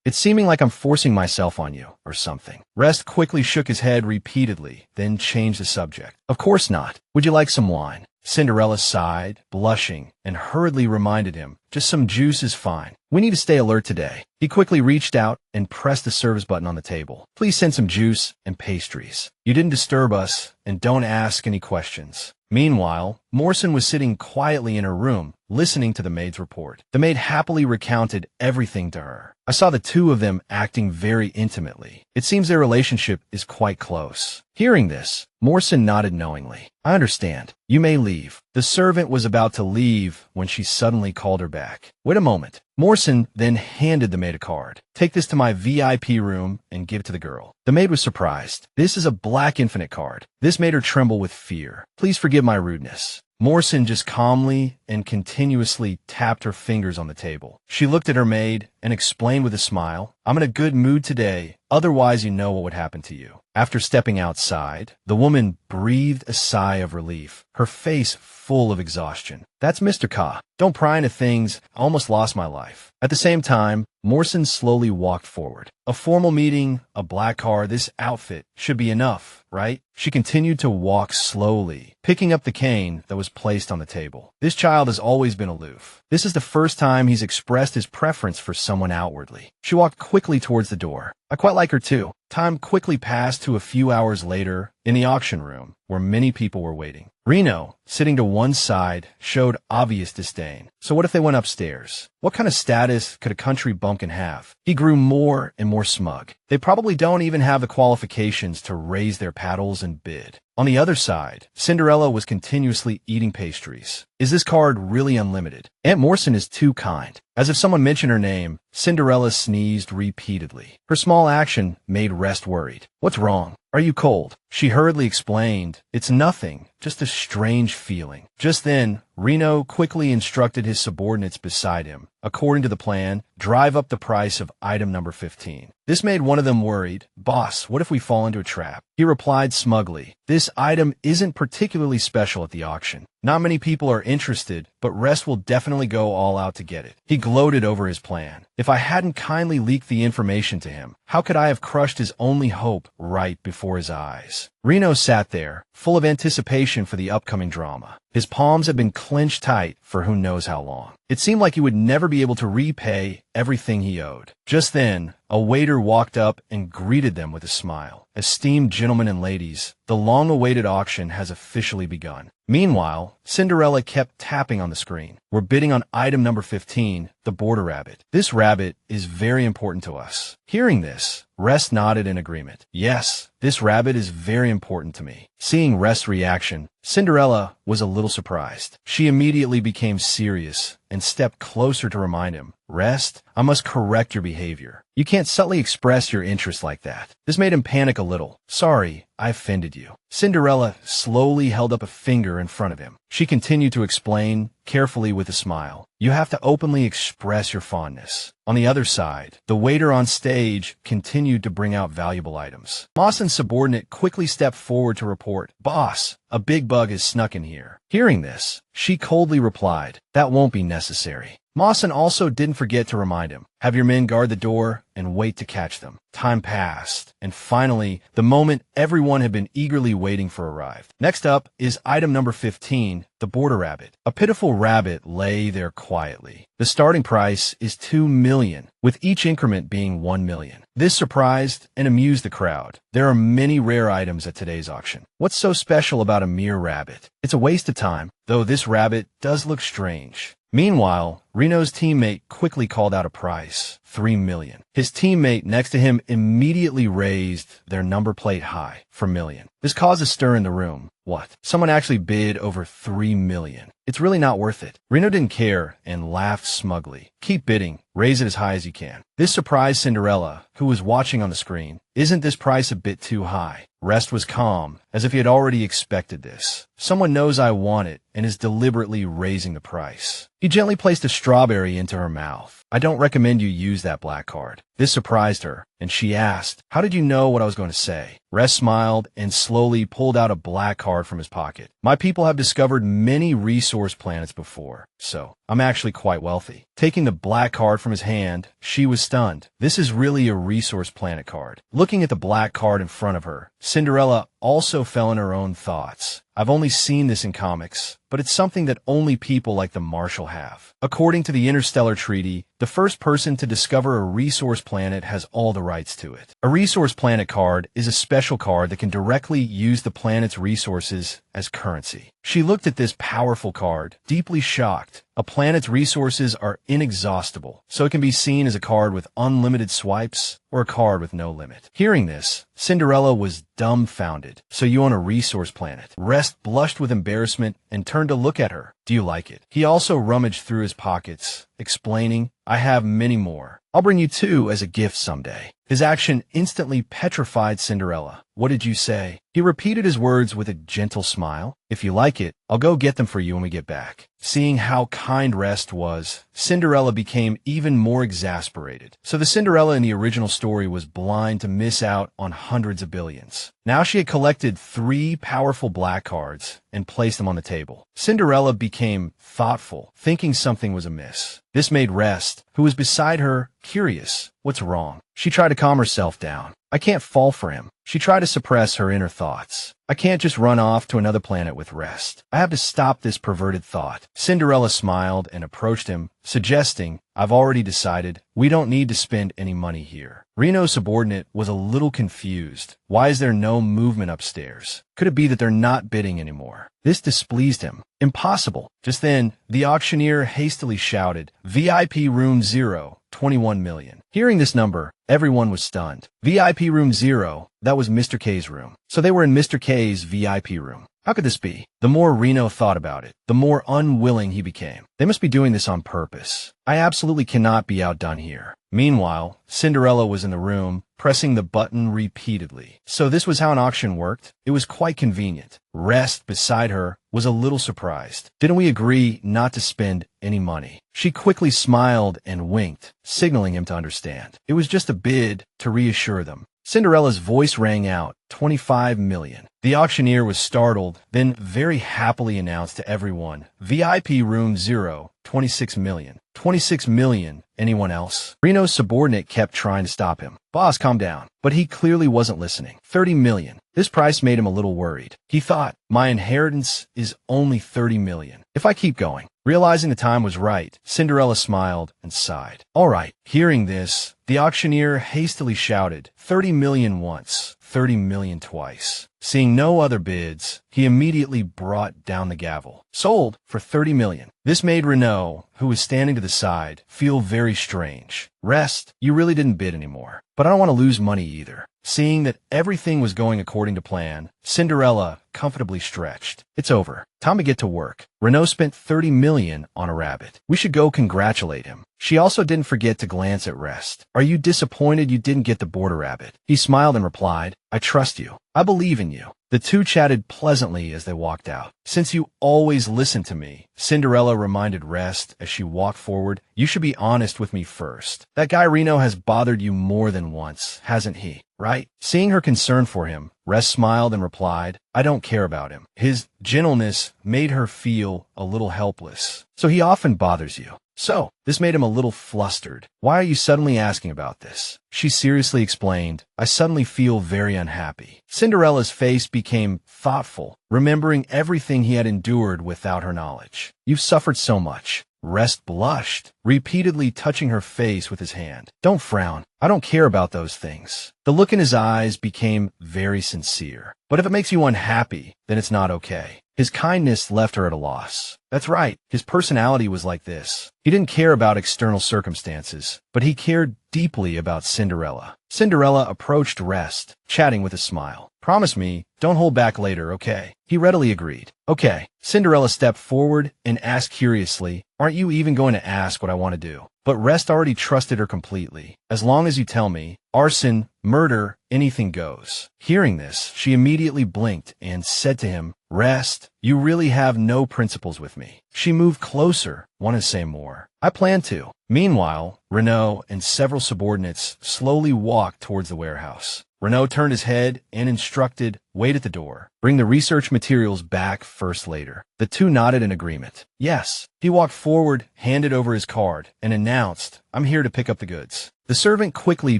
A: It's seeming like I'm forcing myself on you, or something." Rest quickly shook his head repeatedly, then changed the subject. "Of course not. Would you like some wine?" Cinderella sighed, blushing, and hurriedly reminded him, "Just some juice is fine. We need to stay alert today." He quickly reached out and pressed the service button on the table. "Please send some juice and pastries. You didn't disturb us, and don't ask any questions." Meanwhile, Morrison was sitting quietly in her room, listening to the maid's report. The maid happily recounted everything to her. "I saw the two of them acting very intimately. It seems their relationship is quite close." Hearing this, Morrison nodded knowingly. "I understand. You may leave." The servant was about to leave when she suddenly called her back. "Wait a moment." Morrison then handed the maid a card. "Take this to my VIP room and give it to the girl." The maid was surprised. "This is a Black Infinite card." This made her tremble with fear. "Please forgive my rudeness." Morrison just calmly and continuously tapped her fingers on the table. She looked at her maid and explained with a smile, "I'm in a good mood today, otherwise you know what would happen to you." After stepping outside, the woman breathed a sigh of relief, her face full of exhaustion. "That's Mr. Ka. Don't pry into things. I almost lost my life." At the same time, Morrison slowly walked forward. "A formal meeting, a black car, this outfit should be enough, right?" She continued to walk slowly, picking up the cane that was placed on the table. This child has always been aloof. This is the first time he's expressed his preference for someone outwardly. She walked quickly towards the door. "I quite like her too." Time quickly passed to a few hours later in the auction room, where many people were waiting. Reno, sitting to one side, showed obvious disdain. So what if they went upstairs? What kind of status could a country bumpkin have? He grew more and more smug. They probably don't even have the qualifications to raise their paddles and bid. On the other side, Cinderella was continuously eating pastries. Is this card really unlimited? Aunt Morrison is too kind. As if someone mentioned her name, Cinderella sneezed repeatedly. Her small action made Rest worried. "What's wrong? Are you cold?" She hurriedly explained, "It's nothing, just a strange feeling." Just then, Reno quickly instructed his subordinates beside him, according to the plan, drive up the price of item number 15. This made one of them worried. "Boss, what if we fall into a trap?" He replied smugly, "This item isn't particularly special at the auction. Not many people are interested, but Rest will definitely go all out to get it." He gloated over his plan. If I hadn't kindly leaked the information to him, how could I have crushed his only hope right before his eyes? Reno sat there, full of anticipation for the upcoming drama. His palms had been clenched tight for who knows how long. It seemed like he would never be able to repay everything he owed. Just then, a waiter walked up and greeted them with a smile. "Esteemed gentlemen and ladies, the long-awaited auction has officially begun." Meanwhile, Cinderella kept tapping on the screen. "We're bidding on item number 15, the border rabbit. This rabbit is very important to us." Hearing this, Rest nodded in agreement. "Yes, this rabbit is very important to me." Seeing Rest's reaction, Cinderella was a little surprised. She immediately became serious and stepped closer to remind him, "Rest, I must correct your behavior. You can't subtly express your interest like that." This made him panic a little. "Sorry, I offended you." Cinderella slowly held up a finger in front of him. She continued to explain, carefully with a smile. You have to openly express your fondness. On the other side, the waiter on stage continued to bring out valuable items. Mawson's subordinate quickly stepped forward to report, "Boss, a big bug has snuck in here." Hearing this, she coldly replied, "That won't be necessary." Mawson also didn't forget to remind him, "Have your men guard the door and wait to catch them." Time passed, and finally, the moment everyone had been eagerly waiting for arrived. Next up is item number 15, the border rabbit. A pitiful rabbit lay there quietly. The starting price is 2 million, with each increment being 1 million. This surprised and amused the crowd. There are many rare items at today's auction. What's so special about a mere rabbit? It's a waste of time, though this rabbit does look strange. Meanwhile, Reno's teammate quickly called out a price, 3 million. His teammate next to him immediately raised their number plate high for million. This caused a stir in the room. What? Someone actually bid over 3 million. It's really not worth it. Reno didn't care and laughed smugly. Keep bidding. Raise it as high as you can. This surprised Cinderella, who was watching on the screen. Isn't this price a bit too high? Rest was calm, as if he had already expected this. Someone knows I want it and is deliberately raising the price. He gently placed a strawberry into her mouth. I don't recommend you use that black card. This surprised her, and she asked, "How did you know what I was going to say?" Rest smiled and slowly pulled out a black card from his pocket. My people have discovered many resource planets before, so I'm actually quite wealthy. Taking the black card from his hand, she was stunned. This is really a resource planet card. Looking at the black card in front of her, Cinderella also fell in her own thoughts. I've only seen this in comics, but it's something that only people like the Marshal have. According to the Interstellar Treaty, the first person to discover a resource planet has all the rights to it. A resource planet card is a special card that can directly use the planet's resources as currency. She looked at this powerful card, deeply shocked. A planet's resources are inexhaustible, so it can be seen as a card with unlimited swipes or a card with no limit. Hearing this, Cinderella was dumbfounded. "So you own a resource planet?" Rest blushed with embarrassment and turned to look at her. "Do you like it?" He also rummaged through his pockets, explaining, "I have many more. I'll bring you 2 as a gift someday." His action instantly petrified Cinderella. "What did you say?" He repeated his words with a gentle smile. "If you like it, I'll go get them for you when we get back." Seeing how kind Rest was, Cinderella became even more exasperated. So the Cinderella in the original story was blind to miss out on hundreds of billions. Now she had collected 3 powerful black cards and placed them on the table. Cinderella became thoughtful, thinking something was amiss. This made Rest, who was beside her, curious. What's wrong? She tried to calm herself down. I can't fall for him. She tried to suppress her inner thoughts. I can't just run off to another planet with Rest. I have to stop this perverted thought. Cinderella smiled and approached him, suggesting, "I've already decided. We don't need to spend any money here." Reno's subordinate was a little confused. Why is there no movement upstairs? Could it be that they're not bidding anymore? This displeased him. Impossible. Just then, the auctioneer hastily shouted, "VIP room 0, 21 million. Hearing this number, everyone was stunned. VIP room 0, that was Mr. K's room. So they were in Mr. K's VIP room. How could this be? The more Reno thought about it, the more unwilling he became. They must be doing this on purpose. I absolutely cannot be outdone here. Meanwhile, Cinderella was in the room, pressing the button repeatedly. So this was how an auction worked? It was quite convenient. Rest, beside her, was a little surprised. Didn't we agree not to spend any money? She quickly smiled and winked, signaling him to understand. It was just a bid to reassure them. Cinderella's voice rang out, 25 million. The auctioneer was startled, then very happily announced to everyone, VIP room 0, 26 million. 26 million. Anyone else? Reno's subordinate kept trying to stop him. Boss, calm down. But he clearly wasn't listening. 30 million. This price made him a little worried. He thought, my inheritance is only 30 million. If I keep going. Realizing the time was right, Cinderella smiled and sighed. All right. Hearing this, the auctioneer hastily shouted, 30 million once, 30 million twice. Seeing no other bids, he immediately brought down the gavel. Sold for 30 million. This made Renaud, who was standing to the side, feel very strange. Rest, you really didn't bid anymore. But I don't want to lose money either. Seeing that everything was going according to plan, Cinderella comfortably stretched. It's over. Time to get to work. Renaud spent 30 million on a rabbit. We should go congratulate him. She also didn't forget to glance at Rest. Are you disappointed you didn't get the border rabbit? He smiled and replied, I trust you. I believe in you. The two chatted pleasantly as they walked out. Since you always listen to me, Cinderella reminded Rest as she walked forward, you should be honest with me first. That guy Reno has bothered you more than once, hasn't he? Right? Seeing her concern for him, Rest smiled and replied, I don't care about him. His gentleness made her feel a little helpless. So he often bothers you. So, this made him a little flustered. Why are you suddenly asking about this? She seriously explained, I suddenly feel very unhappy. Cinderella's face became thoughtful, remembering everything he had endured without her knowledge. You've suffered so much. Rest blushed, repeatedly touching her face with his hand. Don't frown. I don't care about those things. The look in his eyes became very sincere. But if it makes you unhappy, then it's not okay. His kindness left her at a loss. That's right. His personality was like this. He didn't care about external circumstances, but he cared deeply about Cinderella. Cinderella approached Rest, chatting with a smile. Promise me, don't hold back later, okay? He readily agreed. Okay. Cinderella stepped forward and asked curiously, aren't you even going to ask what I want to do? But Rest already trusted her completely. As long as you tell me, arson, murder, anything goes. Hearing this, she immediately blinked and said to him, Rest, you really have no principles with me. She moved closer, wanted to say more. I plan to. Meanwhile, Renaud and several subordinates slowly walked towards the warehouse. Renaud turned his head and instructed, wait at the door. Bring the research materials back first later. The two nodded in agreement. Yes. He walked forward, handed over his card, and announced, I'm here to pick up the goods. The servant quickly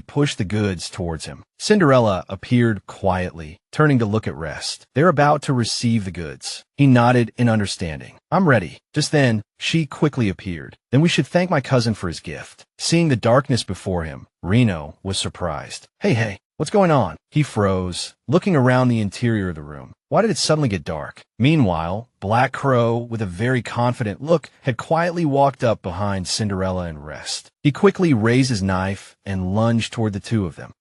A: pushed the goods towards him. Cinderella appeared quietly, turning to look at Rest. They're about to receive the goods. He nodded in understanding. I'm ready. Just then, she quickly appeared. Then we should thank my cousin for his gift. Seeing the darkness before him, Reno was surprised. Hey, what's going on? He froze, looking around the interior of the room. Why did it suddenly get dark? Meanwhile, Black Crow, with a very confident look, had quietly walked up behind Cinderella and Rest. He quickly raised his knife and lunged toward the two of them.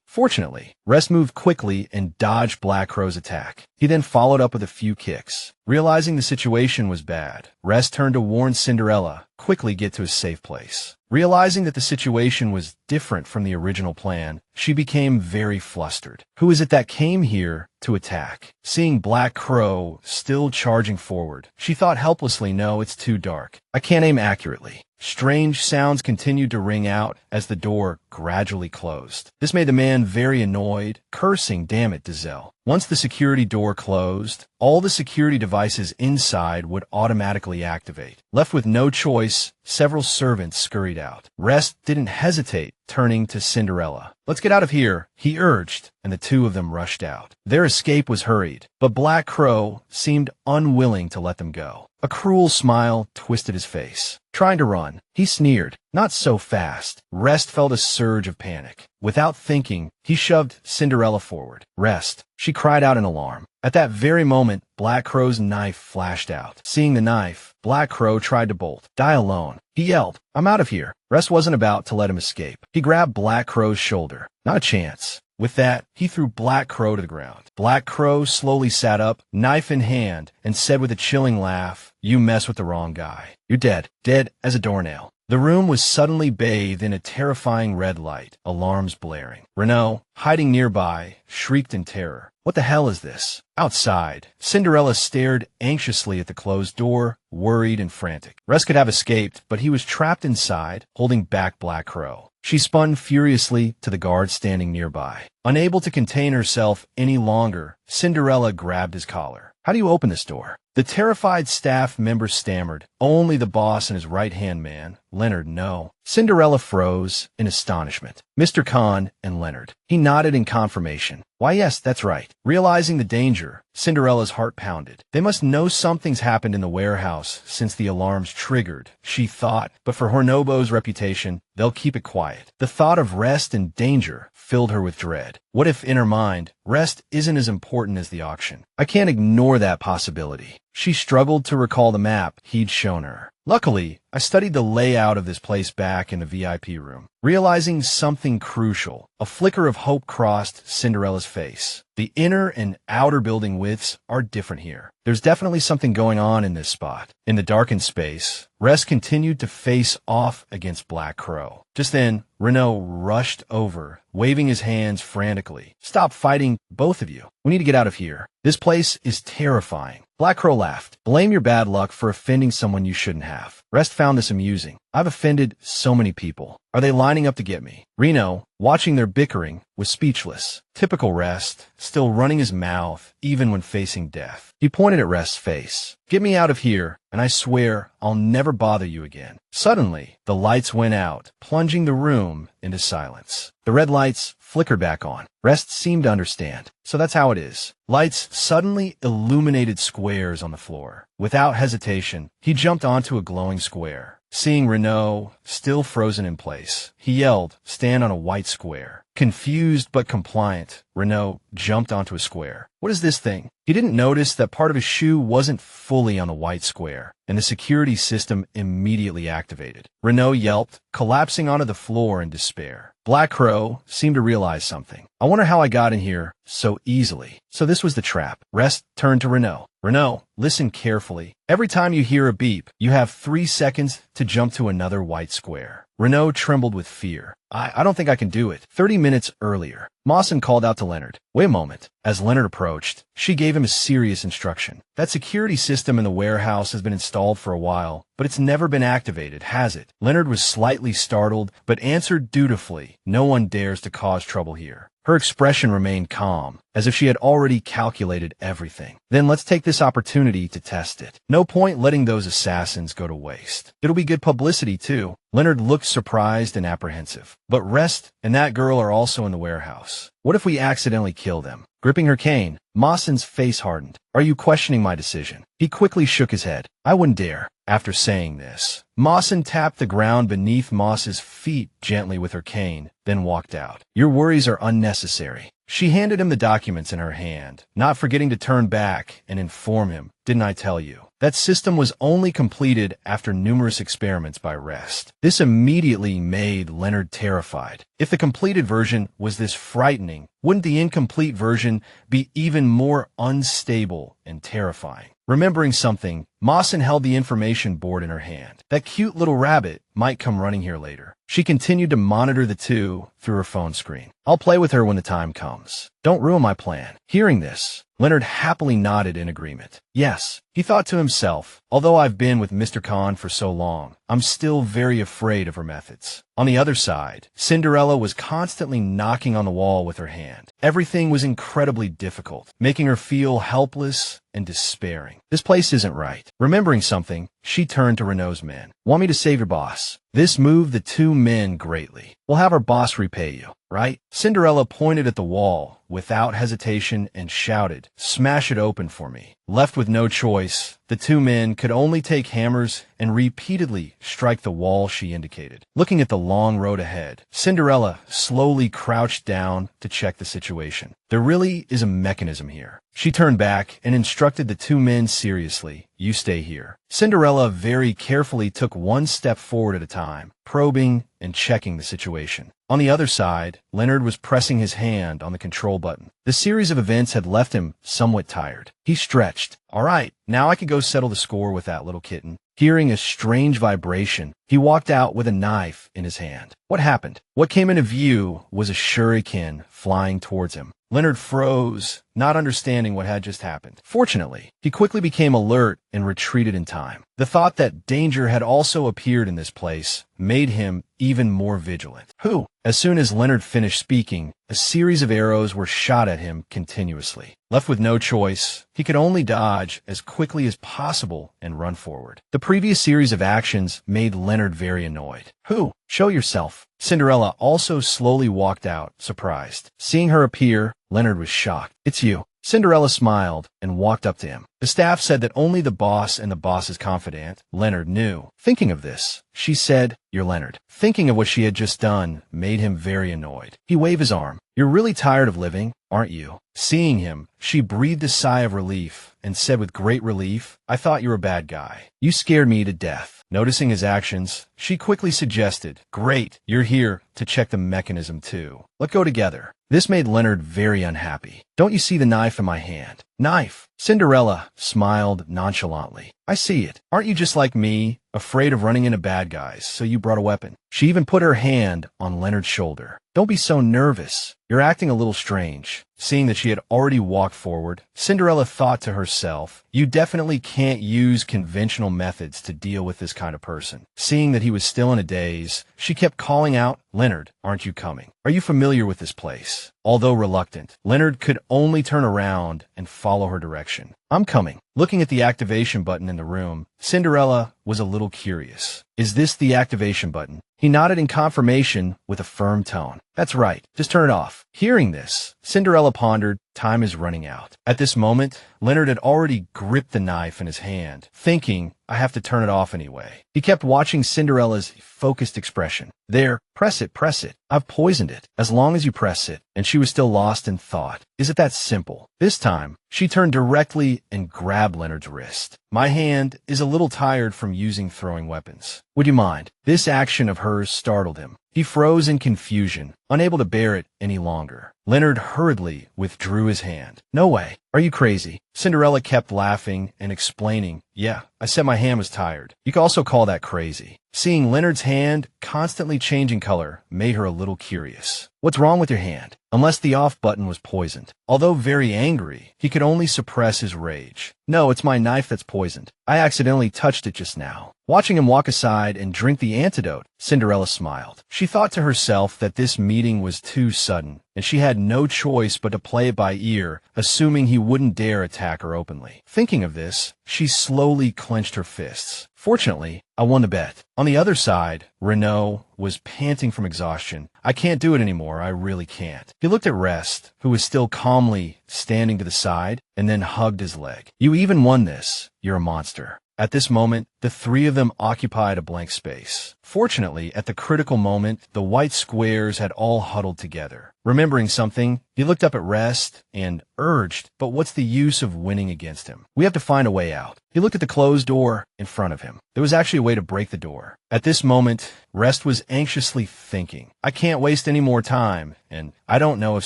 A: Fortunately, Rest moved quickly and dodged Black Crow's attack. He then followed up with a few kicks. Realizing the situation was bad, Rest turned to warn Cinderella, quickly get to a safe place. Realizing that the situation was different from the original plan, she became very flustered. Who is it that came here to attack? Seeing Black Crow still charging forward, she thought helplessly, no, it's too dark. I can't aim accurately. Strange sounds continued to ring out as the door gradually closed. This made the man very annoyed, cursing, damn it, Dizelle. Once the security door closed, all the security devices inside would automatically activate. Left with no choice, several servants scurried out. Rest didn't hesitate, turning to Cinderella. Let's get out of here, he urged, and the two of them rushed out. Their escape was hurried, but Black Crow seemed unwilling to let them go. A cruel smile twisted his face. Trying to run, he sneered. Not so fast. Rest felt a surge of panic. Without thinking, he shoved Cinderella forward. Rest, she cried out in alarm. At that very moment, Black Crow's knife flashed out. Seeing the knife, Black Crow tried to bolt. Die alone. He yelled, I'm out of here. Rest wasn't about to let him escape. He grabbed Black Crow's shoulder. Not a chance. With that, he threw Black Crow to the ground. Black Crow slowly sat up, knife in hand, and said with a chilling laugh, you mess with the wrong guy. You're dead. Dead as a doornail. The room was suddenly bathed in a terrifying red light, alarms blaring. Renaud, hiding nearby, shrieked in terror. What the hell is this? Outside, Cinderella stared anxiously at the closed door, worried and frantic. Rest could have escaped, but he was trapped inside, holding back Black Crow. She spun furiously to the guard standing nearby. Unable to contain herself any longer, Cinderella grabbed his collar. How do you open this door? The terrified staff member stammered. Only the boss and his right-hand man, Leonard, know. Cinderella froze in astonishment. Mr. Khan and Leonard. He nodded in confirmation. Why, yes, that's right. Realizing the danger, Cinderella's heart pounded. They must know something's happened in the warehouse since the alarms triggered, she thought. But for Hornobo's reputation, they'll keep it quiet. The thought of Rest and danger filled her with dread. What if, in her mind, Rest isn't as important as the auction? I can't ignore that possibility. She struggled to recall the map he'd shown her. Luckily, I studied the layout of this place back in the VIP room. Realizing something crucial, a flicker of hope crossed Cinderella's face. The inner and outer building widths are different here. There's definitely something going on in this spot. In the darkened space, Rest continued to face off against Black Crow. Just then, Renault rushed over, waving his hands frantically. "Stop fighting, both of you. We need to get out of here. This place is terrifying." Black Crow laughed. "Blame your bad luck for offending someone you shouldn't have." Rest found this amusing. "I've offended so many people. Are they lining up to get me?" Reno, watching their bickering, was speechless. Typical Rest, still running his mouth, even when facing death. He pointed at Rest's face. "Get me out of here, and I swear I'll never bother you again." Suddenly, the lights went out, plunging the room into silence. The red lights flickered back on. Rest seemed to understand. So that's how it is. Lights suddenly illuminated squares on the floor. Without hesitation, he jumped onto a glowing square. Seeing Renault still frozen in place, he yelled, "Stand on a white square." Confused but compliant, Renault jumped onto a square. "What is this thing?" He didn't notice that part of his shoe wasn't fully on the white square, and the security system immediately activated. Renault yelped, collapsing onto the floor in despair. Black Crow seemed to realize something. "I wonder how I got in here so easily." So this was the trap. Rest turned to Renault. "Renault, listen carefully. Every time you hear a beep, you have 3 seconds to jump to another white square." Renault trembled with fear. I don't think I can do it." 30 minutes earlier, Mawson called out to Leonard. "Wait a moment." As Leonard approached, she gave him a serious instruction. "That security system in the warehouse has been installed for a while, but it's never been activated, has it?" Leonard was slightly startled, but answered dutifully, "No one dares to cause trouble here." Her expression remained calm, as if she had already calculated everything. "Then let's take this opportunity to test it. No point letting those assassins go to waste. It'll be good publicity, too." Leonard looked surprised and apprehensive. "But Rest and that girl are also in the warehouse. What if we accidentally kill them?" Gripping her cane, Mawson's face hardened. "Are you questioning my decision?" He quickly shook his head. "I wouldn't dare." After saying this, Mawson tapped the ground beneath Moss's feet gently with her cane, then walked out. "Your worries are unnecessary." She handed him the documents in her hand, not forgetting to turn back and inform him, "Didn't I tell you?" That system was only completed after numerous experiments by Rest. This immediately made Leonard terrified. If the completed version was this frightening, wouldn't the incomplete version be even more unstable and terrifying? Remembering something, Mawson held the information board in her hand. That cute little rabbit might come running here later. She continued to monitor the two through her phone screen. "I'll play with her when the time comes. Don't ruin my plan." Hearing this, Leonard happily nodded in agreement. "Yes," he thought to himself, "although I've been with Mr. Khan for so long, I'm still very afraid of her methods." On the other side, Cinderella was constantly knocking on the wall with her hand. Everything was incredibly difficult, making her feel helpless and despairing. This place isn't right. Remembering something, she turned to Renault's men. "Want me to save your boss?" This moved the two men greatly. "We'll have our boss repay you, right?" Cinderella pointed at the wall without hesitation and shouted, "Smash it open for me." Left with no choice, the two men could only take hammers and repeatedly strike the wall she indicated. Looking at the long road ahead, Cinderella slowly crouched down to check the situation. There really is a mechanism here. She turned back and instructed the two men seriously, "You stay here." Cinderella very carefully took one step forward at a time, probing and checking the situation. On the other side, Leonard was pressing his hand on the control button. The series of events had left him somewhat tired. He stretched. "All right, now I can go settle the score with that little kitten." Hearing a strange vibration, he walked out with a knife in his hand. What happened? What came into view was a shuriken flying towards him. Leonard froze, not understanding what had just happened. Fortunately, he quickly became alert and retreated in time. The thought that danger had also appeared in this place made him even more vigilant. "Who?" As soon as Leonard finished speaking, a series of arrows were shot at him continuously. Left with no choice, he could only dodge as quickly as possible and run forward. The previous series of actions made Leonard very annoyed. "Who? Show yourself." Cinderella also slowly walked out, surprised. Seeing her appear, Leonard was shocked. "It's you." Cinderella smiled and walked up to him. The staff said that only the boss and the boss's confidant, Leonard, knew. Thinking of this, she said, "You're Leonard." Thinking of what she had just done made him very annoyed. He waved his arm. "You're really tired of living, aren't you?" Seeing him, she breathed a sigh of relief and said with great relief, "I thought you were a bad guy. You scared me to death." Noticing his actions, she quickly suggested, "Great, you're here to check the mechanism too. Let's go together." This made Leonard very unhappy. "Don't you see the knife in my hand?" "Knife?" Cinderella smiled nonchalantly. "I see it. Aren't you just like me, afraid of running into bad guys, so you brought a weapon?" She even put her hand on Leonard's shoulder. "Don't be so nervous. You're acting a little strange." Seeing that she had already walked forward, Cinderella thought to herself, "You definitely can't use conventional methods to deal with this kind of person." Seeing that he was still in a daze, she kept calling out, "Leonard, aren't you coming? Are you familiar with this place?" Although reluctant, Leonard could only turn around and follow her direction. "I'm coming." Looking at the activation button in the room, Cinderella was a little curious. "Is this the activation button?" He nodded in confirmation with a firm tone. "That's right. Just turn it off." Hearing this, Cinderella pondered, time is running out. At this moment, Leonard had already gripped the knife in his hand, thinking, I have to turn it off anyway. He kept watching Cinderella's focused expression. "There, press it, press it. I've poisoned it. As long as you press it." And she was still lost in thought. Is it that simple? This time, she turned directly and grabbed Leonard's wrist. "My hand is a little tired from using throwing weapons. Would you mind?" This action of hers startled him. He froze in confusion, unable to bear it any longer. Leonard hurriedly withdrew his hand. "No way. Are you crazy?" Cinderella kept laughing and explaining, "Yeah, I said my hand was tired. You could also call that crazy." Seeing Leonard's hand constantly changing color made her a little curious. "What's wrong with your hand?" Unless the off button was poisoned. Although very angry, he could only suppress his rage. "No, it's my knife that's poisoned. I accidentally touched it just now." Watching him walk aside and drink the antidote, Cinderella smiled. She thought to herself that this meeting was too sudden, and she had no choice but to play it by ear, assuming he wouldn't dare attack her openly. Thinking of this, she slowly clenched her fists. Fortunately, I won the bet. On the other side, Renaud was panting from exhaustion. "I can't do it anymore, I really can't." He looked at Rest, who was still calmly standing to the side, and then hugged his leg. "You even won this. You're a monster." At this moment, the three of them occupied a blank space. Fortunately, at the critical moment, the white squares had all huddled together. Remembering something, he looked up at Rest and urged, "But what's the use of winning against him? We have to find a way out." He looked at the closed door in front of him. There was actually a way to break the door. At this moment, Rest was anxiously thinking, "I can't waste any more time, and I don't know if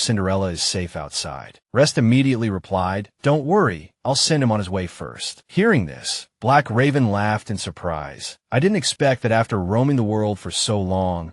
A: Cinderella is safe outside." Rest immediately replied, "Don't worry, I'll send him on his way first." Hearing this, Black Raven laughed in surprise. "I didn't expect that after roaming the world for so long,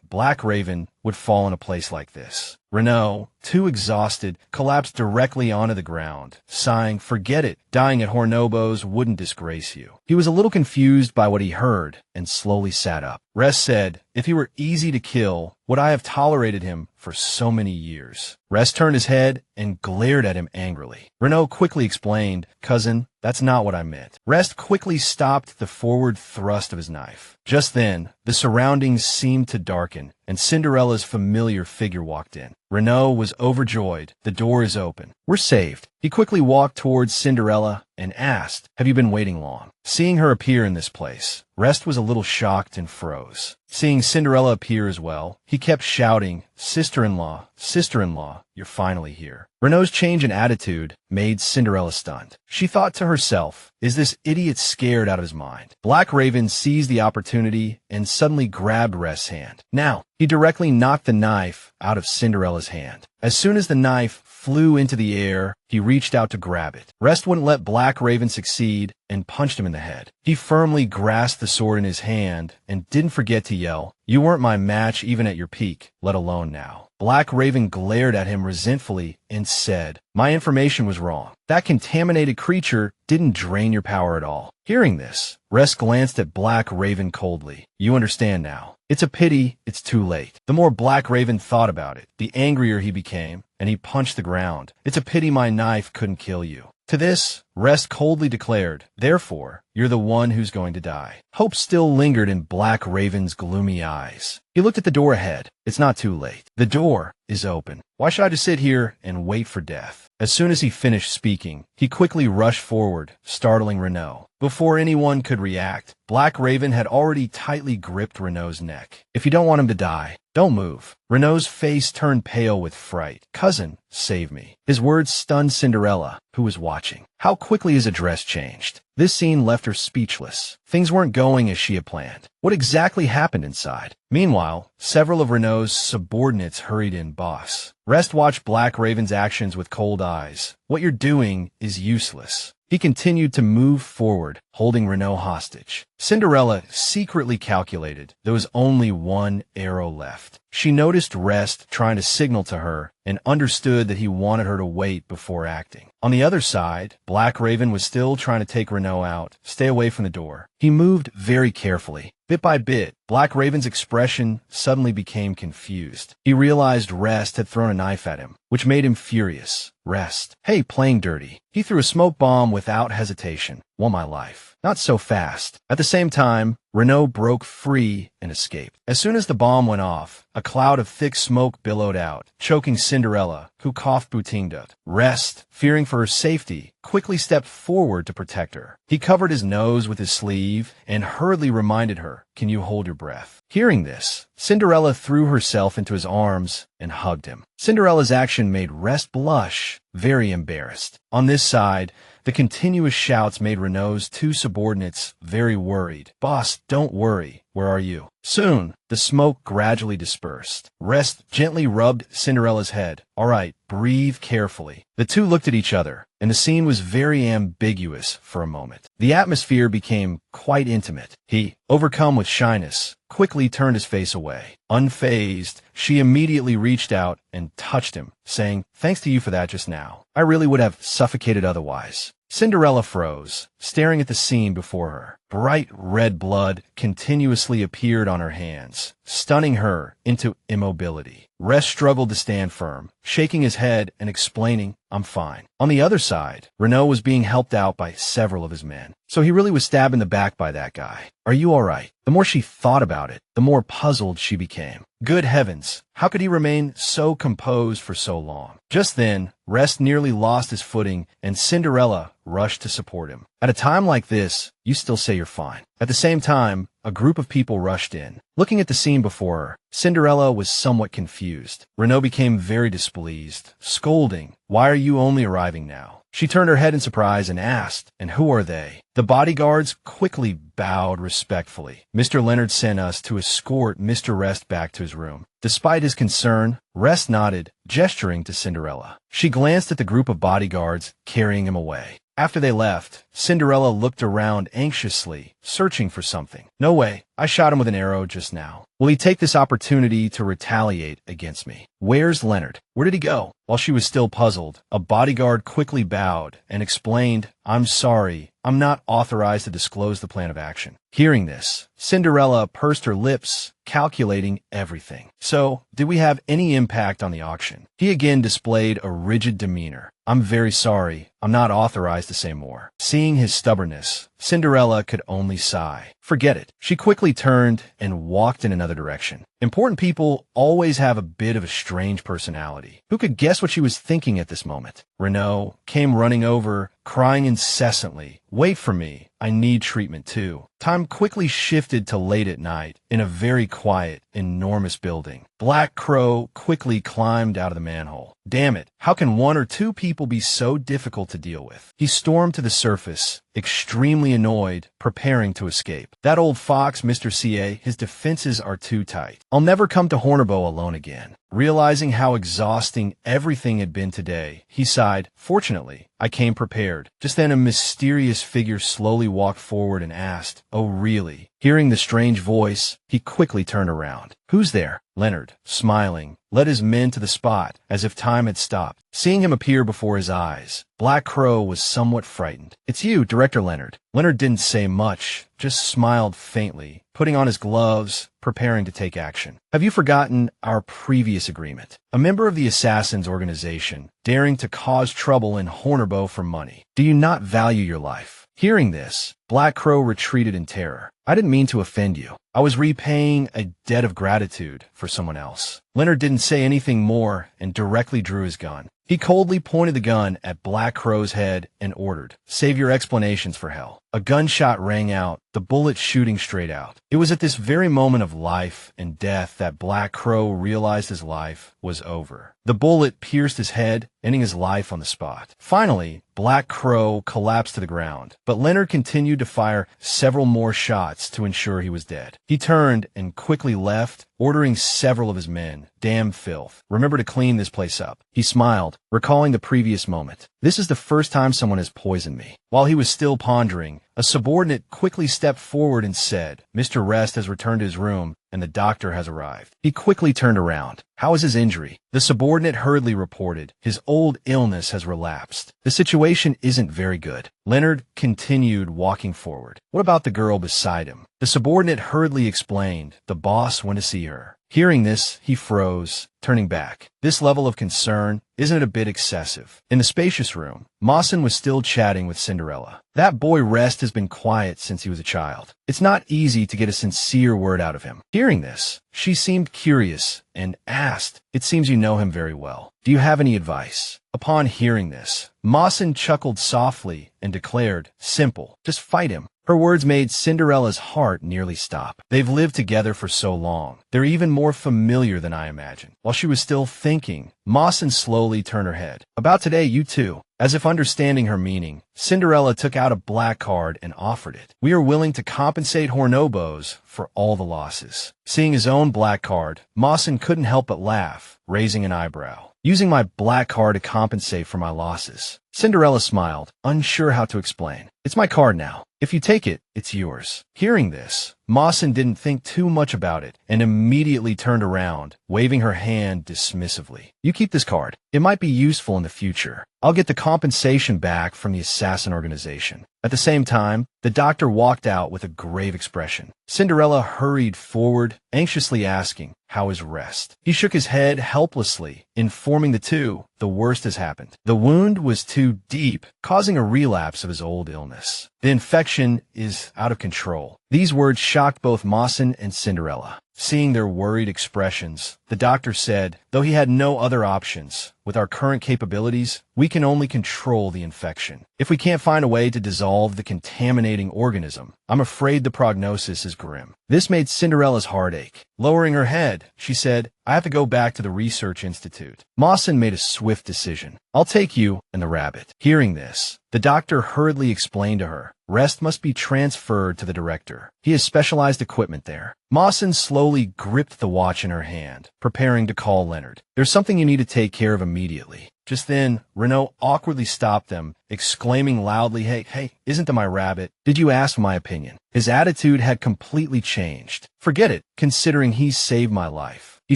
A: Black Raven, would fall in a place like this." Renaud, too exhausted, collapsed directly onto the ground, sighing, "Forget it. Dying at Hornobo's wouldn't disgrace you." He was a little confused by what he heard and slowly sat up. Rest said, "If he were easy to kill, would I have tolerated him for so many years?" Rest turned his head and glared at him angrily. Renaud quickly explained, "Cousin, that's not what I meant." Rest quickly stopped the forward thrust of his knife. Just then, the surroundings seemed to darken, and Cinderella's familiar figure walked in. Renaud was overjoyed. "The door is open. We're saved." He quickly walked towards Cinderella and asked, "Have you been waiting long?" Seeing her appear in this place, Rest was a little shocked and froze. Seeing Cinderella appear as well, he kept shouting, "Sister-in-law, sister-in-law, you're finally here." Renaud's change in attitude made Cinderella stunned. She thought to herself, is this idiot scared out of his mind? Black Raven seized the opportunity and suddenly grabbed Rest's hand. Now, he directly knocked the knife out of Cinderella's hand. As soon as the knife flew into the air, he reached out to grab it. Rest wouldn't let Black Raven succeed and punched him in the head. He firmly grasped the sword in his hand and didn't forget to yell, "You weren't my match even at your peak, let alone now." Black Raven glared at him resentfully and said, "My information was wrong. That contaminated creature didn't drain your power at all." Hearing this, Rest glanced at Black Raven coldly. "You understand now. It's a pity it's too late." The more Black Raven thought about it, the angrier he became, and he punched the ground. "It's a pity my knife couldn't kill you." To this, Rest coldly declared, "Therefore, you're the one who's going to die." Hope still lingered in Black Raven's gloomy eyes. He looked at the door ahead. It's not too late. The door is open. Why should I just sit here and wait for death? As soon as he finished speaking, he quickly rushed forward, startling Renault. Before anyone could react, Black Raven had already tightly gripped Renault's neck. "If you don't want him to die, don't move." Renault's face turned pale with fright. "Cousin, save me." His words stunned Cinderella, who was watching. How quickly his address changed. This scene left her speechless. Things weren't going as she had planned. What exactly happened inside? Meanwhile, several of Renault's subordinates hurried in. "Boss." Rest watched Black Raven's actions with cold eyes. "What you're doing is useless." He continued to move forward, holding Renault hostage. Cinderella secretly calculated there was only one arrow left. She noticed Rest trying to signal to her and understood that he wanted her to wait before acting. On the other side, Black Raven was still trying to take Renault out. "Stay away from the door." He moved very carefully. Bit by bit, Black Raven's expression suddenly became confused. He realized Rest had thrown a knife at him, which made him furious. "Rest. Hey, playing dirty." He threw a smoke bomb without hesitation. "Want my life?" "Not so fast." At the same time, Renault broke free and escaped. As soon as the bomb went off, a cloud of thick smoke billowed out, choking Cinderella, who coughed Butingda. Rest, fearing for her safety, quickly stepped forward to protect her. He covered his nose with his sleeve and hurriedly reminded her, "Can you hold your breath?" Hearing this, Cinderella threw herself into his arms and hugged him. Cinderella's action made Rest blush, very embarrassed. On this side, the continuous shouts made Renault's two subordinates very worried. "Boss, don't worry. Where are you?" Soon, the smoke gradually dispersed. Rest gently rubbed Cinderella's head. "All right, breathe carefully." The two looked at each other, and the scene was very ambiguous for a moment. The atmosphere became quite intimate. He, overcome with shyness, quickly turned his face away. Unfazed, she immediately reached out and touched him, saying, "Thanks to you for that just now. I really would have suffocated otherwise." Cinderella froze, staring at the scene before her. Bright red blood continuously appeared on her hands, stunning her into immobility. Rest struggled to stand firm, shaking his head and explaining, "I'm fine." On the other side, Renault was being helped out by several of his men. So he really was stabbed in the back by that guy. "Are you all right?" The more she thought about it, the more puzzled she became. Good heavens, how could he remain so composed for so long? Just then, Rest nearly lost his footing, and Cinderella rushed to support him. At a time like this, you still say you're fine. At the same time, a group of people rushed in. Looking at the scene before her, Cinderella was somewhat confused. Renault became very displeased, scolding, "Why are you only arriving now?" She turned her head in surprise and asked, "And who are they?" The bodyguards quickly bowed respectfully. "Mr. Leonard sent us to escort Mr. Rest back to his room." Despite his concern, Rest nodded, gesturing to Cinderella. She glanced at the group of bodyguards carrying him away. After they left, Cinderella looked around anxiously, searching for something. "No way. I shot him with an arrow just now. Will he take this opportunity to retaliate against me? Where's Leonard? Where did he go?" While she was still puzzled, a bodyguard quickly bowed and explained, "I'm sorry. I'm not authorized to disclose the plan of action." Hearing this, Cinderella pursed her lips, calculating everything. "So, did we have any impact on the auction?" He again displayed a rigid demeanor. "I'm very sorry. I'm not authorized to say more." Seeing his stubbornness, Cinderella could only sigh. Forget it. She quickly turned and walked in another direction. Important people always have a bit of a strange personality. Who could guess what she was thinking at this moment? Renault came running over, crying incessantly, "Wait for me. I need treatment too." Time quickly shifted to late at night in a very quiet, enormous building. Black Crow quickly climbed out of the manhole. "Damn it, how can one or two people be so difficult to deal with?" He stormed to the surface, extremely annoyed, preparing to escape. "That old fox, Mr. CA, his defenses are too tight. I'll never come to Hornerbo alone again." Realizing how exhausting everything had been today, he sighed, "Fortunately, I came prepared." Just then a mysterious figure slowly walked forward and asked, "Oh, really?" Hearing the strange voice, he quickly turned around. "Who's there?" Leonard, smiling, led his men to the spot, as if time had stopped. Seeing him appear before his eyes, Black Crow was somewhat frightened. "It's you, Director Leonard." Leonard didn't say much, just smiled faintly, putting on his gloves, preparing to take action. Have you forgotten our previous agreement? A member of the Assassins organization, daring to cause trouble in Hornerbo for money. Do you not value your life? Hearing this, Black Crow retreated in terror. I didn't mean to offend you. I was repaying a debt of gratitude for someone else. Leonard didn't say anything more and directly drew his gun. He coldly pointed the gun at Black Crow's head and ordered, "Save your explanations for hell." A gunshot rang out, the bullet shooting straight out. It was at this very moment of life and death that Black Crow realized his life was over. The bullet pierced his head, ending his life on the spot. Finally, Black Crow collapsed to the ground, but Leonard continued to fire several more shots to ensure he was dead. He turned and quickly left, ordering several of his men, "Damn filth. Remember to clean this place up." He smiled, recalling the previous moment. "This is the first time someone has poisoned me." While he was still pondering, a subordinate quickly stepped forward and said, "Mr. Rest has returned to his room, and the doctor has arrived." He quickly turned around. "How is his injury?" The subordinate hurriedly reported, "His old illness has relapsed. The situation isn't very good." Leonard continued walking forward. "What about the girl beside him?" The subordinate hurriedly explained, "The boss went to see her." Hearing this, he froze, turning back. This level of concern, isn't it a bit excessive? In the spacious room, Mawson was still chatting with Cinderella. "That boy Rest has been quiet since he was a child. It's not easy to get a sincere word out of him." Hearing this, she seemed curious and asked, "It seems you know him very well. Do you have any advice?" Upon hearing this, Mawson chuckled softly and declared, "Simple, just fight him." Her words made Cinderella's heart nearly stop. They've lived together for so long. They're even more familiar than I imagined. While she was still thinking, Mawson slowly turned her head. "About today, you too." As if understanding her meaning, Cinderella took out a black card and offered it. "We are willing to compensate Hornobos for all the losses." Seeing his own black card, Mawson couldn't help but laugh, raising an eyebrow. "Using my black card to compensate for my losses." Cinderella smiled, unsure how to explain. "It's my card now. If you take it, it's yours." Hearing this, Mawson didn't think too much about it and immediately turned around, waving her hand dismissively. "You keep this card. It might be useful in the future. I'll get the compensation back from the assassin organization." At the same time, the doctor walked out with a grave expression. Cinderella hurried forward, anxiously asking, "How is Rest?" He shook his head helplessly, informing the two, "The worst has happened. The wound was too deep, causing a relapse of his old illness. The infection is out of control." These words shocked both Mawson and Cinderella. Seeing their worried expressions, the doctor said, "Though he had no other options, with our current capabilities, we can only control the infection. If we can't find a way to dissolve the contaminating organism, I'm afraid the prognosis is grim." This made Cinderella's heart ache. Lowering her head, she said, "I have to go back to the research institute." Mawson made a swift decision. "I'll take you and the rabbit." Hearing this, the doctor hurriedly explained to her, "Rest must be transferred to the director. He has specialized equipment there." Mawson slowly gripped the watch in her hand, preparing to call Leonard. "There's something you need to take care of immediately." Just then, Renault awkwardly stopped them, exclaiming loudly, Hey, isn't that my rabbit? Did you ask my opinion?" His attitude had completely changed. "Forget it, considering he saved my life." He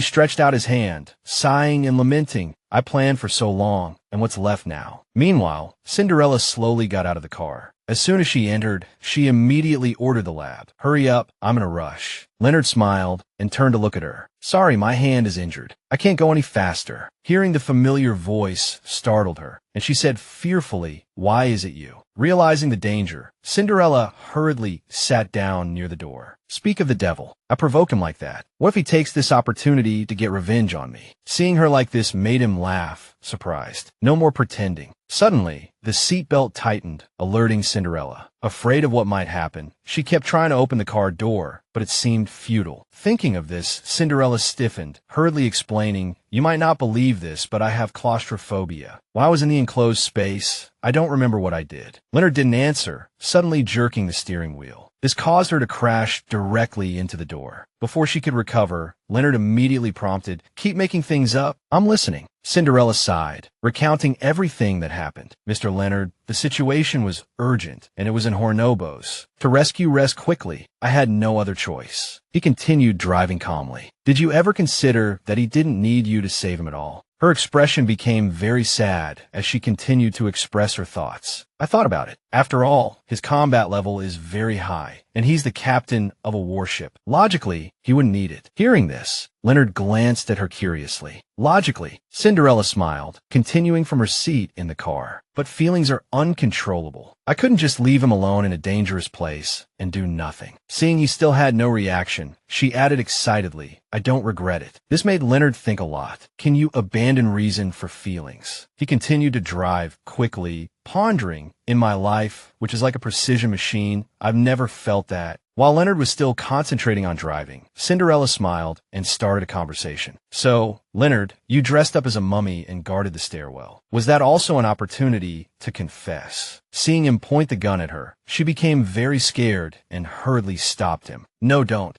A: stretched out his hand, sighing and lamenting, "I planned for so long, and what's left now?" Meanwhile, Cinderella slowly got out of the car. As soon as she entered, she immediately ordered the lab. "Hurry up, I'm in a rush." Leonard smiled and turned to look at her. "Sorry, my hand is injured. I can't go any faster." Hearing the familiar voice startled her, and she said fearfully, "Why is it you?" Realizing the danger, Cinderella hurriedly sat down near the door. "Speak of the devil. I provoked him like that. What if he takes this opportunity to get revenge on me?" Seeing her like this made him laugh, surprised. "No more pretending." Suddenly, the seatbelt tightened, alerting Cinderella. Afraid of what might happen, she kept trying to open the car door, but it seemed futile. Thinking of this, Cinderella stiffened, hurriedly explaining, "You might not believe this, but I have claustrophobia. While I was in the enclosed space, I don't remember what I did." Leonard didn't answer, suddenly jerking the steering wheel. This caused her to crash directly into the door. Before she could recover, Leonard immediately prompted, "Keep making things up. I'm listening." Cinderella sighed, recounting everything that happened. "Mr. Leonard, the situation was urgent, and it was in Hornobos. To rescue Rest quickly, I had no other choice." He continued driving calmly. "Did you ever consider that he didn't need you to save him at all?" Her expression became very sad as she continued to express her thoughts. I thought about it. After all, his combat level is very high, and he's the captain of a warship. Logically, he wouldn't need it. Hearing this, Leonard glanced at her curiously. Logically, Cinderella smiled, continuing from her seat in the car. But feelings are uncontrollable. I couldn't just leave him alone in a dangerous place and do nothing. Seeing he still had no reaction, she added excitedly, I don't regret it. This made Leonard think a lot. Can you abandon reason for feelings? He continued to drive quickly, pondering, in my life, which is like a precision machine, I've never felt that. While Leonard was still concentrating on driving, Cinderella smiled and started a conversation. So, Leonard, you dressed up as a mummy and guarded the stairwell. Was that also an opportunity to confess? Seeing him point the gun at her, she became very scared and hurriedly stopped him. No, don't.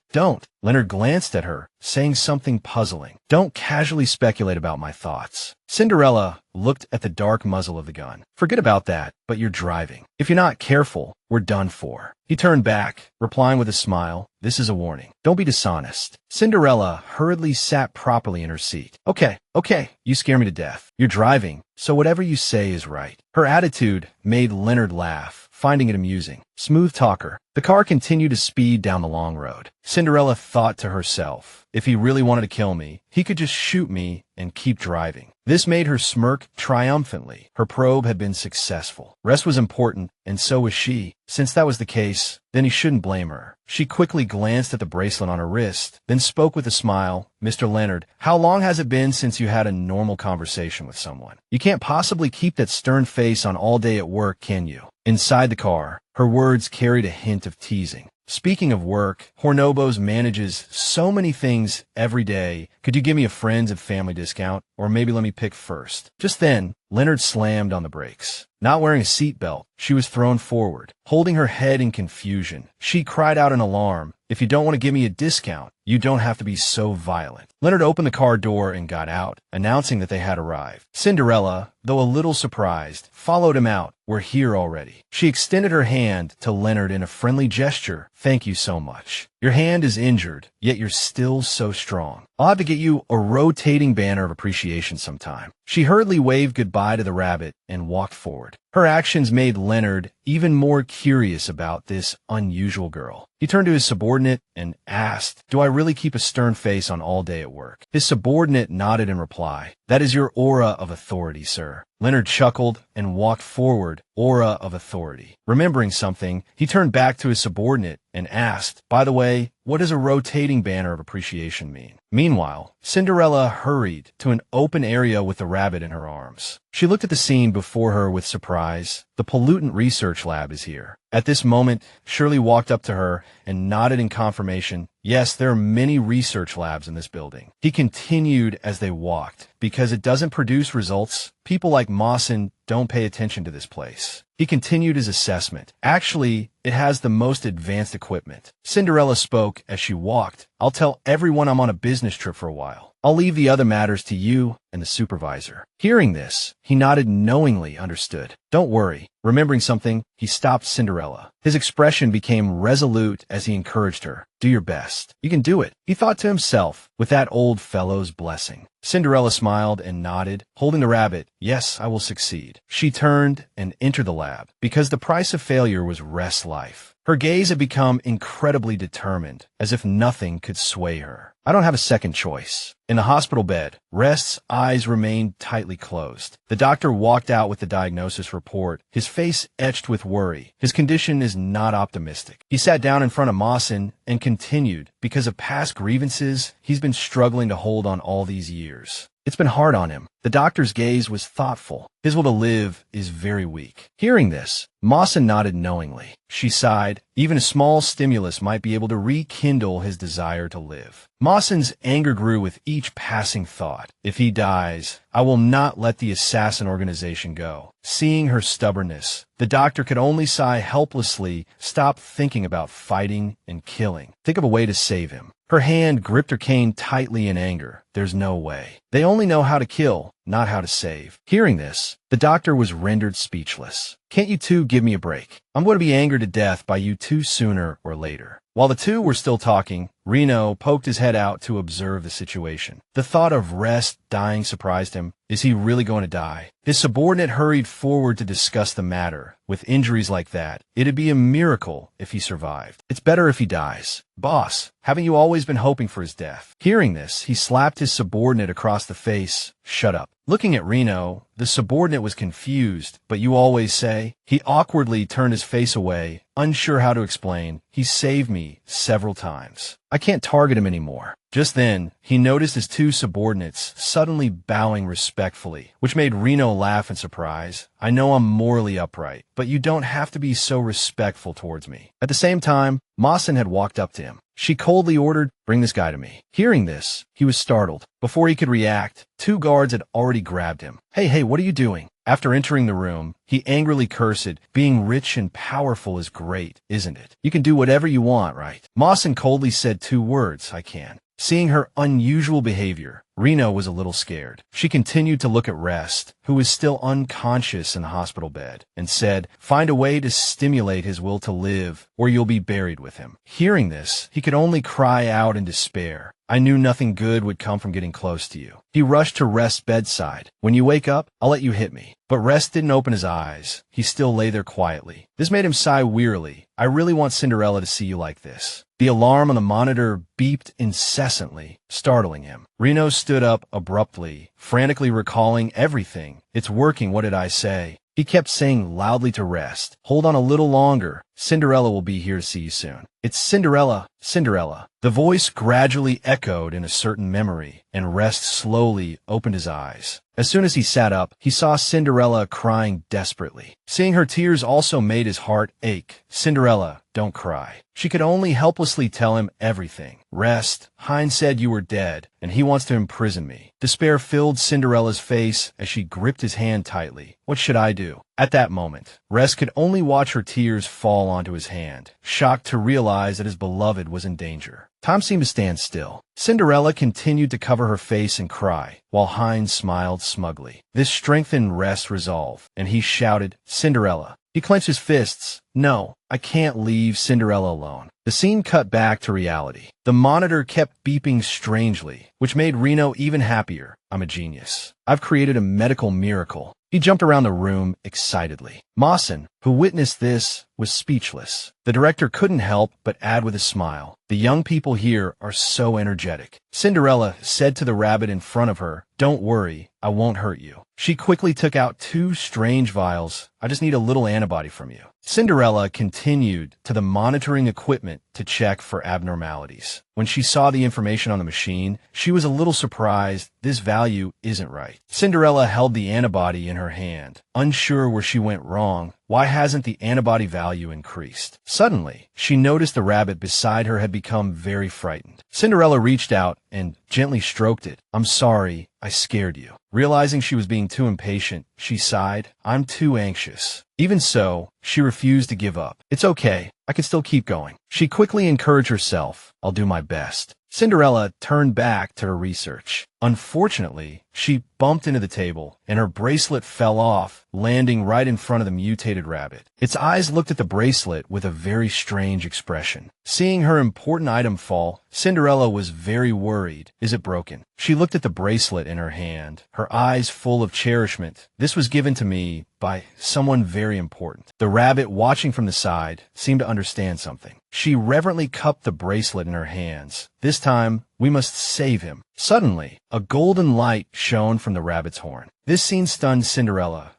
A: Leonard glanced at her, saying something puzzling. Don't casually speculate about my thoughts. Cinderella looked at the dark muzzle of the gun. Forget about that, but you're driving. If you're not careful, we're done for. He turned back, replying with a smile, this is a warning. Don't be dishonest. Cinderella hurriedly sat properly in her seat. Okay, you scare me to death. You're driving, so whatever you say is right. Her attitude made Leonard laugh, finding it amusing. Smooth talker. The car continued to speed down the long road. Cinderella thought to herself, if he really wanted to kill me, he could just shoot me and keep driving. This made her smirk triumphantly. Her probe had been successful. Rest was important, and so was she. Since that was the case, then he shouldn't blame her. She quickly glanced at the bracelet on her wrist, then spoke with a smile. Mr. Leonard, how long has it been since you had a normal conversation with someone? You can't possibly keep that stern face on all day at work, can you? Inside the car, her words carried a hint of teasing. Speaking of work, Hornobos manages so many things every day. Could you give me a friends and family discount? Or maybe let me pick first. Just then, Leonard slammed on the brakes. Not wearing a seatbelt, she was thrown forward, holding her head in confusion. She cried out in alarm, if you don't want to give me a discount, you don't have to be so violent. Leonard opened the car door and got out, announcing that they had arrived. Cinderella, though a little surprised, followed him out. We're here already. She extended her hand to Leonard in a friendly gesture. Thank you so much. Your hand is injured, yet you're still so strong. I'll have to get you a rotating banner of appreciation sometime. She hurriedly waved goodbye to the rabbit and walked forward. Her actions made Leonard even more curious about this unusual girl. He turned to his subordinate and asked, do I really keep a stern face on all day at work? His subordinate nodded in reply. That is your aura of authority, sir. Leonard chuckled and walked forward. Aura of authority. Remembering something, he turned back to his subordinate and asked, by the way, what does a rotating banner of appreciation mean? Meanwhile, Cinderella hurried to an open area with the rabbit in her arms. She looked at the scene before her with surprise. The pollutant research lab is here. At this moment, Shirley walked up to her and nodded in confirmation. Yes, there are many research labs in this building. He continued as they walked. Because it doesn't produce results, people like Mawson don't pay attention to this place. He continued his assessment. Actually, it has the most advanced equipment. Cinderella spoke as she walked. I'll tell everyone I'm on a business trip for a while. I'll leave the other matters to you and the supervisor. Hearing this, he nodded knowingly understood. Don't worry. Remembering something, he stopped Cinderella. His expression became resolute as he encouraged her. Do your best. You can do it, he thought to himself, with that old fellow's blessing. Cinderella smiled and nodded, holding the rabbit. Yes, I will succeed. She turned and entered the lab, because the price of failure was Rest's life. Her gaze had become incredibly determined, as if nothing could sway her. I don't have a second choice. In the hospital bed, Rest's eyes remained tightly closed. The doctor walked out with the diagnosis report, his face etched with worry. His condition is not optimistic. He sat down in front of Mawson and continued, because of past grievances, he's been struggling to hold on all these years. It's been hard on him. The doctor's gaze was thoughtful. His will to live is very weak. Hearing this, Mawson nodded knowingly. She sighed. Even a small stimulus might be able to rekindle his desire to live. Mawson's anger grew with each passing thought. If he dies, I will not let the assassin organization go. Seeing her stubbornness, the doctor could only sigh helplessly. Stop thinking about fighting and killing. Think of a way to save him. Her hand gripped her cane tightly in anger. There's no way. They only know how to kill, not how to save. Hearing this, the doctor was rendered speechless. Can't you two give me a break? I'm going to be angered to death by you two sooner or later. While the two were still talking, Reno poked his head out to observe the situation. The thought of Rest dying surprised him. him, is he really going to die? His subordinate hurried forward to discuss the matter. With injuries like that, it'd be a miracle if he survived. It's better if he dies. Boss, haven't you always been hoping for his death? Hearing this, he slapped his subordinate across the face. Shut up. Looking at Reno, the subordinate was confused. But you always say? He awkwardly turned his face away, unsure how to explain. He saved me several times. I can't target him anymore. Just then, he noticed his two subordinates suddenly bowing respectfully, which made Reno laugh in surprise. I know I'm morally upright, but you don't have to be so respectful towards me. At the same time, Masen had walked up to him. She coldly ordered, "Bring this guy to me." Hearing this, he was startled. Before he could react, two guards had already grabbed him. Hey, what are you doing? After entering the room, he angrily cursed, "Being rich and powerful is great, isn't it? You can do whatever you want, right?" Masen coldly said two words, "I can." Seeing her unusual behavior, Reno was a little scared. She continued to look at Rest, who was still unconscious in the hospital bed, and said, "Find a way to stimulate his will to live, or you'll be buried with him." Hearing this, he could only cry out in despair. I knew nothing good would come from getting close to you. He rushed to Rest's bedside. "When you wake up, I'll let you hit me." But Rest didn't open his eyes. He still lay there quietly. This made him sigh wearily. "I really want Cinderella to see you like this." The alarm on the monitor beeped incessantly, startling him. Reno stood up abruptly, frantically recalling everything. "It's working, what did I say?" He kept saying loudly to Rest, "Hold on a little longer. Cinderella will be here to see you soon." "It's Cinderella, Cinderella." The voice gradually echoed in a certain memory, and Rest slowly opened his eyes. As soon as he sat up, he saw Cinderella crying desperately. Seeing her tears also made his heart ache. "Cinderella, don't cry." She could only helplessly tell him everything. "Rest, Hines said you were dead, and he wants to imprison me." Despair filled Cinderella's face as she gripped his hand tightly. "What should I do?" At that moment, Rest could only watch her tears fall onto his hand, shocked to realize that his beloved was in danger. Time seemed to stand still. Cinderella continued to cover her face and cry, while Hines smiled smugly. This strengthened Rest's resolve, and he shouted, "Cinderella." He clenched his fists. "No, I can't leave Cinderella alone." The scene cut back to reality. The monitor kept beeping strangely, which made Reno even happier. "I'm a genius. I've created a medical miracle." He jumped around the room excitedly. Masen, who witnessed this, was speechless. The director couldn't help but add with a smile, "The young people here are so energetic." Cinderella said to the rabbit in front of her, "Don't worry, I won't hurt you." She quickly took out two strange vials. "I just need a little antibody from you." Cinderella continued to the monitoring equipment to check for abnormalities. When she saw the information on the machine, she was a little surprised. This value isn't right. Cinderella held the antibody in her hand, unsure where she went wrong. Why hasn't the antibody value increased? Suddenly, she noticed the rabbit beside her had become very frightened. Cinderella reached out and gently stroked it. "I'm sorry, I scared you." Realizing she was being too impatient, she sighed, "I'm too anxious." Even so, she refused to give up. "It's okay, I can still keep going." She quickly encouraged herself, "I'll do my best." Cinderella turned back to her research. Unfortunately, she bumped into the table, and her bracelet fell off, landing right in front of the mutated rabbit. Its eyes looked at the bracelet with a very strange expression. Seeing her important item fall, Cinderella was very worried. "Is it broken?" She looked at the bracelet in her hand, her eyes full of cherishment. "This was given to me by someone very important." The rabbit, watching from the side, seemed to understand something. She reverently cupped the bracelet in her hands. "This time, we must save him." Suddenly, a golden light shone from the rabbit's horn. This scene stunned Cinderella.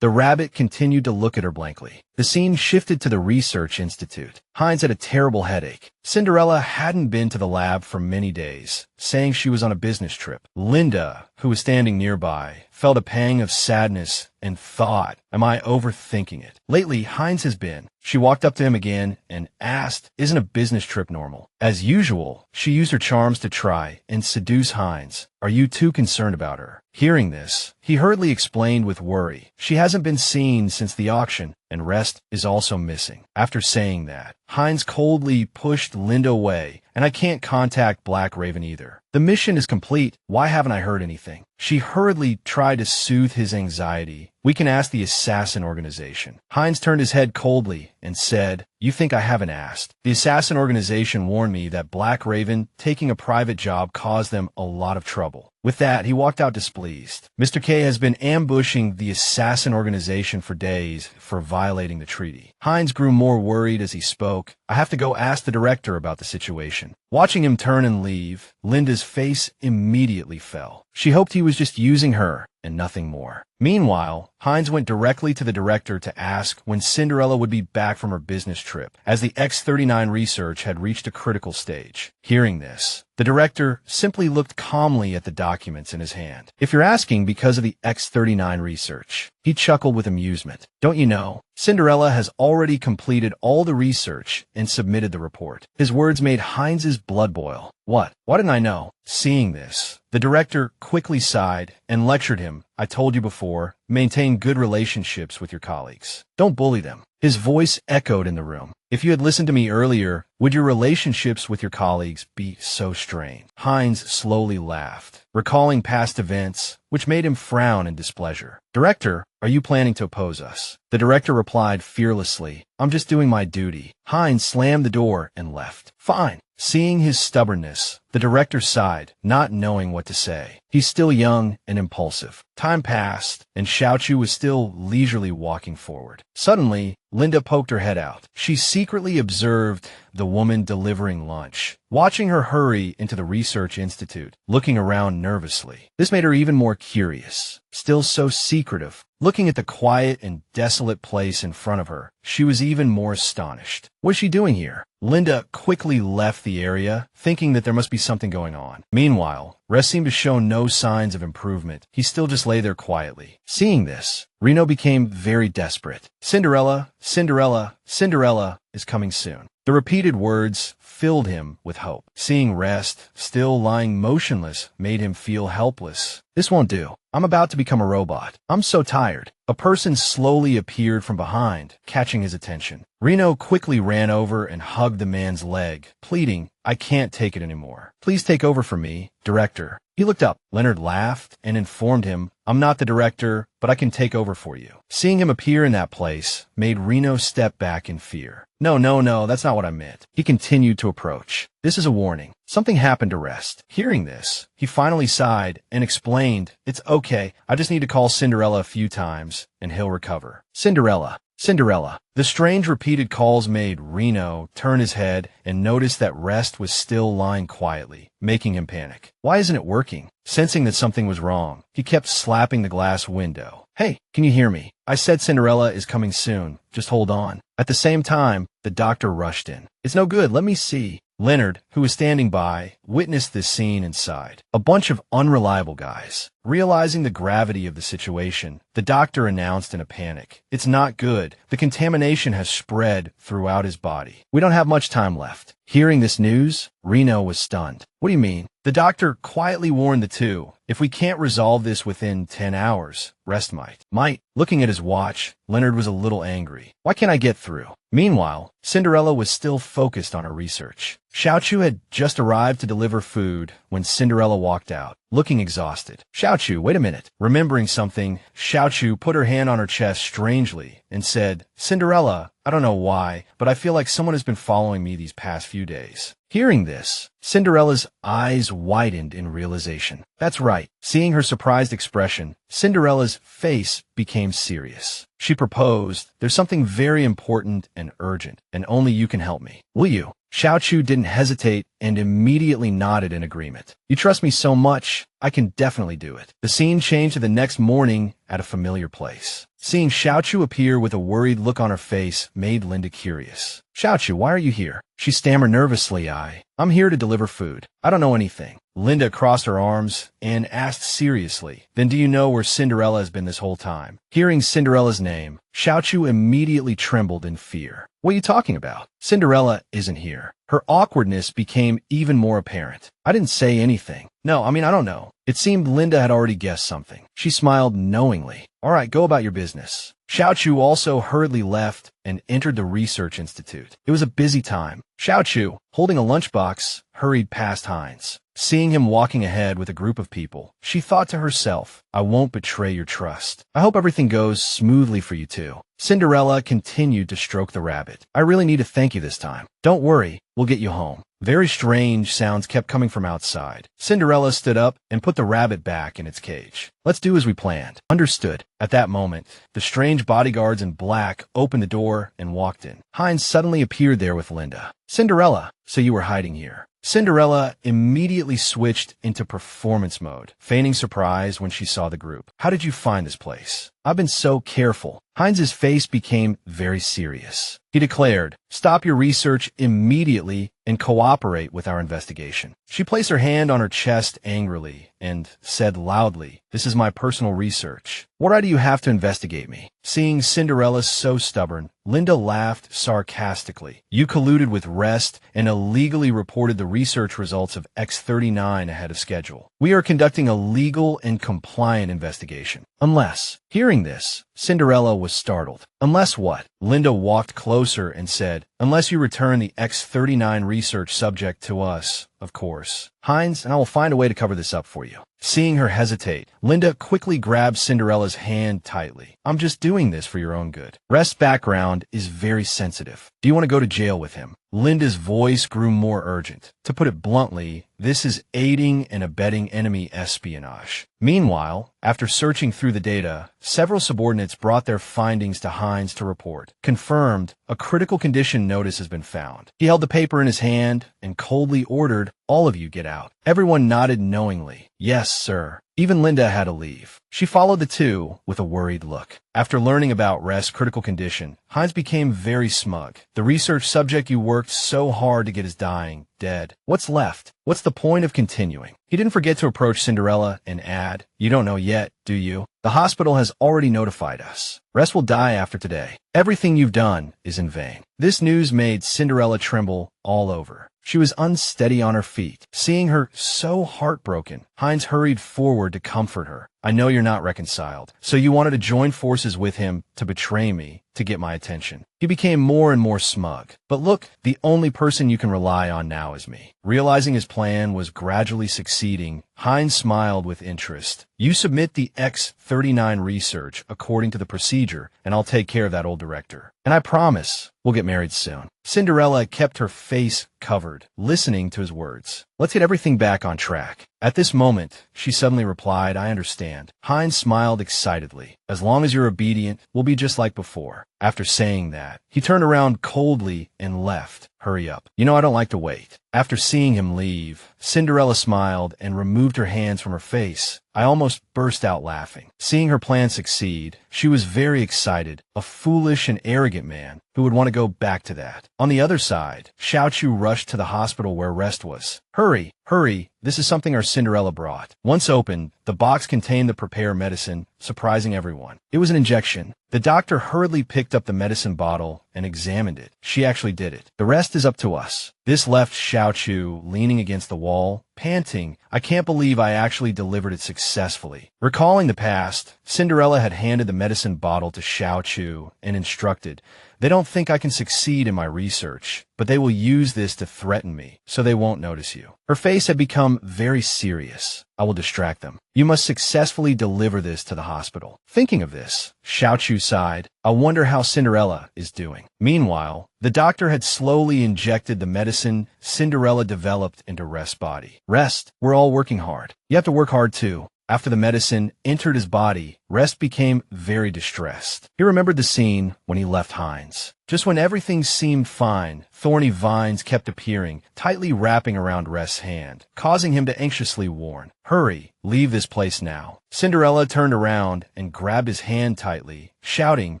A: The rabbit continued to look at her blankly. The scene shifted to the research institute. Hines had a terrible headache. Cinderella hadn't been to the lab for many days, saying she was on a business trip. Linda, who was standing nearby, felt a pang of sadness and thought, "Am I overthinking it? Lately, Hines has been." She walked up to him again and asked, "Isn't a business trip normal?" As usual, she used her charms to try and seduce Hines. "Are you too concerned about her?" Hearing this, he hurriedly explained with worry, "She hasn't been seen since the auction, and Rest is also missing." After saying that, Hines coldly pushed Linda away, "And I can't contact Black Raven either. The mission is complete. Why haven't I heard anything?" She hurriedly tried to soothe his anxiety. "We can ask the assassin organization." Hines turned his head coldly and said, "You think I haven't asked? The assassin organization warned me that Black Raven taking a private job caused them a lot of trouble. With that, he walked out displeased. Mr. K has been ambushing the assassin organization for days for violating the treaty. Hines grew more worried as he spoke. I have to go ask the director about the situation. Watching him turn and leave, Linda's face immediately fell. She hoped he was just using her and nothing more. Meanwhile, Hines went directly to the director to ask when Cinderella would be back from her business trip, as the X-39 research had reached a critical stage. Hearing this, the director simply looked calmly at the documents in his hand. If you're asking because of the X-39 research, he chuckled with amusement. Don't you know, Cinderella has already completed all the research and submitted the report. His words made Hines's blood boil. What? Why didn't I know? Seeing this, the director quickly sighed and lectured him. I told you before, maintain good relationships with your colleagues. Don't bully them. His voice echoed in the room. If you had listened to me earlier, would your relationships with your colleagues be so strained? Hines slowly laughed, recalling past events, which made him frown in displeasure. Director, are you planning to oppose us? The director replied fearlessly, I'm just doing my duty. Hines slammed the door and left. Fine. Seeing his stubbornness, the director sighed, not knowing what to say. He's still young and impulsive. Time passed, and Xiao was still leisurely walking forward. Suddenly, Linda poked her head out. She secretly observed the woman delivering lunch, watching her hurry into the research institute, looking around nervously. This made her even more curious. Still so secretive, looking at the quiet and desolate place in front of her, she was even more astonished. What is she doing here? Linda quickly left the area, thinking that there must be something going on. Meanwhile, Rest seemed to show no signs of improvement. He still just lay there quietly. Seeing this, Reno became very desperate. Cinderella, Cinderella, Cinderella is coming soon. The repeated words filled him with hope. Seeing Rest still lying motionless made him feel helpless. This won't do. I'm about to become a robot. I'm so tired. A person slowly appeared from behind, catching his attention. Reno quickly ran over and hugged the man's leg, pleading, I can't take it anymore. Please take over for me, director. He looked up. Leonard laughed and informed him, I'm not the director, but I can take over for you. Seeing him appear in that place made Reno step back in fear. No, that's not what I meant. He continued to approach. This is a warning. Something happened to Rest. Hearing this, he finally sighed and explained, it's okay, I just need to call Cinderella a few times, and he'll recover. Cinderella. Cinderella. The strange repeated calls made Reno turn his head and notice that Rest was still lying quietly, making him panic. Why isn't it working? Sensing that something was wrong, he kept slapping the glass window. Hey, can you hear me? I said Cinderella is coming soon. Just hold on. At the same time, the doctor rushed in. It's no good. Let me see. Leonard, who was standing by, witnessed this scene and sighed. A bunch of unreliable guys. Realizing the gravity of the situation, the doctor announced in a panic, it's not good. The contamination has spread throughout his body. We don't have much time left. Hearing this news, Reno was stunned. What do you mean? The doctor quietly warned the two, if we can't resolve this within 10 hours, Rest might. Looking at his watch, Leonard was a little angry. Why can't I get through? Meanwhile, Cinderella was still focused on her research. Xiao had just arrived to deliver food when Cinderella walked out, looking exhausted. Xiao, wait a minute. Remembering something, Xiao put her hand on her chest strangely and said, Cinderella, I don't know why, but I feel like someone has been following me these past few days. Hearing this, Cinderella's eyes widened in realization. That's right. Seeing her surprised expression, Cinderella's face became serious. She proposed, there's something very important and urgent, and only you can help me. Will you? Xiao didn't hesitate and immediately nodded in agreement. You trust me so much, I can definitely do it. The scene changed to the next morning at a familiar place. Seeing Xiao appear with a worried look on her face made Linda curious. Xiao, why are you here? She stammered nervously. I'm here to deliver food. I don't know anything. Linda crossed her arms and asked seriously, then do you know where Cinderella has been this whole time? Hearing Cinderella's name, Xiao trembled trembled in fear. What are you talking about? Cinderella isn't here. Her awkwardness became even more apparent. I didn't say anything. No, I don't know. It seemed Linda had already guessed something. She smiled knowingly. All right, go about your business. Xiao also hurriedly left and entered the research institute. It was a busy time. Xiao, holding a lunchbox, hurried past Hines. Seeing him walking ahead with a group of people, she thought to herself, I won't betray your trust. I hope everything goes smoothly for you two. Cinderella continued to stroke the rabbit. I really need to thank you this time. Don't worry, we'll get you home. Very strange sounds kept coming from outside. Cinderella stood up and put the rabbit back in its cage. Let's do as we planned. Understood. At that moment, the strange bodyguards in black opened the door and walked in. Hines suddenly appeared there with Linda. Cinderella, so you were hiding here. Cinderella immediately switched into performance mode, feigning surprise when she saw the group. How did you find this place? I've been so careful. Hines's face became very serious. He declared, "Stop your research immediately and cooperate with our investigation." She placed her hand on her chest angrily and said loudly, "This is my personal research. What right do you have to investigate me?" Seeing Cinderella so stubborn, Linda laughed sarcastically. "You colluded with Rest and illegally reported the research results of X-39 ahead of schedule. We are conducting a legal and compliant investigation. Unless..." Hearing this, Cinderella was startled. "Unless what?" Linda walked closer and said, "Unless you return the X-39 research subject to us, of course. Hines, and I will find a way to cover this up for you." Seeing her hesitate, Linda quickly grabbed Cinderella's hand tightly. "I'm just doing this for your own good. Rest's background is very sensitive. Do you want to go to jail with him?" Linda's voice grew more urgent. To put it bluntly, this is aiding and abetting enemy espionage. Meanwhile, after searching through the data, several subordinates brought their findings to Hines to report. Confirmed, a critical condition notice has been found. He held the paper in his hand and coldly ordered, "All of you get out." Everyone nodded knowingly. "Yes, sir." Even Linda had to leave. She followed the two with a worried look. After learning about Rest's critical condition, Hines became very smug. "The research subject you worked so hard to get is dying, dead. What's left? What's the point of continuing?" He didn't forget to approach Cinderella and add, "You don't know yet, do you? The hospital has already notified us. Rest will die after today. Everything you've done is in vain." This news made Cinderella tremble all over. She was unsteady on her feet. Seeing her so heartbroken, Hines hurried forward to comfort her. "I know you're not reconciled, so you wanted to join forces with him to betray me, to get my attention." He became more and more smug. "But look, the only person you can rely on now is me." Realizing his plan was gradually succeeding, Hines smiled with interest. "You submit the X-39 research according to the procedure, and I'll take care of that old director. And I promise we'll get married soon." Cinderella kept her face covered, listening to his words. "Let's get everything back on track." At this moment, she suddenly replied, "I understand." Hines smiled excitedly. "As long as you're obedient, we'll be just like before." After saying that, he turned around coldly and left. "Hurry up. You know I don't like to wait." After seeing him leave, Cinderella smiled and removed her hands from her face. I almost burst out laughing. Seeing her plan succeed, she was very excited. A foolish and arrogant man who would want to go back to that. On the other side, Xiao Chu rushed to the hospital where Rest was. "Hurry, hurry, this is something our Cinderella brought." Once opened, the box contained the prepared medicine, surprising everyone. It was an injection. The doctor hurriedly picked up the medicine bottle and examined it. She actually did it. "The rest is up to us." This left Xiao Chu leaning against the wall, panting, "I can't believe I actually delivered it successfully." Recalling the past, Cinderella had handed the medicine bottle to Xiao Chu and instructed, "They don't think I can succeed in my research, but they will use this to threaten me, so they won't notice you." Her face had become very serious. "I will distract them. You must successfully deliver this to the hospital." Thinking of this, Xiao Chu sighed. "I wonder how Cinderella is doing." Meanwhile, the doctor had slowly injected the medicine Cinderella developed into Rest's body. "Rest, we're all working hard. You have to work hard too." After the medicine entered his body, Rest became very distressed. He remembered the scene when he left Hines. Just when everything seemed fine, thorny vines kept appearing, tightly wrapping around Rest's hand, causing him to anxiously warn, "Hurry, leave this place now." Cinderella turned around and grabbed his hand tightly, shouting,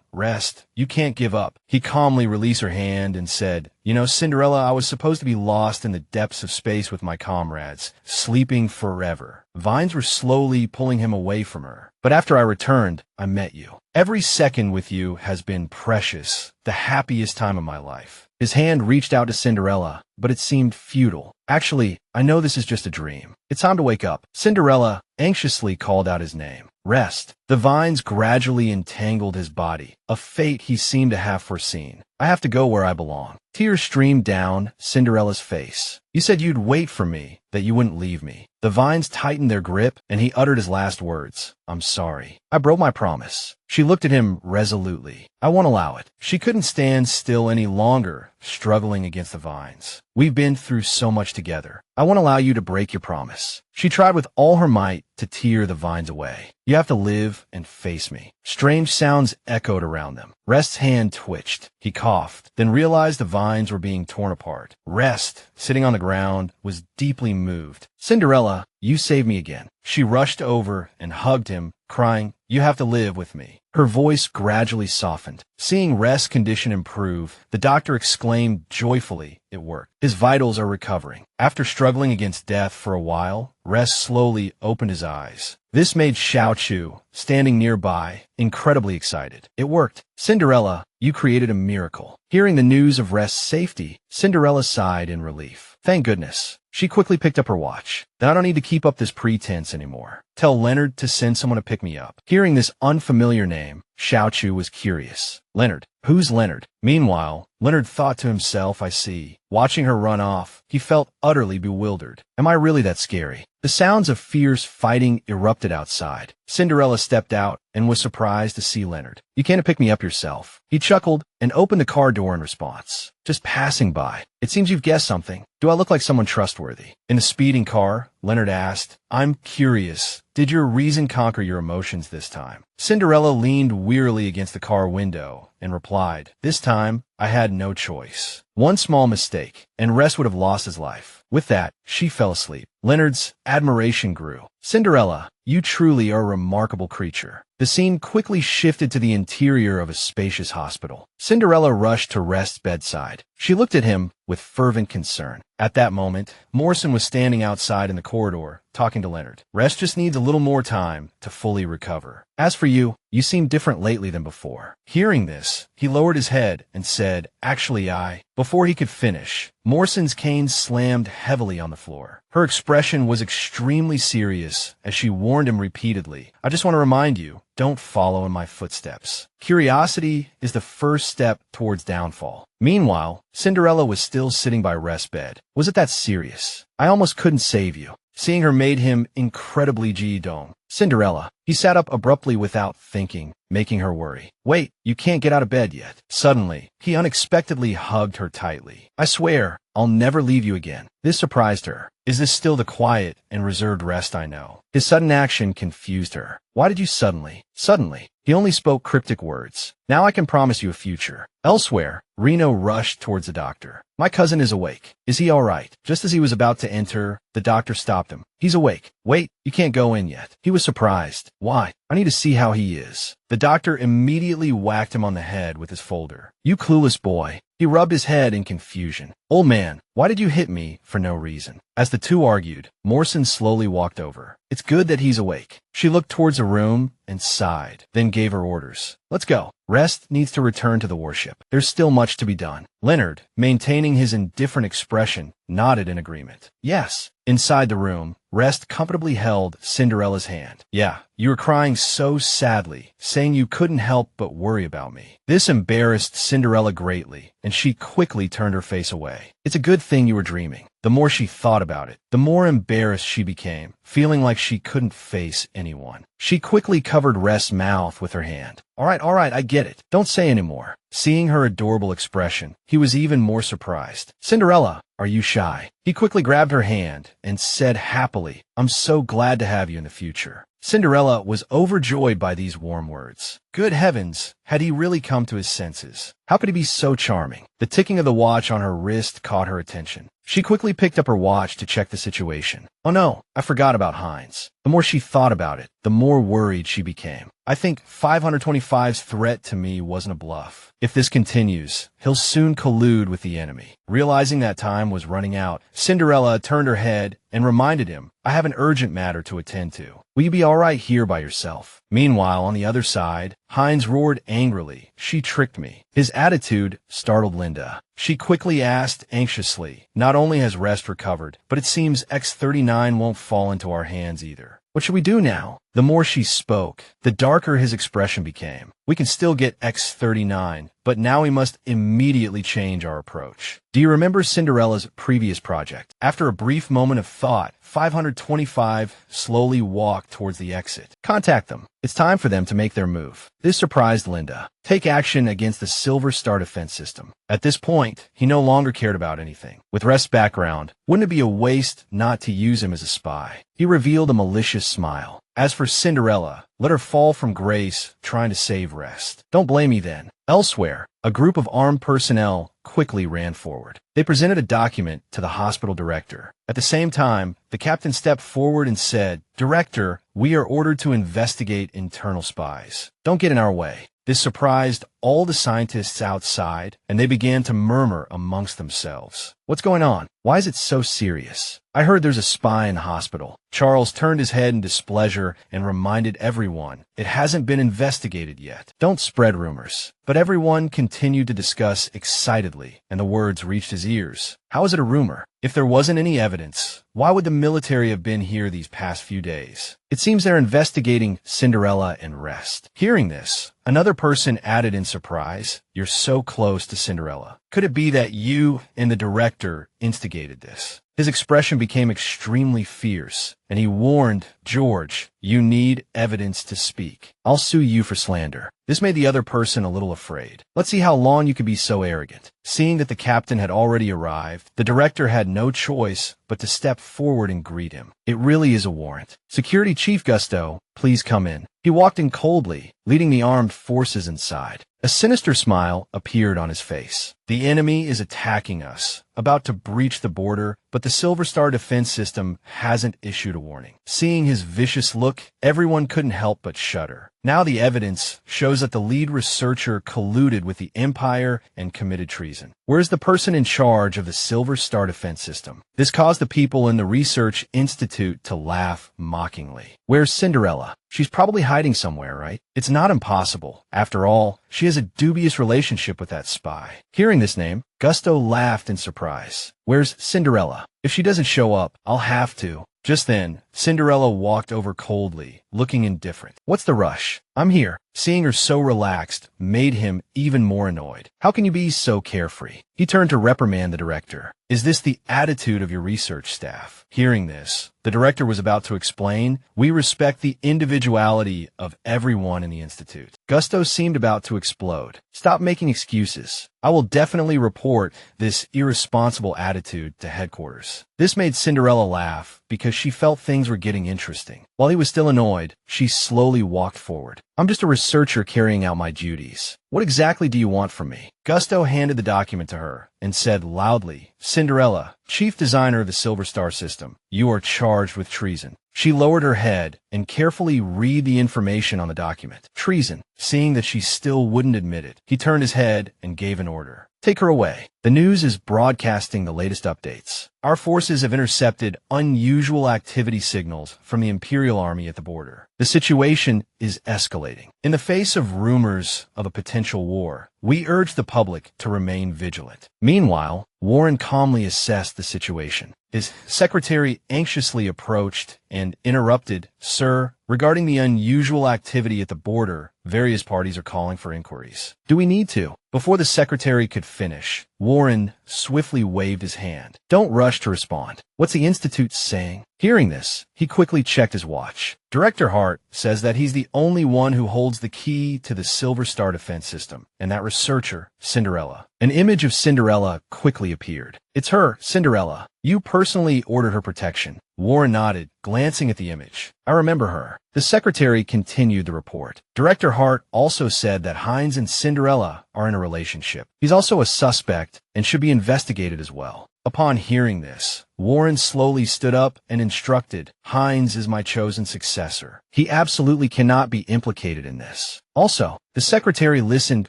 A: "Rest, you can't give up." He calmly released her hand and said, "You know, Cinderella, I was supposed to be lost in the depths of space with my comrades, sleeping forever." Vines were slowly pulling him away from her. "But after I returned, I met you. Every second with you has been precious, the happiest time of my life." His hand reached out to Cinderella, but it seemed futile. "Actually, I know this is just a dream. It's time to wake up." Cinderella anxiously called out his name. "Rest." The vines gradually entangled his body, a fate he seemed to have foreseen. "I have to go where I belong." Tears streamed down Cinderella's face. You said you'd wait for me, that you wouldn't leave me. The vines tightened their grip, and he uttered his last words. I'm sorry. I broke my promise. She looked at him resolutely. I won't allow it. She couldn't stand still any longer, struggling against the vines. We've been through so much together. I won't allow you to break your promise. She tried with all her might to tear the vines away. You have to live and face me. Strange sounds echoed around them. Rest's hand twitched. He coughed, then realized the vines were being torn apart. Rest, sitting on the ground, was deeply moved. Cinderella, you saved me again. She rushed over and hugged him, crying, You have to live with me. Her voice gradually softened. Seeing Rest's condition improve, the doctor exclaimed joyfully, It worked. His vitals are recovering. After struggling against death for a while, Rest slowly opened his eyes. This made Xiao Chu, standing nearby, incredibly excited. It worked. Cinderella, you created a miracle. Hearing the news of Rest's safety, Cinderella sighed in relief. Thank goodness. She quickly picked up her watch. Then I don't need to keep up this pretense anymore. Tell Leonard to send someone to pick me up. Hearing this unfamiliar name, Xiao Chu was curious. Leonard? Who's Leonard? Meanwhile, Leonard thought to himself, I see. Watching her run off, he felt utterly bewildered. Am I really that scary? The sounds of fierce fighting erupted outside. Cinderella stepped out and was surprised to see Leonard. You can't pick me up yourself. He chuckled and opened the car door in response. Just passing by. It seems you've guessed something. Do I look like someone trustworthy? In the speeding car, Leonard asked, I'm curious. Did your reason conquer your emotions this time? Cinderella leaned wearily against the car window and replied, This time, I had no choice. One small mistake, and Rest would have lost his life. With that, she fell asleep. Leonard's admiration grew. Cinderella, you truly are a remarkable creature. The scene quickly shifted to the interior of a spacious hospital. Cinderella rushed to Rest's bedside. She looked at him with fervent concern. At that moment, Morrison was standing outside in the corridor, talking to Leonard. Rest just needs a little more time to fully recover. As for you, you seem different lately than before. Hearing this, he lowered his head and said, Actually, Before he could finish, Morrison's cane slammed heavily on the floor. Her expression was extremely serious as she warned him repeatedly, I just want to remind you, don't follow in my footsteps. Curiosity is the first step towards downfall. Meanwhile, Cinderella was still sitting by Rest's bed. Was it that serious? I almost couldn't save you. Seeing her made him incredibly Ji-dong. Cinderella. He sat up abruptly without thinking, making her worry. Wait, you can't get out of bed yet. Suddenly, he unexpectedly hugged her tightly. I swear, I'll never leave you again. This surprised her. Is this still the quiet and reserved Rest I know? His sudden action confused her. Why did you suddenly? Suddenly. He only spoke cryptic words. Now I can promise you a future. Elsewhere, Reno rushed towards the doctor. My cousin is awake. Is he all right? Just as he was about to enter, the doctor stopped him. He's awake. Wait, you can't go in yet. He was surprised. Why? I need to see how he is. The doctor immediately whacked him on the head with his folder. You clueless boy. He rubbed his head in confusion. Old man, why did you hit me for no reason? As the two argued, Morrison slowly walked over. It's good that he's awake. She looked towards the room and sighed, then gave her orders. Let's go. Rest needs to return to the warship. There's still much to be done. Leonard, maintaining his indifferent expression, nodded in agreement. Yes. Inside the room, Rest comfortably held Cinderella's hand. Yeah, you were crying so sadly, saying you couldn't help but worry about me. This embarrassed Cinderella greatly, and she quickly turned her face away. It's a good thing you were dreaming. The more she thought about it, the more embarrassed she became, feeling like she couldn't face anyone. She quickly covered Rest's mouth with her hand. All right, I get it. Don't say anymore. Seeing her adorable expression, he was even more surprised. Cinderella, are you shy? He quickly grabbed her hand and said happily, I'm so glad to have you in the future. Cinderella was overjoyed by these warm words. Good heavens, had he really come to his senses? How could he be so charming? The ticking of the watch on her wrist caught her attention. She quickly picked up her watch to check the situation. Oh no, I forgot about Hines. The more she thought about it, the more worried she became. I think 525's threat to me wasn't a bluff. If this continues, he'll soon collude with the enemy. Realizing that time was running out, Cinderella turned her head and reminded him, I have an urgent matter to attend to. Will you be all right here by yourself? Meanwhile, on the other side, Hines roared angrily. She tricked me. His attitude startled Linda. She quickly asked anxiously, not only has Rest recovered, but it seems X-39 won't fall into our hands either. What should we do now? The more she spoke, the darker his expression became. We can still get X39, but now we must immediately change our approach. Do you remember Cinderella's previous project? After a brief moment of thought, 525 slowly walked towards the exit. Contact them. It's time for them to make their move. This surprised Linda. Take action against the Silver Star defense system. At this point, he no longer cared about anything. With Rest's background, wouldn't it be a waste not to use him as a spy? He revealed a malicious smile. As for Cinderella, let her fall from grace trying to save Rest. Don't blame me then. Elsewhere, a group of armed personnel quickly ran forward. They presented a document to the hospital director. At the same time, the captain stepped forward and said, "Director, we are ordered to investigate internal spies. Don't get in our way." This surprised all the scientists outside, and they began to murmur amongst themselves. What's going on? Why is it so serious? I heard there's a spy in the hospital. Charles turned his head in displeasure and reminded everyone, it hasn't been investigated yet. Don't spread rumors. But everyone continued to discuss excitedly, and the words reached his ears. How is it a rumor? If there wasn't any evidence, why would the military have been here these past few days? It seems they're investigating Cinderella and Rest. Hearing this, another person added in surprise, "You're so close to Cinderella. Could it be that you and the director instigated this?" His expression became extremely fierce, and he warned, "George, you need evidence to speak. I'll sue you for slander." This made the other person a little afraid. Let's see how long you can be so arrogant. Seeing that the captain had already arrived, the director had no choice but to step forward and greet him. It really is a warrant. Security Chief Gusto, please come in. He walked in coldly, leading the armed forces inside. A sinister smile appeared on his face. The enemy is attacking us, about to breach the border, but the Silver Star defense system hasn't issued a warning. Seeing his vicious look, everyone couldn't help but shudder. Now the evidence shows that the lead researcher colluded with the Empire and committed treason. Where's the person in charge of the Silver Star defense system? This caused the people in the Research Institute to laugh mockingly. Where's Cinderella? She's probably hiding somewhere, right? It's not impossible. After all, she has a dubious relationship with that spy. Hearing this name, Gusto laughed in surprise. Where's Cinderella? If she doesn't show up, I'll have to. Just then, Cinderella walked over coldly, looking indifferent. What's the rush? I'm here. Seeing her so relaxed made him even more annoyed. How can you be so carefree? He turned to reprimand the director. Is this the attitude of your research staff? Hearing this, the director was about to explain, we respect the individuality of everyone in the institute. Gusto seemed about to explode. Stop making excuses. I will definitely report this irresponsible attitude to headquarters. This made Cinderella laugh because she felt things were getting interesting. While he was still annoyed, she slowly walked forward. I'm just a researcher carrying out my duties. What exactly do you want from me? Gusto handed the document to her and said loudly, Cinderella, chief designer of the Silver Star system, you are charged with treason. She lowered her head and carefully read the information on the document. Treason. Seeing that she still wouldn't admit it, he turned his head and gave an order. Take her away. The news is broadcasting the latest updates. Our forces have intercepted unusual activity signals from the Imperial Army at the border. The situation is escalating. In the face of rumors of a potential war, we urge the public to remain vigilant. Meanwhile, Warren calmly assessed the situation. His secretary anxiously approached and interrupted, Sir, regarding the unusual activity at the border, various parties are calling for inquiries. Do we need to? Before the secretary could finish, Warren swiftly waved his hand. Don't rush to respond. What's the Institute saying? Hearing this, he quickly checked his watch. Director Hart says that he's the only one who holds the key to the Silver Star defense system, and that researcher, Cinderella. An image of Cinderella quickly appeared. It's her, Cinderella. You personally ordered her protection. Warren nodded, glancing at the image. I remember her. The secretary continued the report. Director Hart also said that Hines and Cinderella are in a relationship. He's also a suspect and should be investigated as well. Upon hearing this, Warren slowly stood up and instructed, Hines is my chosen successor. He absolutely cannot be implicated in this. Also, the secretary listened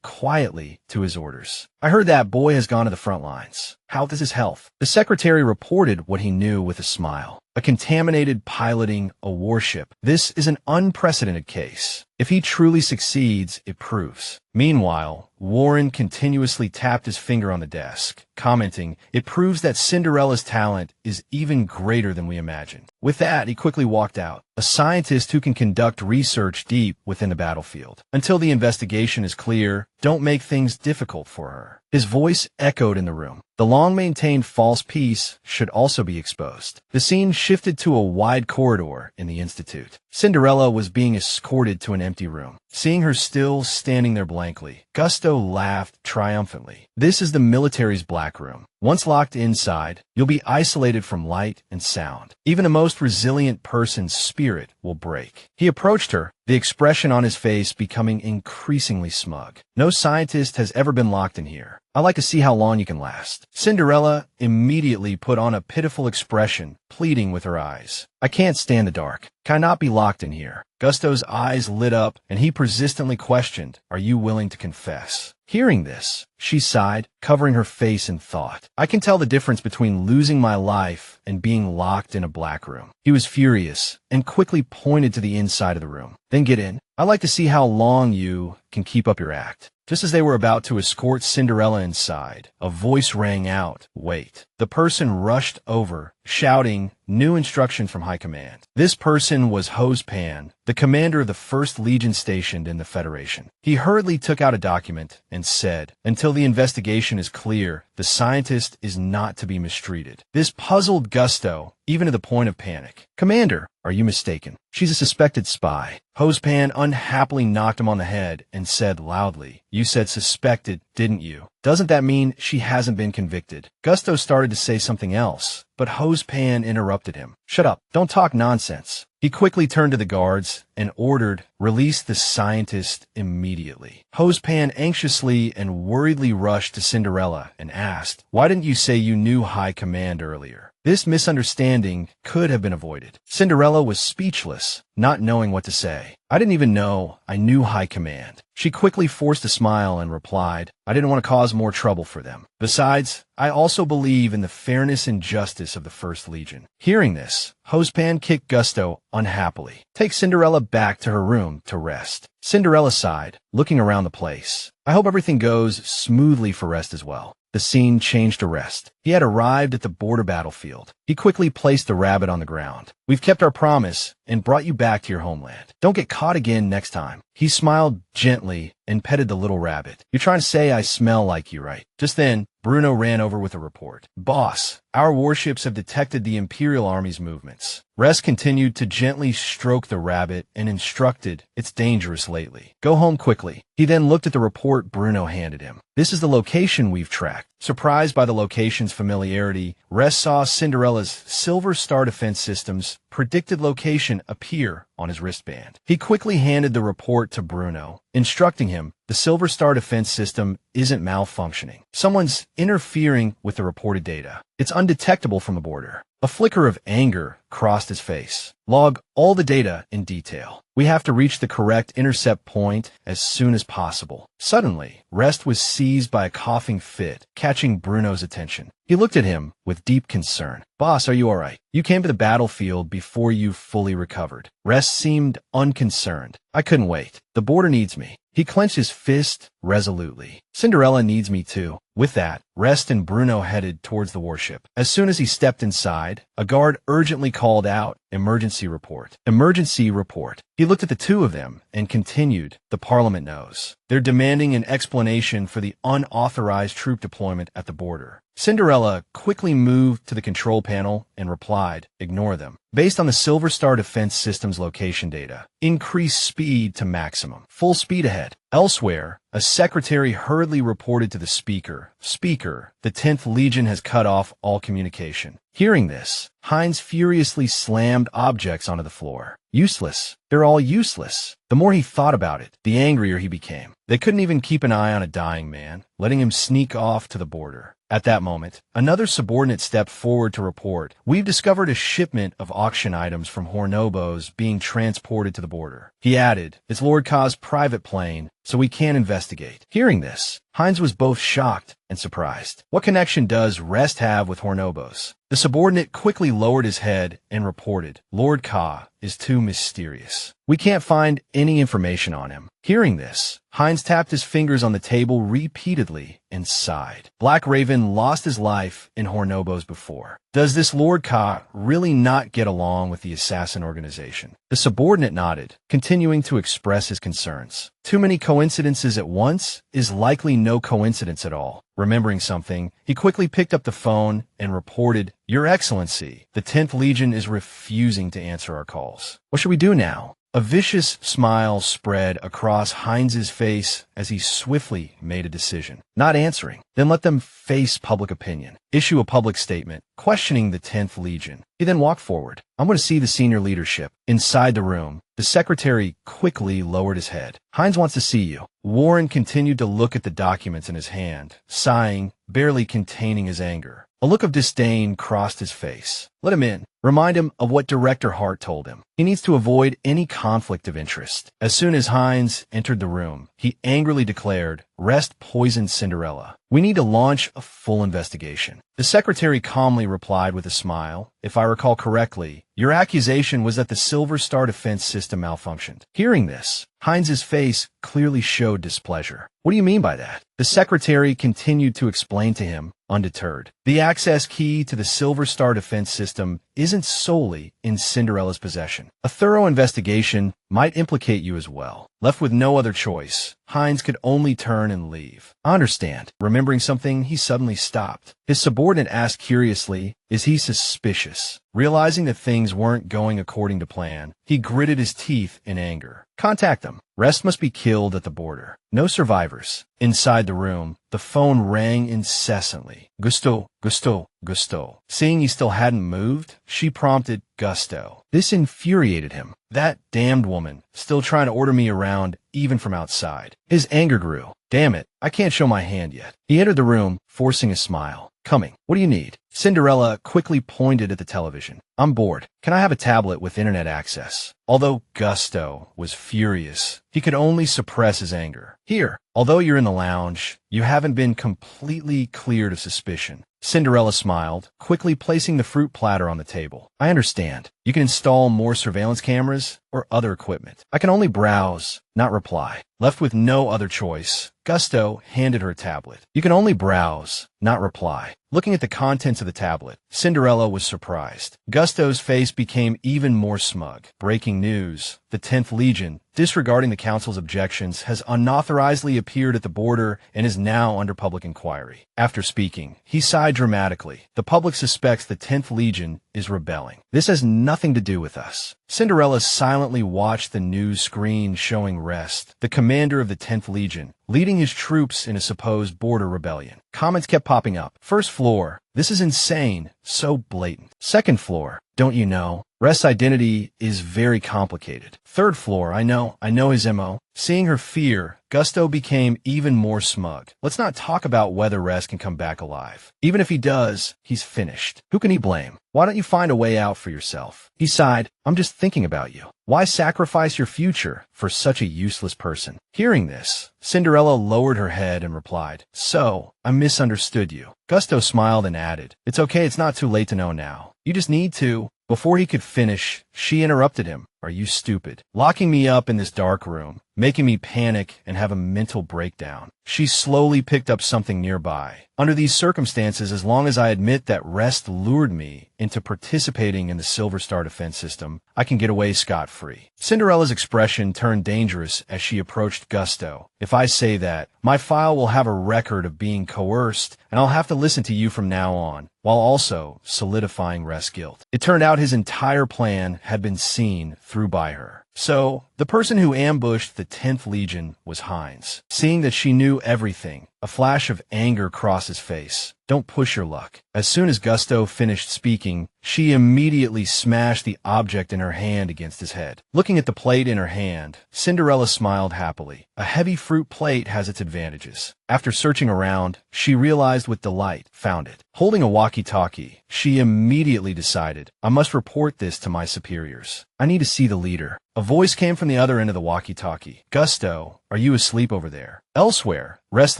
A: quietly to his orders. I heard that boy has gone to the front lines. How is his health? The secretary reported what he knew with a smile. A contaminated piloting a warship. This is an unprecedented case. If he truly succeeds, it proves. Meanwhile, Warren continuously tapped his finger on the desk, commenting, "It proves that Cinderella's talent is even greater than we imagined." With that, he quickly walked out, a scientist who can conduct research deep within the battlefield. "Until the investigation is clear, don't make things difficult for her." His voice echoed in the room. The long-maintained false peace should also be exposed. The scene shifted to a wide corridor in the Institute. Cinderella was being escorted to an empty room. Seeing her still standing there blankly, Gusto laughed triumphantly. "This is the military's black room. Once locked inside, you'll be isolated from light and sound. Even the most resilient person's spirit will break." He approached her, the expression on his face becoming increasingly smug. "No scientist has ever been locked in here. I like to see how long you can last." Cinderella immediately put on a pitiful expression, pleading with her eyes. "I can't stand the dark. Can I not be locked in here?" Gusto's eyes lit up, and he persistently questioned, "Are you willing to confess?" Hearing this, she sighed, covering her face in thought. "I can tell the difference between losing my life and being locked in a black room." He was furious and quickly pointed to the inside of the room. "Then get in. I'd like to see how long you can keep up your act." Just as they were about to escort Cinderella inside, a voice rang out, "Wait." The person rushed over, shouting new instructions from High Command. This person was Hose Pan, the commander of the 1st Legion stationed in the Federation. He hurriedly took out a document and said, "Until the investigation is clear, the scientist is not to be mistreated." This puzzled Gusto, even to the point of panic. "Commander, are you mistaken? She's a suspected spy." Hosepan unhappily knocked him on the head and said loudly, "You said suspected, didn't you? Doesn't that mean she hasn't been convicted?" Gusto started to say something else, but Hosepan interrupted him. "Shut up. Don't talk nonsense." He quickly turned to the guards and ordered, "Release the scientist immediately." Hosepan anxiously and worriedly rushed to Cinderella and asked, "Why didn't you say you knew High Command earlier?" This misunderstanding could have been avoided. Cinderella was speechless, not knowing what to say. "I didn't even know I knew High Command." She quickly forced a smile and replied, "I didn't want to cause more trouble for them. Besides, I also believe in the fairness and justice of the 1st Legion." Hearing this, Hosepan kicked Gusto unhappily. "Take Cinderella back to her room to rest." Cinderella sighed, looking around the place. "I hope everything goes smoothly for Rest as well." The scene changed to Rest. He had arrived at the border battlefield. He quickly placed the rabbit on the ground. "We've kept our promise and brought you back to your homeland. Don't get caught again next time." He smiled gently and petted the little rabbit. "You're trying to say I smell like you, right?" Just then, Bruno ran over with a report. "Boss, our warships have detected the Imperial Army's movements." Rest continued to gently stroke the rabbit and instructed, "It's dangerous lately. Go home quickly." He then looked at the report Bruno handed him. "This is the location we've tracked." Surprised by the location's familiarity, Rest saw Cinderella's Silver Star defense system's predicted location appear on his wristband. He quickly handed the report to Bruno, instructing him, "The Silver Star defense system isn't malfunctioning. Someone's interfering with the reported data. It's undetectable from the border." A flicker of anger crossed his face. "Log all the data in detail. We have to reach the correct intercept point as soon as possible." Suddenly, Rest was seized by a coughing fit, catching Bruno's attention. He looked at him with deep concern. "Boss, are you all right? You came to the battlefield before you fully recovered." Rest seemed unconcerned. "I couldn't wait. The border needs me." He clenched his fist resolutely. "Cinderella needs me too." With that, Rest and Bruno headed towards the warship. As soon as he stepped inside, a guard urgently called out, "Emergency report. Emergency report." He looked at the two of them and continued, "The Parliament knows. They're demanding an explanation for the unauthorized troop deployment at the border." Cinderella quickly moved to the control panel and replied, "Ignore them. Based on the Silver Star defense system's location data, increase speed to maximum. Full speed ahead." Elsewhere, a secretary hurriedly reported to the speaker, "Speaker, the 10th Legion has cut off all communication." Hearing this, Hines furiously slammed objects onto the floor. "Useless. They're all useless." The more he thought about it, the angrier he became. They couldn't even keep an eye on a dying man, letting him sneak off to the border. At that moment, another subordinate stepped forward to report, "We've discovered a shipment of auction items from Hornobos being transported to the border." He added, "It's Lord Ka's private plane, so we can't investigate. Hearing this, Hines was both shocked and surprised. What connection does Rest have with Hornobos? The subordinate quickly lowered his head and reported, Lord Ka is too mysterious. We can't find any information on him. Hearing this, Hines tapped his fingers on the table repeatedly and sighed. Black Raven lost his life in Hornobos before. Does this Lord Ka really not get along with the assassin organization? The subordinate nodded, continuing to express his concerns. Too many coincidences at once is likely no coincidence at all. Remembering something, he quickly picked up the phone and reported, Your Excellency, the 10th Legion is refusing to answer our calls. What should we do now? A vicious smile spread across Hines's face as he swiftly made a decision. Not answering. Then let them face public opinion. Issue a public statement, questioning the 10th Legion. He then walked forward. I'm going to see the senior leadership. Inside the room, the secretary quickly lowered his head. Hines wants to see you. Warren continued to look at the documents in his hand, sighing, barely containing his anger. A look of disdain crossed his face. Let him in. Remind him of what Director Hart told him. He needs to avoid any conflict of interest. As soon as Hines entered the room, he angrily declared, Rest poisoned Cinderella. We need to launch a full investigation. The secretary calmly replied with a smile, If I recall correctly, your accusation was that the Silver Star defense system malfunctioned. Hearing this, Hines's face clearly showed displeasure. What do you mean by that? The secretary continued to explain to him, undeterred. The access key to the Silver Star defense system isn't solely in Cinderella's possession. A thorough investigation might implicate you as well. Left with no other choice, Hines could only turn and leave. I understand. Remembering something, he suddenly stopped. His subordinate asked curiously, Is he suspicious? Realizing that things weren't going according to plan, he gritted his teeth in anger. Contact them. Rest must be killed at the border. No survivors. Inside the room, the phone rang incessantly. Gusto, Gusto, Gusto. Seeing he still hadn't moved, she prompted Gusto. This infuriated him. That damned woman, still trying to order me around, even from outside. His anger grew. Damn it, I can't show my hand yet. He entered the room, forcing a smile. Coming. What do you need? Cinderella quickly pointed at the television. I'm bored. Can I have a tablet with internet access? Although Gusto was furious, he could only suppress his anger. Here, although you're in the lounge, you haven't been completely cleared of suspicion. Cinderella smiled, quickly placing the fruit platter on the table. I understand. You can install more surveillance cameras or other equipment. I can only browse, not reply. Left with no other choice, Gusto handed her a tablet. You can only browse, not reply. Looking at the contents of the tablet, Cinderella was surprised. Gusto's face became even more smug. Breaking news. The 10th Legion, disregarding the Council's objections, has unauthorizedly appeared at the border and is now under public inquiry. After speaking, he sighed dramatically. The public suspects the 10th Legion is rebelling. This has nothing to do with us. Cinderella silently watched the news screen showing Rest, the commander of the 10th Legion, leading his troops in a supposed border rebellion. Comments kept popping up. First floor, this is insane, so blatant. Second floor, don't you know? Rest's identity is very complicated. Third floor, I know his MO. Seeing her fear, Gusto became even more smug. Let's not talk about whether Rest can come back alive. Even if he does, he's finished. Who can he blame? Why don't you find a way out for yourself? He sighed, I'm just thinking about you. Why sacrifice your future for such a useless person? Hearing this, Cinderella lowered her head and replied, So, I misunderstood you. Gusto smiled and added, It's okay, it's not too late to know now. You just need to. Before he could finish, she interrupted him. Are you stupid? Locking me up in this dark room, making me panic and have a mental breakdown. She slowly picked up something nearby. Under these circumstances, as long as I admit that Rest lured me into participating in the Silver Star defense system, I can get away scot-free. Cinderella's expression turned dangerous as she approached Gusto. If I say that, my file will have a record of being coerced, and I'll have to listen to you from now on, while also solidifying Rest's guilt. It turned out his entire plan had been seen through by her. So, the person who ambushed the 10th Legion was Hines. Seeing that she knew everything, a flash of anger crossed his face. Don't push your luck. As soon as Gusto finished speaking, she immediately smashed the object in her hand against his head. Looking at the plate in her hand, Cinderella smiled happily. A heavy fruit plate has its advantages. After searching around, she realized with delight, found it. Holding a walkie-talkie, she immediately decided, I must report this to my superiors. I need to see the leader. A voice came from the other end of the walkie-talkie. Gusto, are you asleep over there? Elsewhere, Rest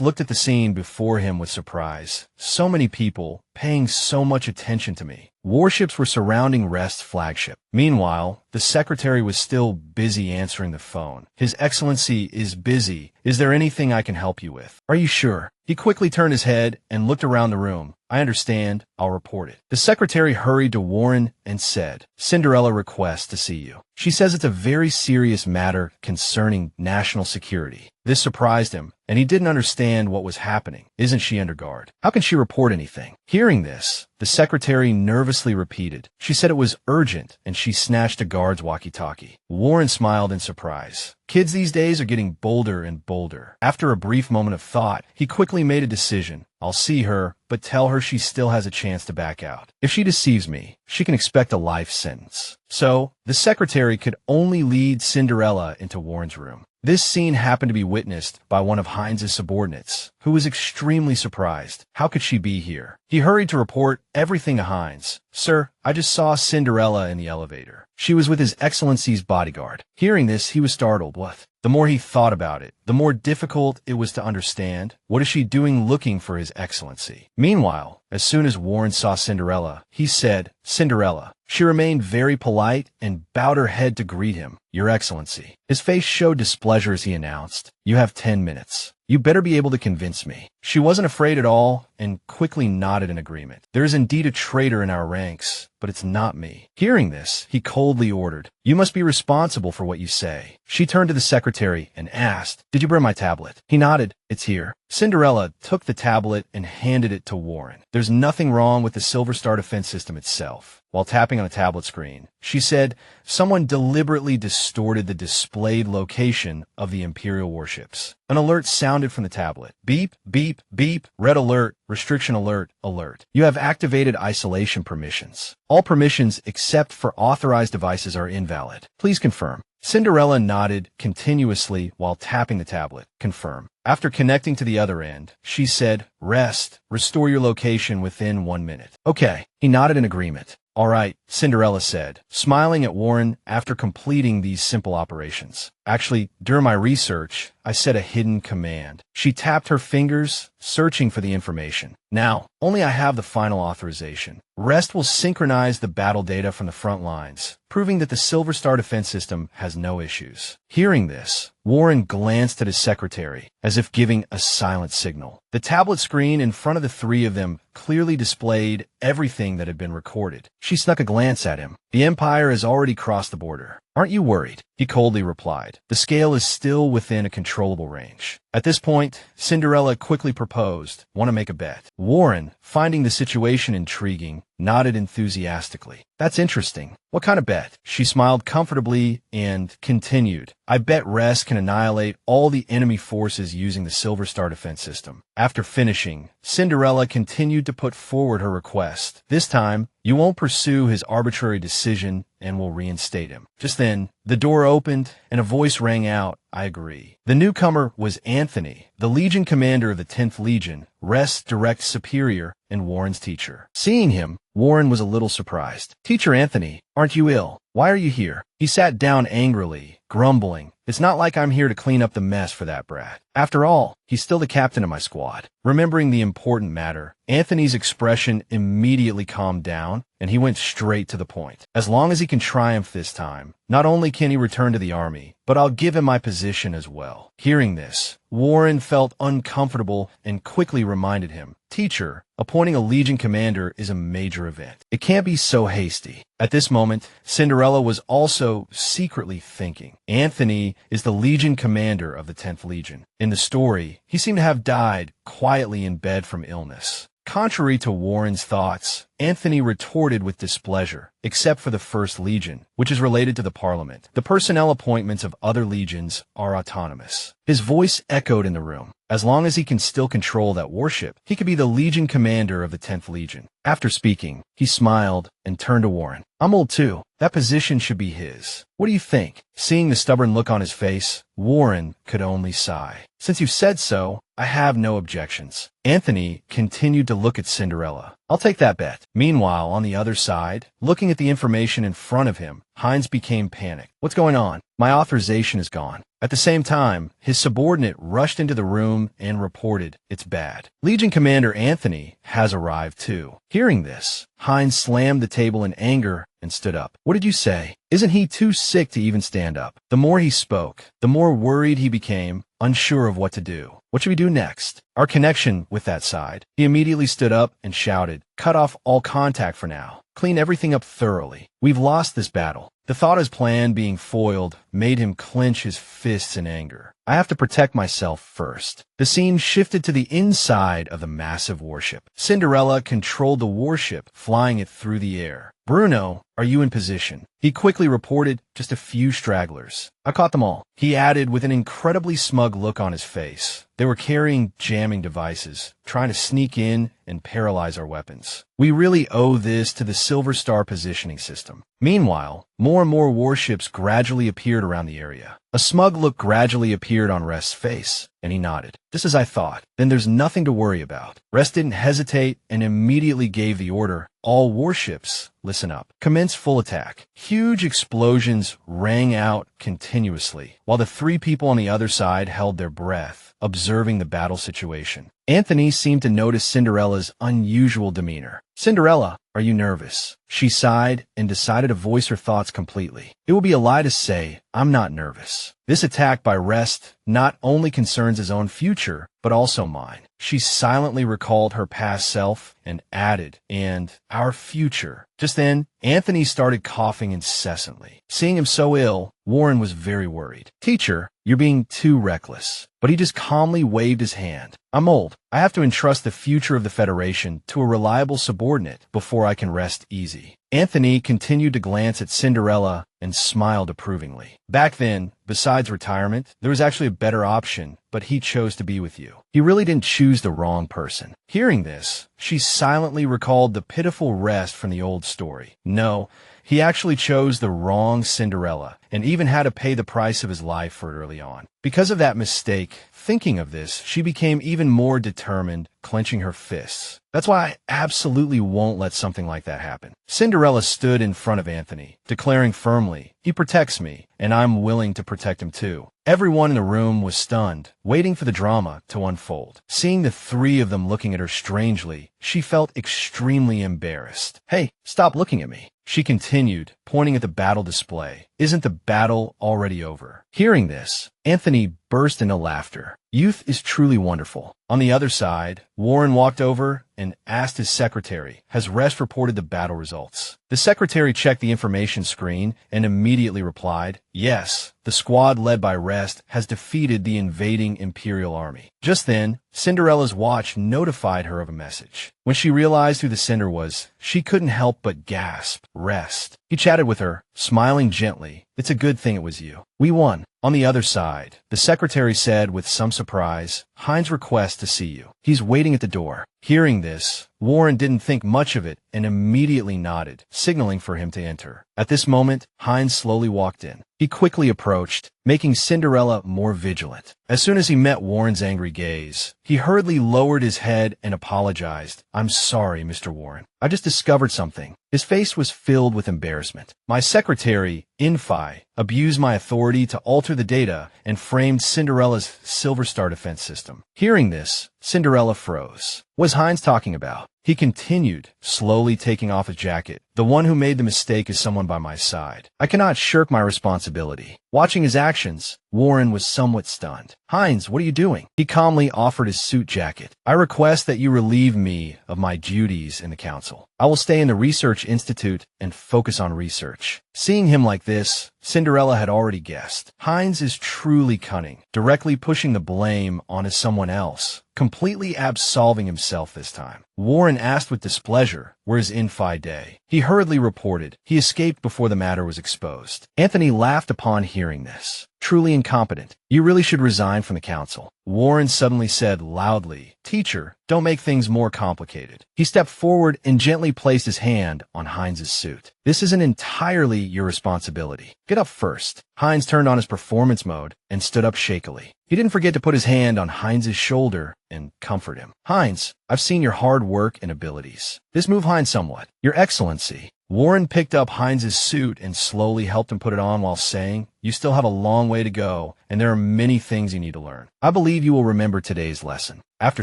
A: looked at the scene before him with surprise. So many people, paying so much attention to me. Warships were surrounding Rest's flagship. Meanwhile, the secretary was still busy answering the phone. His Excellency is busy. Is there anything I can help you with? Are you sure? He quickly turned his head and looked around the room. I understand. I'll report it. The secretary hurried to Warren and said, Cinderella requests to see you. She says it's a very serious matter concerning national security. This surprised him, and he didn't understand what was happening. Isn't she under guard? How can she report anything? Hearing this, the secretary nervously repeated. She said it was urgent, and she snatched a guard's walkie-talkie. Warren smiled in surprise. Kids these days are getting bolder and bolder. After a brief moment of thought, he quickly made a decision. I'll see her, but tell her she still has a chance to back out. If she deceives me, she can expect a life sentence. So, the secretary could only lead Cinderella into Warren's room. This scene happened to be witnessed by one of Heinz's subordinates, who was extremely surprised. How could she be here? He hurried to report everything to Heinz. Sir, I just saw Cinderella in the elevator. She was with His Excellency's bodyguard. Hearing this, he was startled. What? The more he thought about it, the more difficult it was to understand. What is she doing looking for His Excellency? Meanwhile, as soon as Warren saw Cinderella, he said, Cinderella. She remained very polite and bowed her head to greet him. Your Excellency. His face showed displeasure as he announced, You have 10 minutes. You better be able to convince me. She wasn't afraid at all and quickly nodded in agreement. There is indeed a traitor in our ranks, but it's not me. Hearing this, he coldly ordered, You must be responsible for what you say. She turned to the secretary and asked, Did you bring my tablet? He nodded. It's here. Cinderella took the tablet and handed it to Warren. There's nothing wrong with the Silver Star defense system itself. While tapping on a tablet screen, she said, Someone deliberately distorted the displayed location of the Imperial warships. An alert sounded from the tablet. Beep, beep, beep, red alert, restriction alert, alert. You have activated isolation permissions. All permissions except for authorized devices are invalid. Please confirm. Cinderella nodded continuously while tapping the tablet. Confirm. After connecting to the other end, she said, Rest. Restore your location within 1 minute. Okay. He nodded in agreement. All right, Cinderella said, smiling at Warren after completing these simple operations. Actually, during my research, I set a hidden command. She tapped her fingers, searching for the information. Now, only I have the final authorization. Rest will synchronize the battle data from the front lines, proving that the Silver Star defense system has no issues. Hearing this, Warren glanced at his secretary, as if giving a silent signal. The tablet screen in front of the three of them clearly displayed everything that had been recorded. She snuck a glance at him. The Empire has already crossed the border. Aren't you worried? He coldly replied. The scale is still within a controllable range. At this point, Cinderella quickly proposed, Want to make a bet? Warren, finding the situation intriguing, nodded enthusiastically. That's interesting. What kind of bet? She smiled comfortably and continued. I bet Rest can annihilate all the enemy forces using the Silver Star defense system. After finishing, Cinderella continued to put forward her request. This time, you won't pursue his arbitrary decision and will reinstate him. Just then, the door opened and a voice rang out, I agree. The newcomer was Anthony, the Legion commander of the 10th Legion, Rest's direct superior and Warren's teacher. Seeing him, Warren was a little surprised. Teacher Anthony, aren't you ill? Why are you here? He sat down angrily, grumbling. It's not like I'm here to clean up the mess for that brat. After all, he's still the captain of my squad. Remembering the important matter, Anthony's expression immediately calmed down, and he went straight to the point. As long as he can triumph this time, not only can he return to the army, but I'll give him my position as well. Hearing this, Warren felt uncomfortable and quickly reminded him, Teacher, appointing a Legion commander is a major event. It can't be so hasty. At this moment, Cinderella was also secretly thinking, Anthony is the Legion commander of the 10th Legion. In the story, he seemed to have died quietly in bed from illness. Contrary to Warren's thoughts, Anthony retorted with displeasure, except for the 1st Legion, which is related to the Parliament. The personnel appointments of other legions are autonomous. His voice echoed in the room. As long as he can still control that warship, he could be the Legion commander of the 10th Legion. After speaking, he smiled and turned to Warren. I'm old too. That position should be his. What do you think? Seeing the stubborn look on his face, Warren could only sigh. Since you've said so, I have no objections. Anthony continued to look at Cinderella. I'll take that bet. Meanwhile, on the other side, looking at the information in front of him, Hines became panicked. What's going on? My authorization is gone. At the same time, his subordinate rushed into the room and reported, it's bad. Legion Commander Anthony has arrived too. Hearing this, Hines slammed the table in anger and stood up. What did you say? Isn't he too sick to even stand up? The more he spoke, the more worried he became, unsure of what to do. What should we do next? Our connection with that side. He immediately stood up and shouted, cut off all contact for now. Clean everything up thoroughly. We've lost this battle. The thought of his plan being foiled made him clench his fists in anger. I have to protect myself first. The scene shifted to the inside of the massive warship. Cinderella controlled the warship, flying it through the air. Bruno, are you in position? He quickly reported just a few stragglers. I caught them all. He added with an incredibly smug look on his face. They were carrying jamming devices, trying to sneak in and paralyze our weapons. We really owe this to the Silver Star positioning system. Meanwhile, more and more warships gradually appeared around the area. A smug look gradually appeared on Rest's face, and he nodded. Just as I thought. Then there's nothing to worry about. Rest didn't hesitate and immediately gave the order, all warships, listen up. Commence full attack. Huge explosions rang out continuously, while the three people on the other side held their breath, observing the battle situation. Anthony seemed to notice Cinderella's unusual demeanor. Cinderella, are you nervous? She sighed and decided to voice her thoughts completely. It would be a lie to say, I'm not nervous. This attack by Rest not only concerns his own future, but also mine. She silently recalled her past self and added, and our future. Just then, Anthony started coughing incessantly. Seeing him so ill, Warren was very worried. Teacher, you're being too reckless. But he just calmly waved his hand. I'm old. I have to entrust the future of the Federation to a reliable subordinate before I can rest easy. Anthony continued to glance at Cinderella and smiled approvingly. Back then, besides retirement, there was actually a better option, but he chose to be with you. He really didn't choose the wrong person. Hearing this, she silently recalled the pitiful Rest from the old story. No, he actually chose the wrong Cinderella, and even had to pay the price of his life for it early on. Because of that mistake, thinking of this, she became even more determined, clenching her fists. That's why I absolutely won't let something like that happen. Cinderella stood in front of Anthony, declaring firmly, he protects me, and I'm willing to protect him too. Everyone in the room was stunned, waiting for the drama to unfold. Seeing the three of them looking at her strangely, she felt extremely embarrassed. Hey, stop looking at me. She continued, pointing at the battle display. Isn't the battle already over? Hearing this, Anthony burst into laughter. Youth is truly wonderful. On the other side, Warren walked over and asked his secretary, has Rest reported the battle results? The secretary checked the information screen and immediately replied, yes, the squad led by Rest has defeated the invading Imperial army. Just then, Cinderella's watch notified her of a message. When she realized who the sender was, she couldn't help but gasp, Rest. He chatted with her, smiling gently. It's a good thing it was you. We won. On the other side, the secretary said with some surprise, Hines requests to see you. He's waiting at the door. Hearing this, Warren didn't think much of it and immediately nodded, signaling for him to enter. At this moment, Hines slowly walked in. He quickly approached, making Cinderella more vigilant. As soon as he met Warren's angry gaze, he hurriedly lowered his head and apologized. I'm sorry, Mr. Warren. I just discovered something. His face was filled with embarrassment. My secretary, Infi, abused my authority to alter the data and framed Cinderella's Silver Star defense system. Hearing this, Cinderella froze. What was Hines talking about? He continued, slowly taking off his jacket. The one who made the mistake is someone by my side. I cannot shirk my responsibility. Watching his actions, Warren was somewhat stunned. Hines, what are you doing? He calmly offered his suit jacket. I request that you relieve me of my duties in the council. I will stay in the Research Institute and focus on research. Seeing him like this, Cinderella had already guessed. Hines is truly cunning, directly pushing the blame onto someone else, completely absolving himself this time. Warren asked with displeasure, where's Infi Day? He hurriedly reported. He escaped before the matter was exposed. Anthony laughed upon hearing this. Truly incompetent. You really should resign from the council. Warren suddenly said loudly, "Teacher, don't make things more complicated." He stepped forward and gently placed his hand on Heinz's suit. "This isn't entirely your responsibility. Get up first." Heinz turned on his performance mode and stood up shakily. He didn't forget to put his hand on Heinz's shoulder and comfort him. "Heinz, I've seen your hard work and abilities. This moved Heinz somewhat. Your Excellency." Warren picked up Heinz's suit and slowly helped him put it on while saying, "You still have a long way to go, and there are many things you need to learn. I believe you will remember today's lesson." After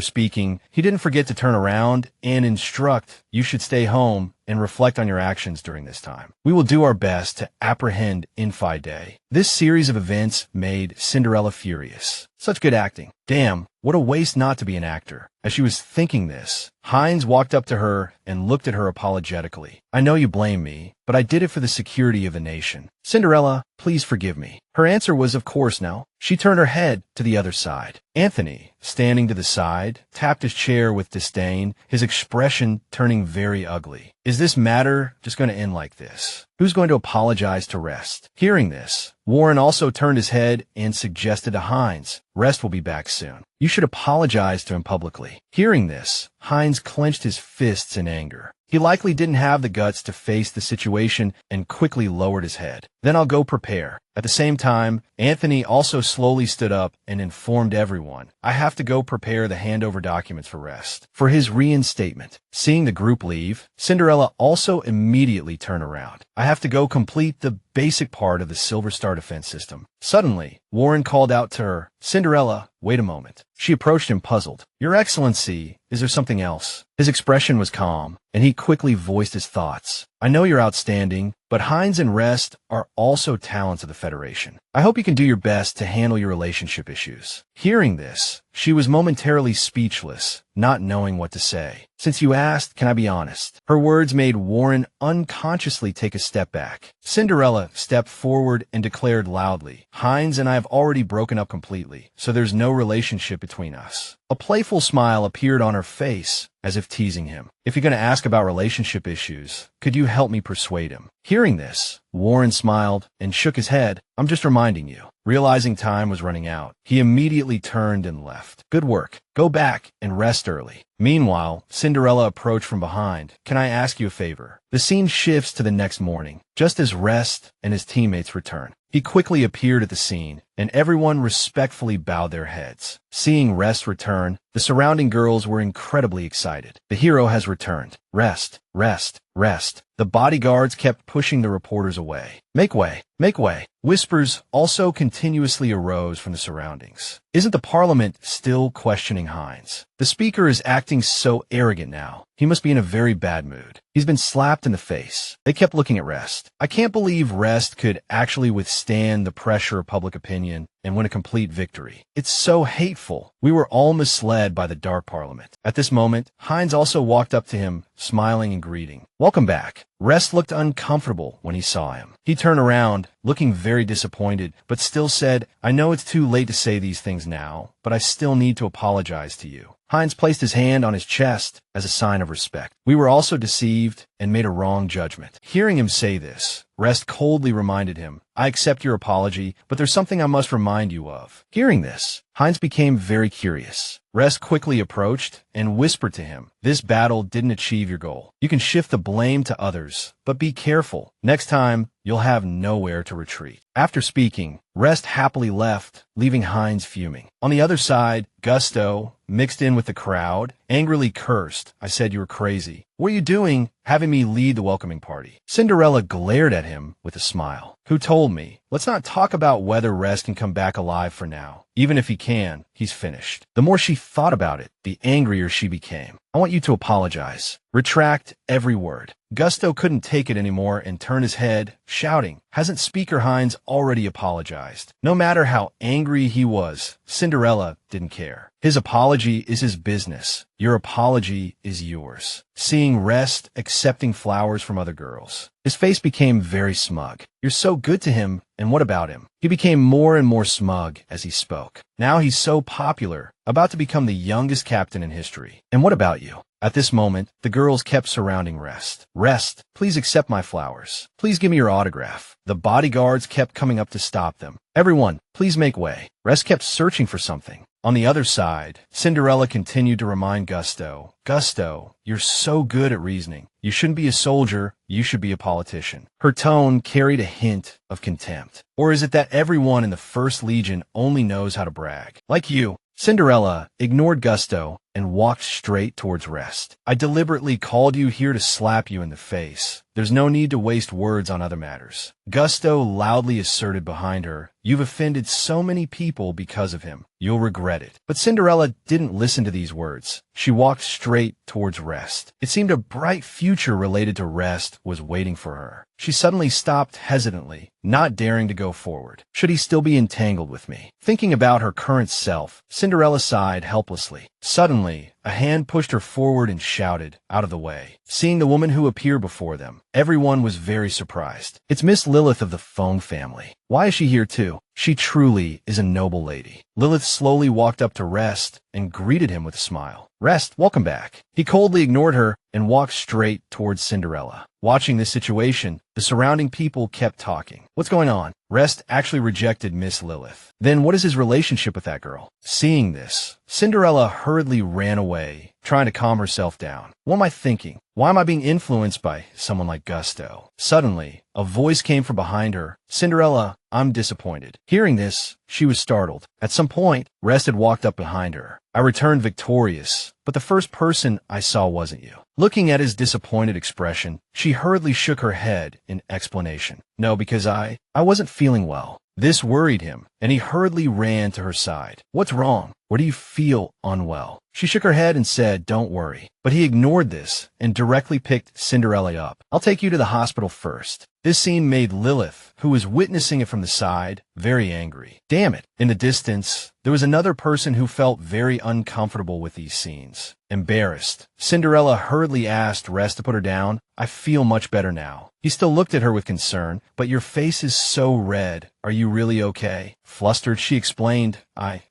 A: speaking, he didn't forget to turn around and instruct, "You should stay home and reflect on your actions during this time. We will do our best to apprehend Infi Day." This series of events made Cinderella furious. Such good acting. Damn, what a waste not to be an actor. As she was thinking this, Heinz walked up to her and looked at her apologetically. "I know you blame me, but I did it for the security of the nation. Cinderella, please forgive me." Her answer was of course no. She turned her head to the other side. Anthony, standing to the side, tapped his chair with disdain, his expression turning very ugly. "Is this matter just going to end like this? Who's going to apologize to Rest?" Hearing this, Warren also turned his head and suggested to Heinz, "Rest will be back soon. You should apologize to him publicly." Hearing this, Heinz clenched his fists in anger. He likely didn't have the guts to face the situation and quickly lowered his head. "Then I'll go prepare." At the same time, Anthony also slowly stood up and informed everyone, "I have to go prepare the handover documents for Rest for his reinstatement." Seeing the group leave, Cinderella also immediately turned around. "I have to go complete the basic part of the Silver Star defense system." Suddenly, Warren called out to her, "Cinderella, wait a moment." She approached him puzzled. "Your Excellency, is there something else?" His expression was calm, and he quickly voiced his thoughts. "I know you're outstanding, but Heinz and Rest are also talents of the Federation. I hope you can do your best to handle your relationship issues." Hearing this, she was momentarily speechless, not knowing what to say. "Since you asked, can I be honest?" Her words made Warren unconsciously take a step back. Cinderella stepped forward and declared loudly, "Heinz and I have already broken up completely, so there's no relationship between us." A playful smile appeared on her face, as if teasing him. "If you're going to ask about relationship issues, could you help me persuade him?" Hearing this, Warren smiled and shook his head. "I'm just reminding you." Realizing time was running out, he immediately turned and left. "Good work. Go back and rest early." Meanwhile, Cinderella approached from behind. "Can I ask you a favor?" The scene shifts to the next morning, just as Rest and his teammates return. He quickly appeared at the scene, and everyone respectfully bowed their heads. Seeing Rest return, the surrounding girls were incredibly excited. "The hero has returned. Rest, rest, rest." The bodyguards kept pushing the reporters away. "Make way, make way." Whispers also continuously arose from the surroundings. Isn't the parliament still questioning Heinz? The speaker is acting so arrogant now. He must be in a very bad mood. He's been slapped in the face. They kept looking at Rest. I can't believe Rest could actually withstand the pressure of public opinion and win a complete victory. It's so hateful. We were all misled by the Dark Parliament. At this moment, Heinz also walked up to him, smiling and greeting. "Welcome back." Rest looked uncomfortable when he saw him. He turned around, looking very disappointed, but still said, "I know it's too late to say these things now, but I still need to apologize to you." Heinz placed his hand on his chest as a sign of respect. "We were also deceived and made a wrong judgment." Hearing him say this, Rest coldly reminded him, "I accept your apology, but there's something I must remind you of." Hearing this, Heinz became very curious. Rest quickly approached and whispered to him, "This battle didn't achieve your goal. You can shift the blame to others, but be careful. Next time, you'll have nowhere to retreat." After speaking, Rest happily left, leaving Heinz fuming. On the other side, Gusto, mixed in with the crowd, angrily cursed. "I said you were crazy. What are you doing having me lead the welcoming party?" Cinderella glared at him with a smile. "Who told me? Let's not talk about whether Rest can come back alive for now. Even if he can, he's finished." The more she thought about it, the angrier she became. "I want you to apologize. Retract every word." Gusto couldn't take it anymore and turned his head, shouting, "Hasn't Speaker Heinz already apologized?" No matter how angry he was, Cinderella didn't care. His apology is his business. Your apology is yours. Seeing Rest accepting flowers from other girls, his face became very smug. "You're so good to him, and what about him?" He became more and more smug as he spoke. "Now he's so popular, about to become the youngest captain in history. And what about you?" At this moment, the girls kept surrounding Rest. Rest, please accept my flowers. Please give me your autograph. The bodyguards kept coming up to stop them. Everyone, please make way. Rest kept searching for something. On the other side, Cinderella continued to remind Gusto, Gusto, you're so good at reasoning. You shouldn't be a soldier, you should be a politician. Her tone carried a hint of contempt. Or is it that everyone in the First Legion only knows how to brag? Like you. Cinderella ignored Gusto and walked straight towards Rest. I deliberately called you here to slap you in the face. There's no need to waste words on other matters. Gusto loudly asserted behind her, you've offended so many people because of him. You'll regret it. But Cinderella didn't listen to these words. She walked straight towards Rest. It seemed a bright future related to Rest was waiting for her. She suddenly stopped hesitantly, not daring to go forward. Should he still be entangled with me? Thinking about her current self, Cinderella sighed helplessly. Suddenly, a hand pushed her forward and shouted, out of the way. Seeing the woman who appeared before them, everyone was very surprised. It's Miss Lilith of the Feng family. Why is she here too? She truly is a noble lady. Lilith slowly walked up to Rest and greeted him with a smile. Rest, welcome back. He coldly ignored her and walked straight towards Cinderella. Watching this situation, the surrounding people kept talking. What's going on? Rest actually rejected Miss Lilith. Then what is his relationship with that girl? Seeing this, Cinderella hurriedly ran away, trying to calm herself down. What am I thinking? Why am I being influenced by someone like Gusto? Suddenly, a voice came from behind her. Cinderella, I'm disappointed. Hearing this, she was startled. At some point, Rest had walked up behind her. I returned victorious, but the first person I saw wasn't you. Looking at his disappointed expression, she hurriedly shook her head in explanation. No, because I wasn't feeling well. This worried him, and he hurriedly ran to her side. What's wrong? Or do you feel unwell? She shook her head and said, don't worry. But he ignored this and directly picked Cinderella up. I'll take you to the hospital first. This scene made Lilith, who was witnessing it from the side, very angry. Damn it. In the distance, there was another person who felt very uncomfortable with these scenes. Embarrassed, Cinderella hurriedly asked Rest to put her down. I feel much better now. He still looked at her with concern. But your face is so red. Are you really okay? Flustered, she explained,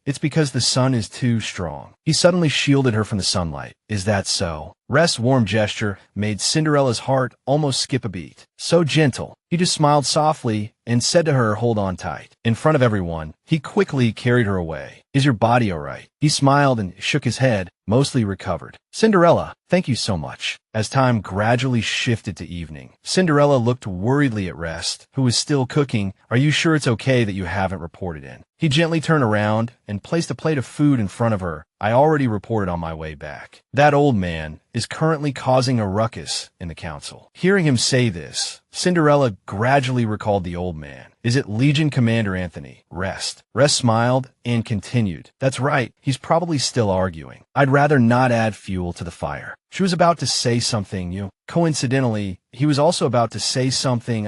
A: it's because the sun is too strong. He suddenly shielded her from the sunlight. Is that so? Rest's warm gesture made Cinderella's heart almost skip a beat. So gentle. He just smiled softly and said to her, hold on tight. In front of everyone, he quickly carried her away. Is your body all right? He smiled and shook his head, mostly recovered. Cinderella, thank you so much. As time gradually shifted to evening, Cinderella looked worriedly at Rest, who was still cooking. Are you sure it's okay that you haven't reported in? He gently turned around and placed a plate of food in front of her. I already reported on my way back. That old man is currently causing a ruckus in the council. Hearing him say this, Cinderella gradually recalled the old man. Is it Legion Commander Anthony? Rest. Rest smiled and continued. That's right. He's probably still arguing. I'd rather not add fuel to the fire. She was about to say something. Coincidentally, he was also about to say something.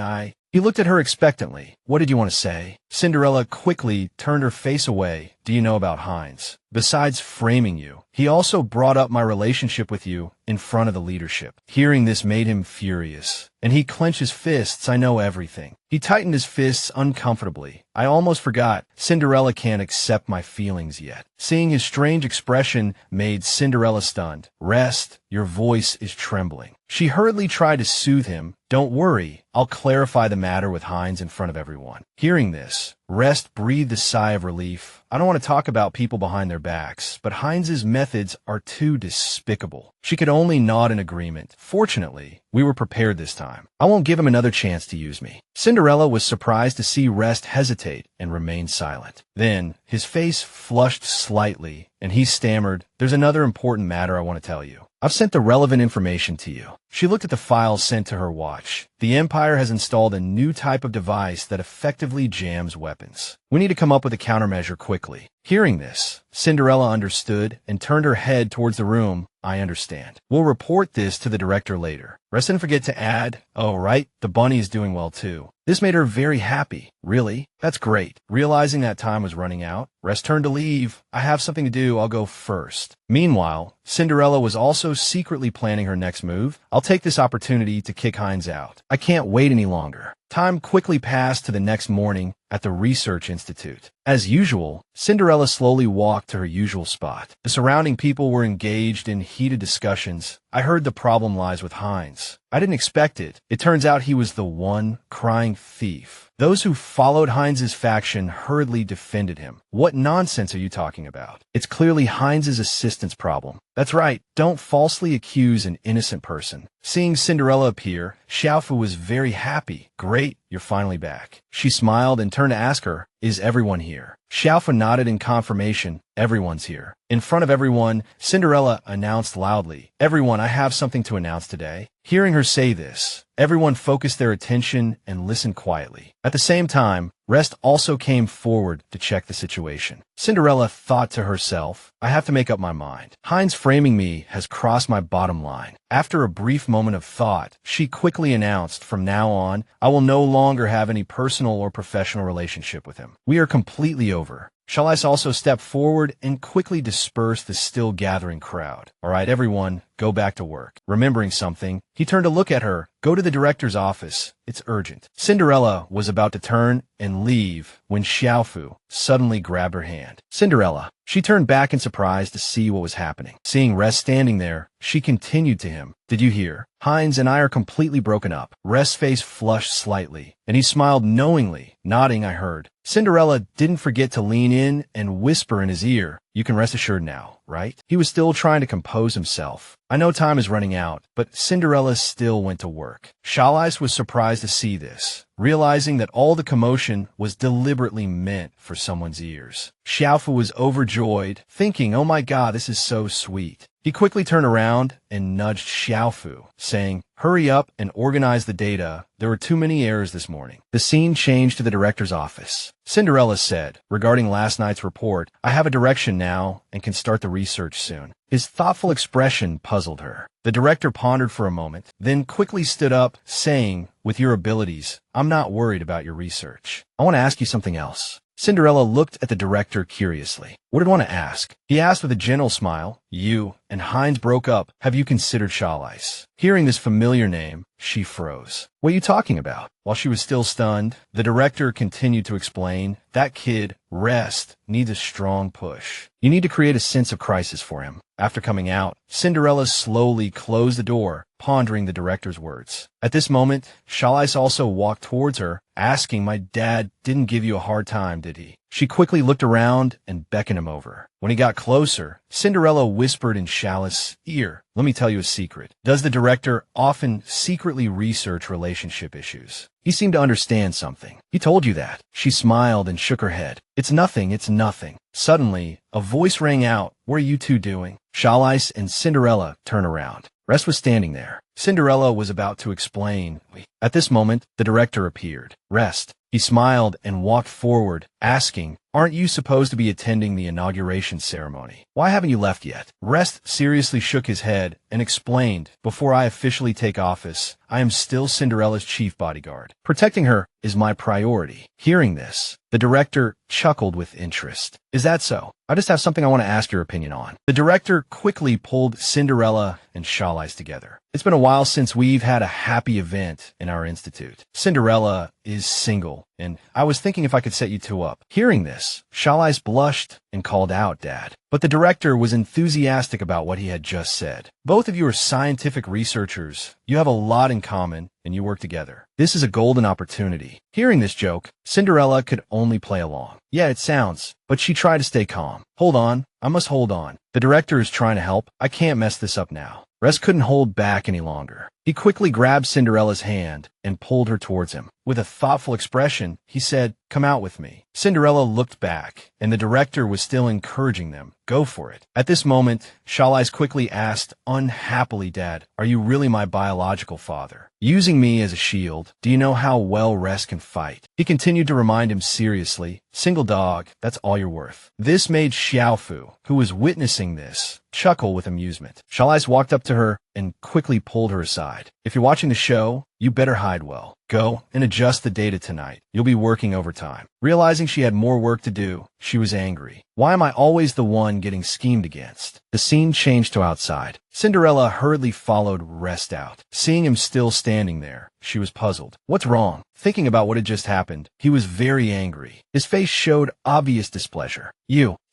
A: He looked at her expectantly. What did you want to say? Cinderella quickly turned her face away. Do you know about Heinz? Besides framing you, he also brought up my relationship with you in front of the leadership. Hearing this made him furious, and he clenched his fists. I know everything. He tightened his fists uncomfortably. I almost forgot. Cinderella can't accept my feelings yet. Seeing his strange expression made Cinderella stunned. Rest, your voice is trembling. She hurriedly tried to soothe him. Don't worry, I'll clarify the matter with Heinz in front of everyone. Hearing this, Rest breathed a sigh of relief. I don't want to talk about people behind their backs, but Heinz's methods are too despicable. She could only nod in agreement. Fortunately, we were prepared this time. I won't give him another chance to use me. Cinderella was surprised to see Rest hesitate and remain silent. Then, his face flushed slightly, and he stammered, there's another important matter I want to tell you. I've sent the relevant information to you. She looked at the files sent to her watch. The Empire has installed a new type of device that effectively jams weapons. We need to come up with a countermeasure quickly. Hearing this, Cinderella understood and turned her head towards the room. I understand. We'll report this to the director later. Rest didn't forget to add, oh right, the bunny is doing well too. This made her very happy. Really? That's great. Realizing that time was running out, Rest turned to leave. I have something to do, I'll go first. Meanwhile, Cinderella was also secretly planning her next move. I'll take this opportunity to kick Heinz out. I can't wait any longer. Time quickly passed to the next morning at the Research Institute. As usual, Cinderella slowly walked to her usual spot. The surrounding people were engaged in heated discussions. I heard the problem lies with Heinz. I didn't expect it. It turns out he was the one crying thief. Those who followed Heinz's faction hurriedly defended him. What nonsense are you talking about? It's clearly Heinz's assistant's problem. That's right, don't falsely accuse an innocent person. Seeing Cinderella appear, Xiaofu was very happy. Great, you're finally back. She smiled and turned to ask her, is everyone here? Xiaofu nodded in confirmation. Everyone's here. In front of everyone, Cinderella announced loudly, everyone, I have something to announce today. Hearing her say this, everyone focused their attention and listened quietly. At the same time, Rest also came forward to check the situation. Cinderella thought to herself, I have to make up my mind. Heinz framing me has crossed my bottom line. After a brief moment of thought, she quickly announced, from now on, I will no longer have any personal or professional relationship with him. We are completely over. Chalice also stepped forward and quickly dispersed the still gathering crowd. All right, everyone, go back to work. Remembering something, he turned to look at her. Go to the director's office. It's urgent. Cinderella was about to turn and leave when Xiaofu suddenly grabbed her hand. Cinderella. She turned back in surprise to see what was happening. Seeing Rest standing there, she continued to him. Did you hear? Heinz and I are completely broken up. Rest's face flushed slightly, and he smiled knowingly, nodding. I heard. Cinderella didn't forget to lean in and whisper in his ear, you can rest assured now, right? He was still trying to compose himself. I know time is running out, but Cinderella still went to work. Chalice was surprised to see this, realizing that all the commotion was deliberately meant for someone's ears. Xiaofu was overjoyed, thinking, oh my god, this is so sweet. He quickly turned around and nudged Xiaofu, saying, hurry up and organize the data. There were too many errors this morning. The scene changed to the director's office. Cinderella said, regarding last night's report, I have a direction now and can start the research soon. His thoughtful expression puzzled her. The director pondered for a moment, then quickly stood up, saying, with your abilities, I'm not worried about your research. I want to ask you something else. Cinderella looked at the director curiously. What did he want to ask? He asked with a gentle smile. You and Heinz broke up. Have you considered Chalice? Hearing this familiar name, she froze. What are you talking about? While she was still stunned, the director continued to explain, that kid, Rest, needs a strong push. You need to create a sense of crisis for him. After coming out, Cinderella slowly closed the door, pondering the director's words. At this moment, Chalice also walked towards her, asking, my dad didn't give you a hard time, did he? She quickly looked around and beckoned him over. When he got closer, Cinderella whispered in Chalice's ear, let me tell you a secret. Does the director often secretly research relationship issues? He seemed to understand something. He told you that. She smiled and shook her head. It's nothing, it's nothing. Suddenly, a voice rang out. What are you two doing? Chalice and Cinderella turned around. Rest was standing there. Cinderella was about to explain. At this moment, the director appeared. Rest. He smiled and walked forward, asking, aren't you supposed to be attending the inauguration ceremony? Why haven't you left yet? Rest seriously shook his head and explained, before I officially take office, I am still Cinderella's chief bodyguard. Protecting her is my priority. Hearing this, the director chuckled with interest. Is that so? I just have something I want to ask your opinion on. The director quickly pulled Cinderella and Chalice together. It's been a while since we've had a happy event in our institute. Cinderella is single, and I was thinking if I could set you two up. Hearing this, Chalice blushed and called out, Dad. But the director was enthusiastic about what he had just said. Both of you are scientific researchers. You have a lot in common, and you work together. This is a golden opportunity. Hearing this joke, Cinderella could only play along. Yeah, it sounds, but she tried to stay calm. Hold on, I must hold on. The director is trying to help. I can't mess this up now. Rest couldn't hold back any longer. He quickly grabbed Cinderella's hand and pulled her towards him. With a thoughtful expression, he said, come out with me. Cinderella looked back, and the director was still encouraging them. Go for it. At this moment, Chalice quickly asked, unhappily, Dad, are you really my biological father? Using me as a shield, do you know how well Rest can fight? He continued to remind him seriously, single dog, that's all you're worth. This made Xiaofu, who was witnessing this, chuckle with amusement. Chalice walked up to her and quickly pulled her aside. If you're watching the show, You better hide well. Go and adjust the data tonight. You'll be working overtime. Realizing she had more work to do, she was angry. Why am I always the one getting schemed against? The scene changed to outside. Cinderella hurriedly followed Rest out. Seeing him still standing there, she was puzzled. What's wrong? Thinking about what had just happened, he was very angry. His face showed obvious displeasure.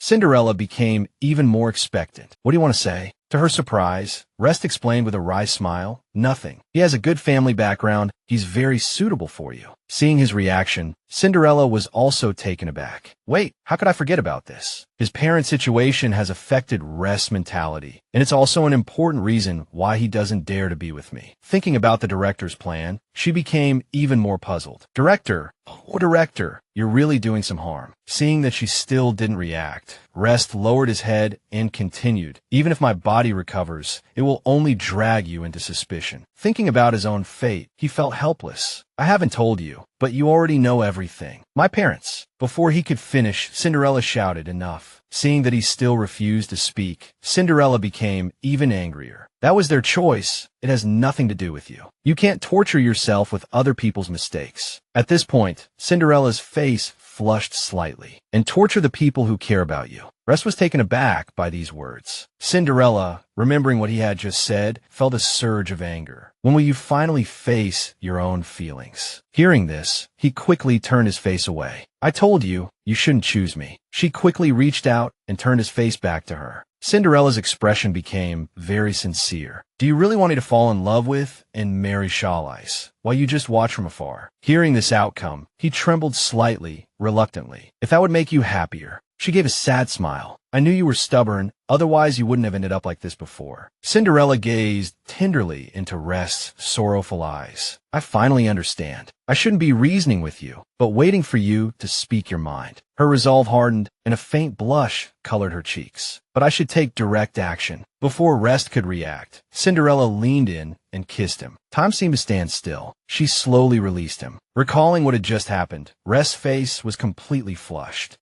A: Cinderella became even more expectant. What do you want to say? To her surprise, Rest explained with a wry smile, nothing. He has a good family background. He's very suitable for you. Seeing his reaction, Cinderella was also taken aback. Wait, how could I forget about this? His parent situation has affected Rest's mentality, and it's also an important reason why he doesn't dare to be with me. Thinking about the director's plan, she became even more puzzled. Director, oh director, you're really doing some harm. Seeing that she still didn't react, Rest lowered his head and continued. Even if my body recovers, it will only drag you into suspicion. Thinking about his own fate, he felt helpless. I haven't told you, but you already know everything. My parents. Before he could finish, Cinderella shouted, enough. Seeing that he still refused to speak, Cinderella became even angrier. That was their choice. It has nothing to do with you. You can't torture yourself with other people's mistakes. At this point, Cinderella's face flushed slightly. And torture the people who care about you. Rest was taken aback by these words. Cinderella, remembering what he had just said, felt a surge of anger. When will you finally face your own feelings? Hearing this, he quickly turned his face away. I told you, you shouldn't choose me. She quickly reached out and turned his face back to her. Cinderella's expression became very sincere. Do you really want me to fall in love with and marry Shawlice while you just watch from afar? Hearing this outcome, he trembled slightly, reluctantly. If that would make you happier. She gave a sad smile. I knew you were stubborn, otherwise you wouldn't have ended up like this before. Cinderella gazed tenderly into Rest's sorrowful eyes. I finally understand. I shouldn't be reasoning with you, but waiting for you to speak your mind. Her resolve hardened, and a faint blush colored her cheeks. But I should take direct action. Before Rest could react, Cinderella leaned in and kissed him. Time seemed to stand still. She slowly released him. Recalling what had just happened, Rest's face was completely flushed.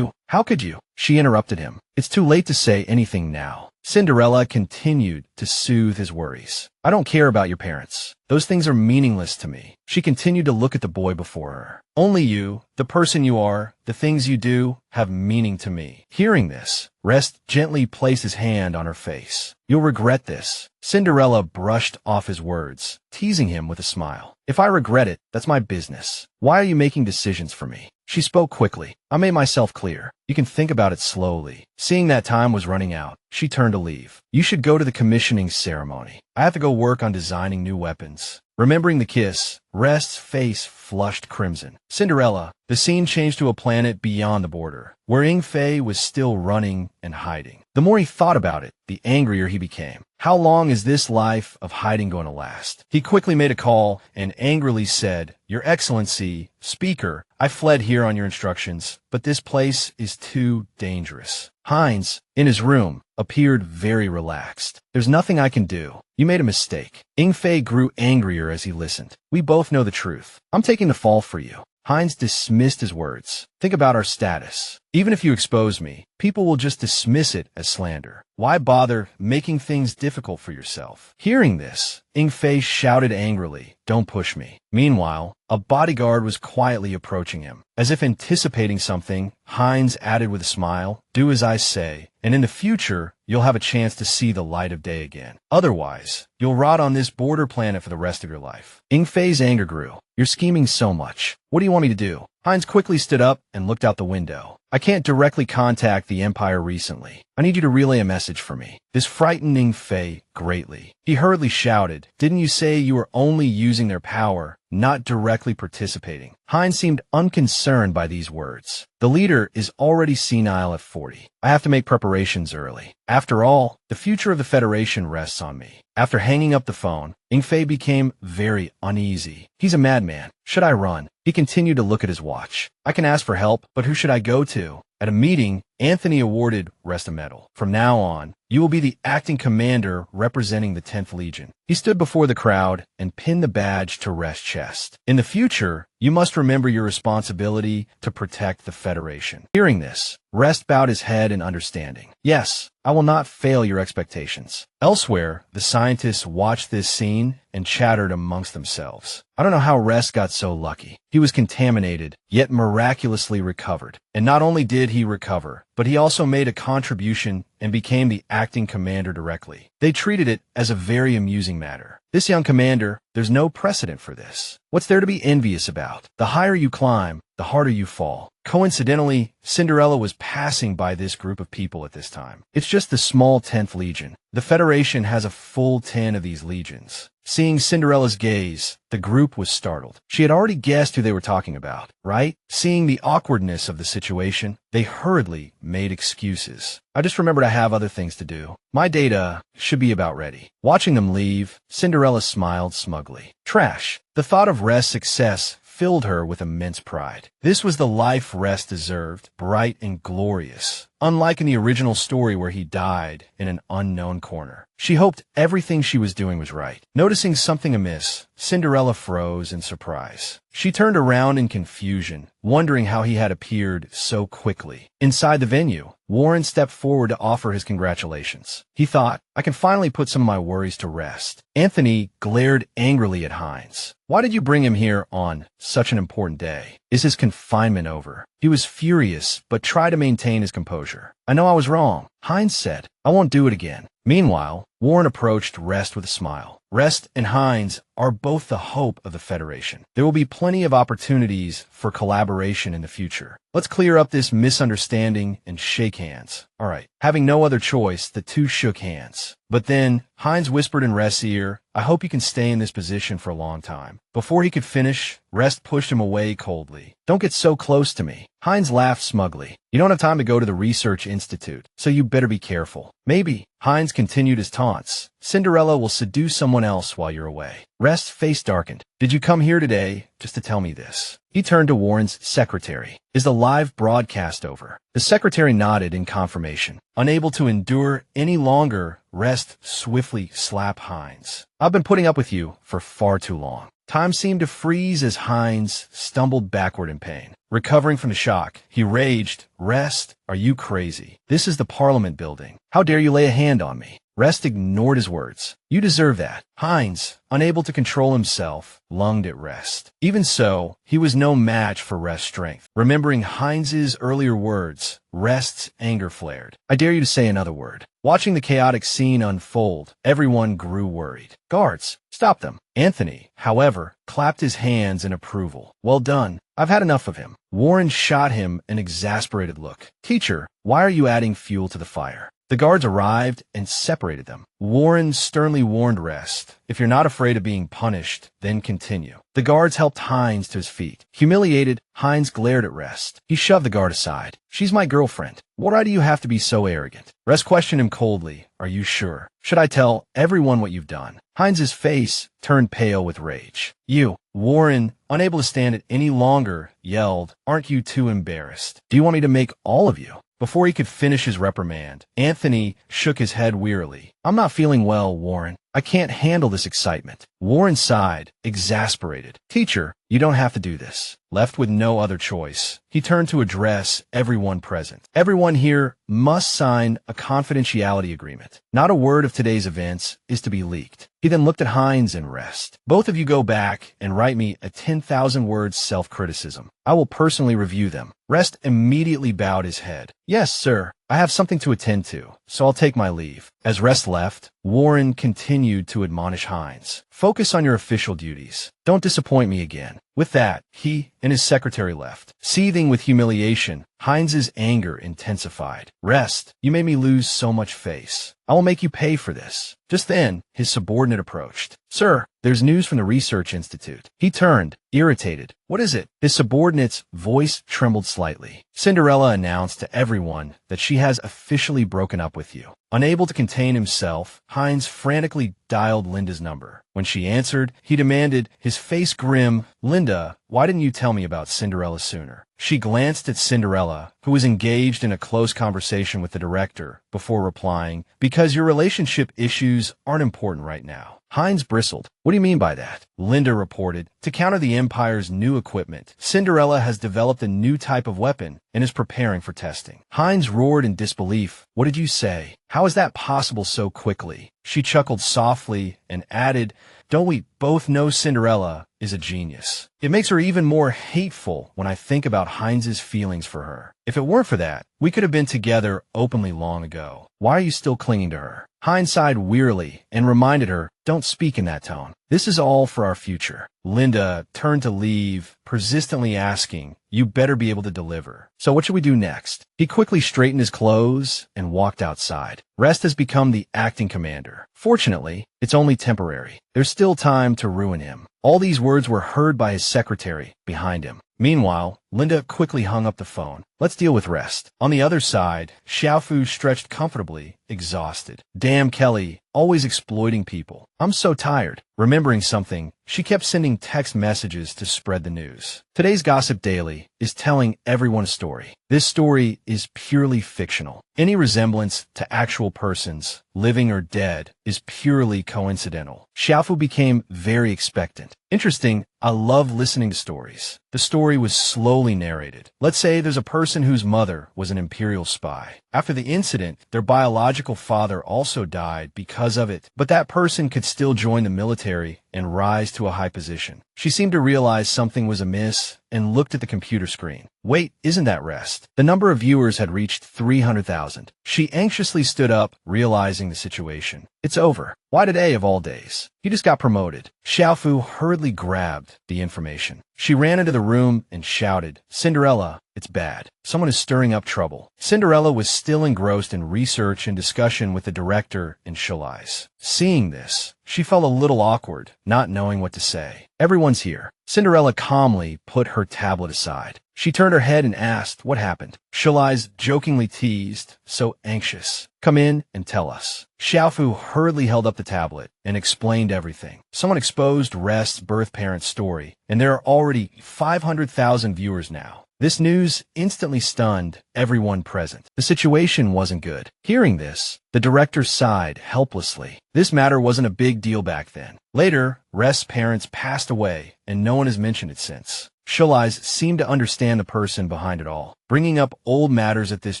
A: How could you? She interrupted him. It's too late to say anything now. Cinderella continued to soothe his worries. I don't care about your parents. Those things are meaningless to me. She continued to look at the boy before her. Only you, the person you are, the things you do, have meaning to me. Hearing this, Rest gently placed his hand on her face. You'll regret this. Cinderella brushed off his words, teasing him with a smile. If I regret it, that's my business. Why are you making decisions for me? She spoke quickly. I made myself clear. You can think about it slowly. Seeing that time was running out, she turned to leave. You should go to the commissioning ceremony. I have to go work on designing new weapons. Remembering the kiss, Rest's face flushed crimson. Cinderella, the scene changed to a planet beyond the border, where Ying-Fei was still running and hiding. The more he thought about it, the angrier he became. How long is this life of hiding going to last? He quickly made a call and angrily said, Your Excellency, Speaker, I fled here on your instructions, but this place is too dangerous. Hines, in his room, appeared very relaxed. There's nothing I can do. You made a mistake. Ying-Fei grew angrier as he listened. We both know the truth. I'm taking the fall for you. Hines dismissed his words. Think about our status. Even if you expose me, people will just dismiss it as slander. Why bother making things difficult for yourself? Hearing this, Ying-Fei shouted angrily, Don't push me. Meanwhile, a bodyguard was quietly approaching him. As if anticipating something, Hines added with a smile, Do as I say, and in the future, you'll have a chance to see the light of day again. Otherwise, you'll rot on this border planet for the rest of your life. Ying-Fei's anger grew. You're scheming so much. What do you want me to do? Hines quickly stood up and looked out the window. I can't directly contact the Empire recently. I need you to relay a message for me. This frightened Ying-Fei greatly. He hurriedly shouted, Didn't you say you were only using their power, not directly participating? Hines seemed unconcerned by these words. The leader is already senile at 40. I have to make preparations early. After all, the future of the Federation rests on me. After hanging up the phone, Ying-Fei became very uneasy. He's a madman. Should I run? He continued to look at his watch. I can ask for help, but who should I go to? At a meeting, Anthony awarded Rest a medal. From now on, you will be the acting commander representing the 10th Legion. He stood before the crowd and pinned the badge to Rest's chest. In the future, You must remember your responsibility to protect the Federation. Hearing this, Rest bowed his head in understanding. Yes, I will not fail your expectations. Elsewhere, the scientists watched this scene and chattered amongst themselves. I don't know how Rest got so lucky. He was contaminated, yet miraculously recovered. And not only did he recover, but he also made a contribution and became the acting commander directly. They treated it as a very amusing matter. This young commander, there's no precedent for this. What's there to be envious about? The higher you climb, the harder you fall. Coincidentally, Cinderella was passing by this group of people at this time. It's just the small 10th Legion. The Federation has a full 10 of these legions. Seeing Cinderella's gaze, the group was startled. She had already guessed who they were talking about, right? Seeing the awkwardness of the situation, they hurriedly made excuses. I just remembered I have other things to do. My data should be about ready. Watching them leave, Cinderella smiled smugly. Trash. The thought of Rest's success filled her with immense pride. This was the life Rest deserved, bright and glorious, unlike in the original story where he died in an unknown corner. She hoped everything she was doing was right. Noticing something amiss, Cinderella froze in surprise. She turned around in confusion, wondering how he had appeared so quickly. Inside the venue, Warren stepped forward to offer his congratulations. He thought, I can finally put some of my worries to rest. Anthony glared angrily at Hines. Why did you bring him here on such an important day? Is his confinement over? He was furious, but tried to maintain his composure. I know I was wrong, Hines said. I won't do it again. Meanwhile, Warren approached Rest with a smile. Rest and Hines are both the hope of the Federation. There will be plenty of opportunities for collaboration in the future. Let's clear up this misunderstanding and shake hands. All right. Having no other choice, the two shook hands. But then, Hines whispered in Rest's ear, I hope you can stay in this position for a long time. Before he could finish, Rest pushed him away coldly. Don't get so close to me. Hines laughed smugly. You don't have time to go to the Research Institute, so you better be careful. Maybe. Hines continued his taunts. Cinderella will seduce someone else while you're away. Rest's face darkened. Did you come here today just to tell me this? He turned to Warren's secretary. Is the live broadcast over? The secretary nodded in confirmation. Unable to endure any longer, Rest swiftly slapped Hines. I've been putting up with you for far too long. Time seemed to freeze as Hines stumbled backward in pain. Recovering from the shock, he raged, Rest, are you crazy? This is the Parliament building. How dare you lay a hand on me? Rest ignored his words. You deserve that. Hines, unable to control himself, lunged at Rest. Even so, he was no match for Rest's strength. Remembering Hines's earlier words, Rest's anger flared. I dare you to say another word. Watching the chaotic scene unfold, everyone grew worried. Guards, stop them. Anthony, however, clapped his hands in approval. Well done. I've had enough of him. Warren shot him an exasperated look. Teacher, why are you adding fuel to the fire? The guards arrived and separated them. Warren sternly warned Rest, if you're not afraid of being punished, then continue. The guards helped Hines to his feet. Humiliated, Hines glared at Rest. He shoved the guard aside. She's my girlfriend. Why do you have to be so arrogant? Rest questioned him coldly. Are you sure? Should I tell everyone what you've done? Hines's face turned pale with rage. You, Warren, unable to stand it any longer, yelled, aren't you too embarrassed? Do you want me to make all of you? Before he could finish his reprimand, Anthony shook his head wearily. I'm not feeling well, Warren. I can't handle this excitement. Warren sighed, exasperated. Teacher, you don't have to do this. Left with no other choice, he turned to address everyone present. Everyone here must sign a confidentiality agreement. Not a word of today's events is to be leaked. He then looked at Hines and Rest. Both of you go back and write me a 10,000-word self-criticism. I will personally review them. Rest immediately bowed his head. Yes, sir. I have something to attend to, so I'll take my leave. As Rest left, Warren continued to admonish Hines. Focus on your official duties. Don't disappoint me again. With that, he and his secretary left. Seething with humiliation, Hines's anger intensified. Rest, you made me lose so much face. I will make you pay for this. Just then, his subordinate approached. Sir, there's news from the Research Institute. He turned, irritated. What is it? His subordinate's voice trembled slightly. Cinderella announced to everyone that she has officially broken up with you. Unable to contain himself, Hines frantically dialed Linda's number. When she answered, he demanded, his face grim, Linda, why didn't you tell me about Cinderella sooner? She glanced at Cinderella, who was engaged in a close conversation with the director, before replying, because your relationship issues aren't important right now. Hines bristled. What do you mean by that? Linda reported. To counter the Empire's new equipment, Cinderella has developed a new type of weapon and is preparing for testing. Hines roared in disbelief. What did you say? How is that possible so quickly? She chuckled softly and added, don't we both know Cinderella is a genius? It makes her even more hateful when I think about Hines's feelings for her. If it weren't for that, we could have been together openly long ago. Why are you still clinging to her? Hines sighed wearily and reminded her, don't speak in that tone. This is all for our future. Linda turned to leave, persistently asking, you better be able to deliver. So what should we do next? He quickly straightened his clothes and walked outside. Rest has become the acting commander. Fortunately, it's only temporary. There's still time to ruin him. All these words were heard by his secretary behind him. Meanwhile, Linda quickly hung up the phone. Let's deal with Rest. On the other side, Xiaofu stretched comfortably, exhausted. Damn Kelly, always exploiting people. I'm so tired. Remembering something, she kept sending text messages to spread the news. Today's Gossip Daily is telling everyone a story. This story is purely fictional. Any resemblance to actual persons, living or dead, is purely coincidental. Xiaofu became very expectant. Interesting, I love listening to stories. The story was slowly narrated. Let's say there's a person whose mother was an imperial spy. After the incident, their biological father also died because of it, but that person could still join the military and rise to a high position. She seemed to realize something was amiss and looked at the computer screen. Wait, isn't that Rest? The number of viewers had reached 300,000. She anxiously stood up, realizing the situation. It's over. Why today of all days? He just got promoted. Xiaofu hurriedly grabbed the information. She ran into the room and shouted, Cinderella, it's bad. Someone is stirring up trouble. Cinderella was still engrossed in research and discussion with the director and Shulais. Seeing this, she felt a little awkward, not knowing what to say. Everyone's here. Cinderella calmly put her tablet aside. She turned her head and asked what happened. Shulais jokingly teased, so anxious. Come in and tell us. Xiaofu hurriedly held up the tablet and explained everything. Someone exposed Rest's birth parent's story, and there are already 500,000 viewers now. This news instantly stunned everyone present. The situation wasn't good. Hearing this, the director sighed helplessly. This matter wasn't a big deal back then. Later, Rest's parents passed away, and no one has mentioned it since. Shulais seemed to understand the person behind it all. Bringing up old matters at this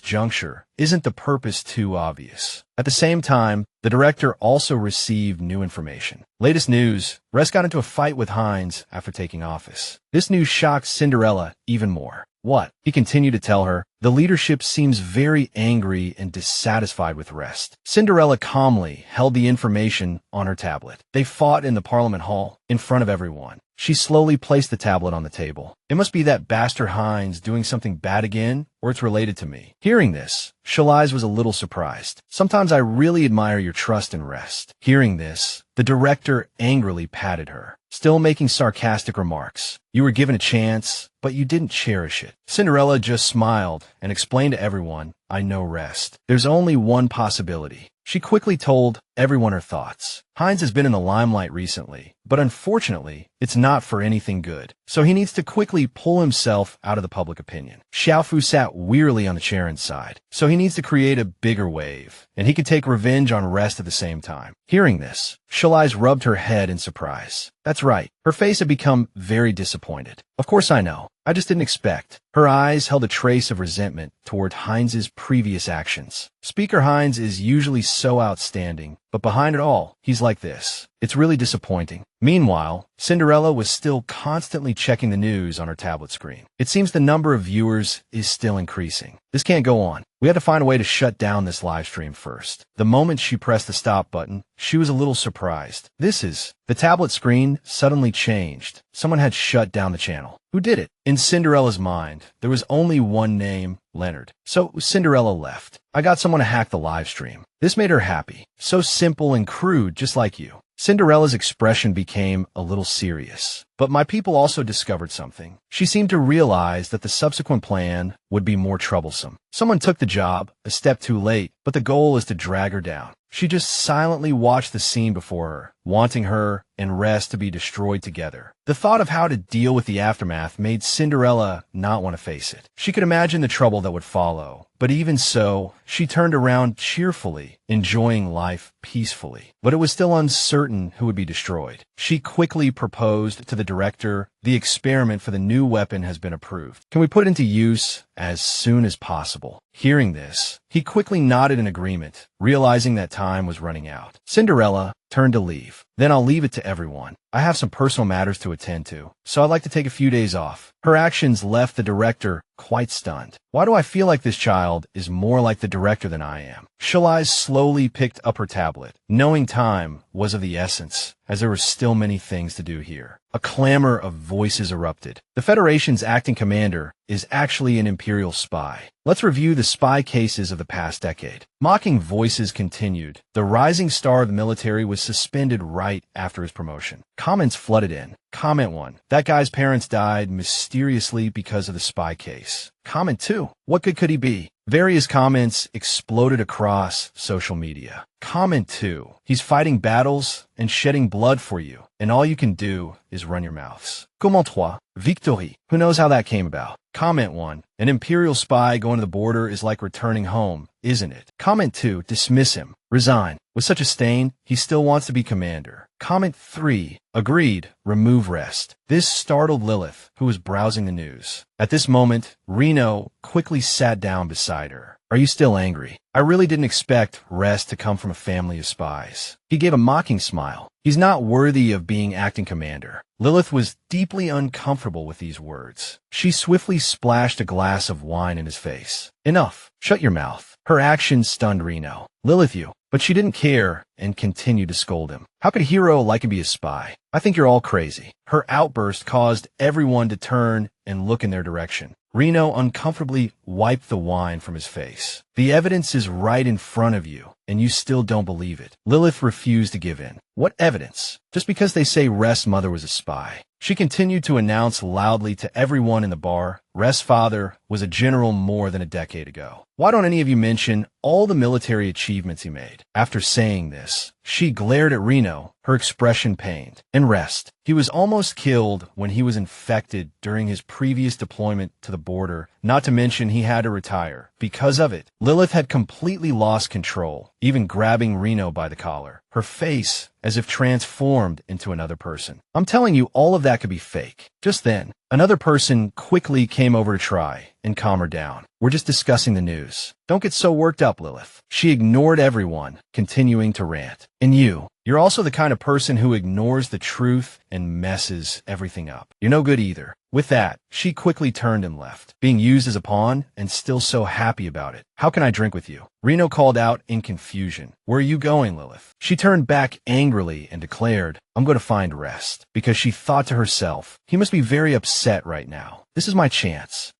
A: juncture isn't the purpose too obvious. At the same time, the director also received new information. Latest news, Rest got into a fight with Hines after taking office. This news shocked Cinderella even more. What? He continued to tell her, the leadership seems very angry and dissatisfied with Rest. Cinderella calmly held the information on her tablet. They fought in the Parliament Hall, in front of everyone. She slowly placed the tablet on the table. It must be that bastard Hines doing something bad again, or it's related to me. Hearing this, Shulais was a little surprised. Sometimes I really admire your trust and Rest. Hearing this, the director angrily patted her, still making sarcastic remarks. You were given a chance, but you didn't cherish it. Cinderella just smiled and explained to everyone, I know Rest. There's only one possibility. She quickly told everyone her thoughts. Hines has been in the limelight recently, but unfortunately, it's not for anything good. So he needs to quickly pull himself out of the public opinion. Xiaofu sat wearily on the chair inside, so he needs to create a bigger wave, and he could take revenge on Rest at the same time. Hearing this, Shulais rubbed her head in surprise. That's right. Her face had become very disappointed. Of course I know. I just didn't expect. Her eyes held a trace of resentment toward Hines's previous actions. Speaker Hines is usually so outstanding, but behind it all, he's like this. It's really disappointing. Meanwhile, Cinderella was still constantly checking the news on her tablet screen. It seems the number of viewers is still increasing. This can't go on. We had to find a way to shut down this live stream first. The moment she pressed the stop button, she was a little surprised. The tablet screen suddenly changed. Someone had shut down the channel. Who did it? In Cinderella's mind, there was only one name, Leonard. So Cinderella left. I got someone to hack the live stream. This made her happy. So simple and crude, just like you. Cinderella's expression became a little serious. But my people also discovered something. She seemed to realize that the subsequent plan would be more troublesome. Someone took the job, a step too late, but the goal is to drag her down. She just silently watched the scene before her, wanting her and Rest to be destroyed together. The thought of how to deal with the aftermath made Cinderella not want to face it. She could imagine the trouble that would follow. But even so, she turned around cheerfully, enjoying life peacefully. But it was still uncertain who would be destroyed. She quickly proposed to the director, "The experiment for the new weapon has been approved. Can we put it into use as soon as possible?" Hearing this, he quickly nodded in agreement, realizing that time was running out. Cinderella turned to leave. "Then I'll leave it to everyone. I have some personal matters to attend to, so I'd like to take a few days off." Her actions left the director quite stunned. Why do I feel like this child is more like the director than I am? Shalai slowly picked up her tablet, knowing time was of the essence, as there were still many things to do here. A clamor of voices erupted. The Federation's acting commander is actually an Imperial spy. Let's review the spy cases of the past decade. Mocking voices continued. The rising star of the military was suspended right after his promotion. Comments flooded in. Comment 1. That guy's parents died mysteriously because of the spy case. Comment 2. What good could he be? Various comments exploded across social media. Comment 2. He's fighting battles and shedding blood for you, and all you can do is run your mouths. Comment 3. Victory. Who knows how that came about? Comment 1. An Imperial spy going to the border is like returning home, isn't it? Comment 2. Dismiss him. Resign. With such a stain, he still wants to be commander. Comment 3. Agreed. Remove Rest. This startled Lilith, who was browsing the news. At this moment, Reno quickly sat down beside her. Are you still angry? I really didn't expect Rest to come from a family of spies. He gave a mocking smile. He's not worthy of being acting commander. Lilith was deeply uncomfortable with these words. She swiftly splashed a glass of wine in his face. Enough. Shut your mouth. Her actions stunned Reno. Lilith, you. But she didn't care and continued to scold him. How could a hero like to be a spy? I think you're all crazy. Her outburst caused everyone to turn and look in their direction. Reno uncomfortably wiped the wine from his face. The evidence is right in front of you, and you still don't believe it. Lilith refused to give in. What evidence? Just because they say Rest's mother was a spy. She continued to announce loudly to everyone in the bar, Rest's father was a general more than a decade ago. Why don't any of you mention all the military achievements he made? After saying this, she glared at Reno, her expression pained. And Rest. He was almost killed when he was infected during his previous deployment to the border, not to mention he had to retire. Because of it, Lilith had completely lost control, even grabbing Reno by the collar. Her face as if transformed into another person. I'm telling you, all of that could be fake. Just then, another person quickly came over to try and calm her down. We're just discussing the news. Don't get so worked up, Lilith. She ignored everyone, continuing to rant. And you're also the kind of person who ignores the truth and messes everything up. You're no good either. With that, she quickly turned and left, being used as a pawn and still so happy about it. How can I drink with you? Reno called out in confusion. Where are you going, Lilith? She turned back angrily and declared, I'm going to find Rest, because she thought to herself, he must be very upset right now. This is my chance.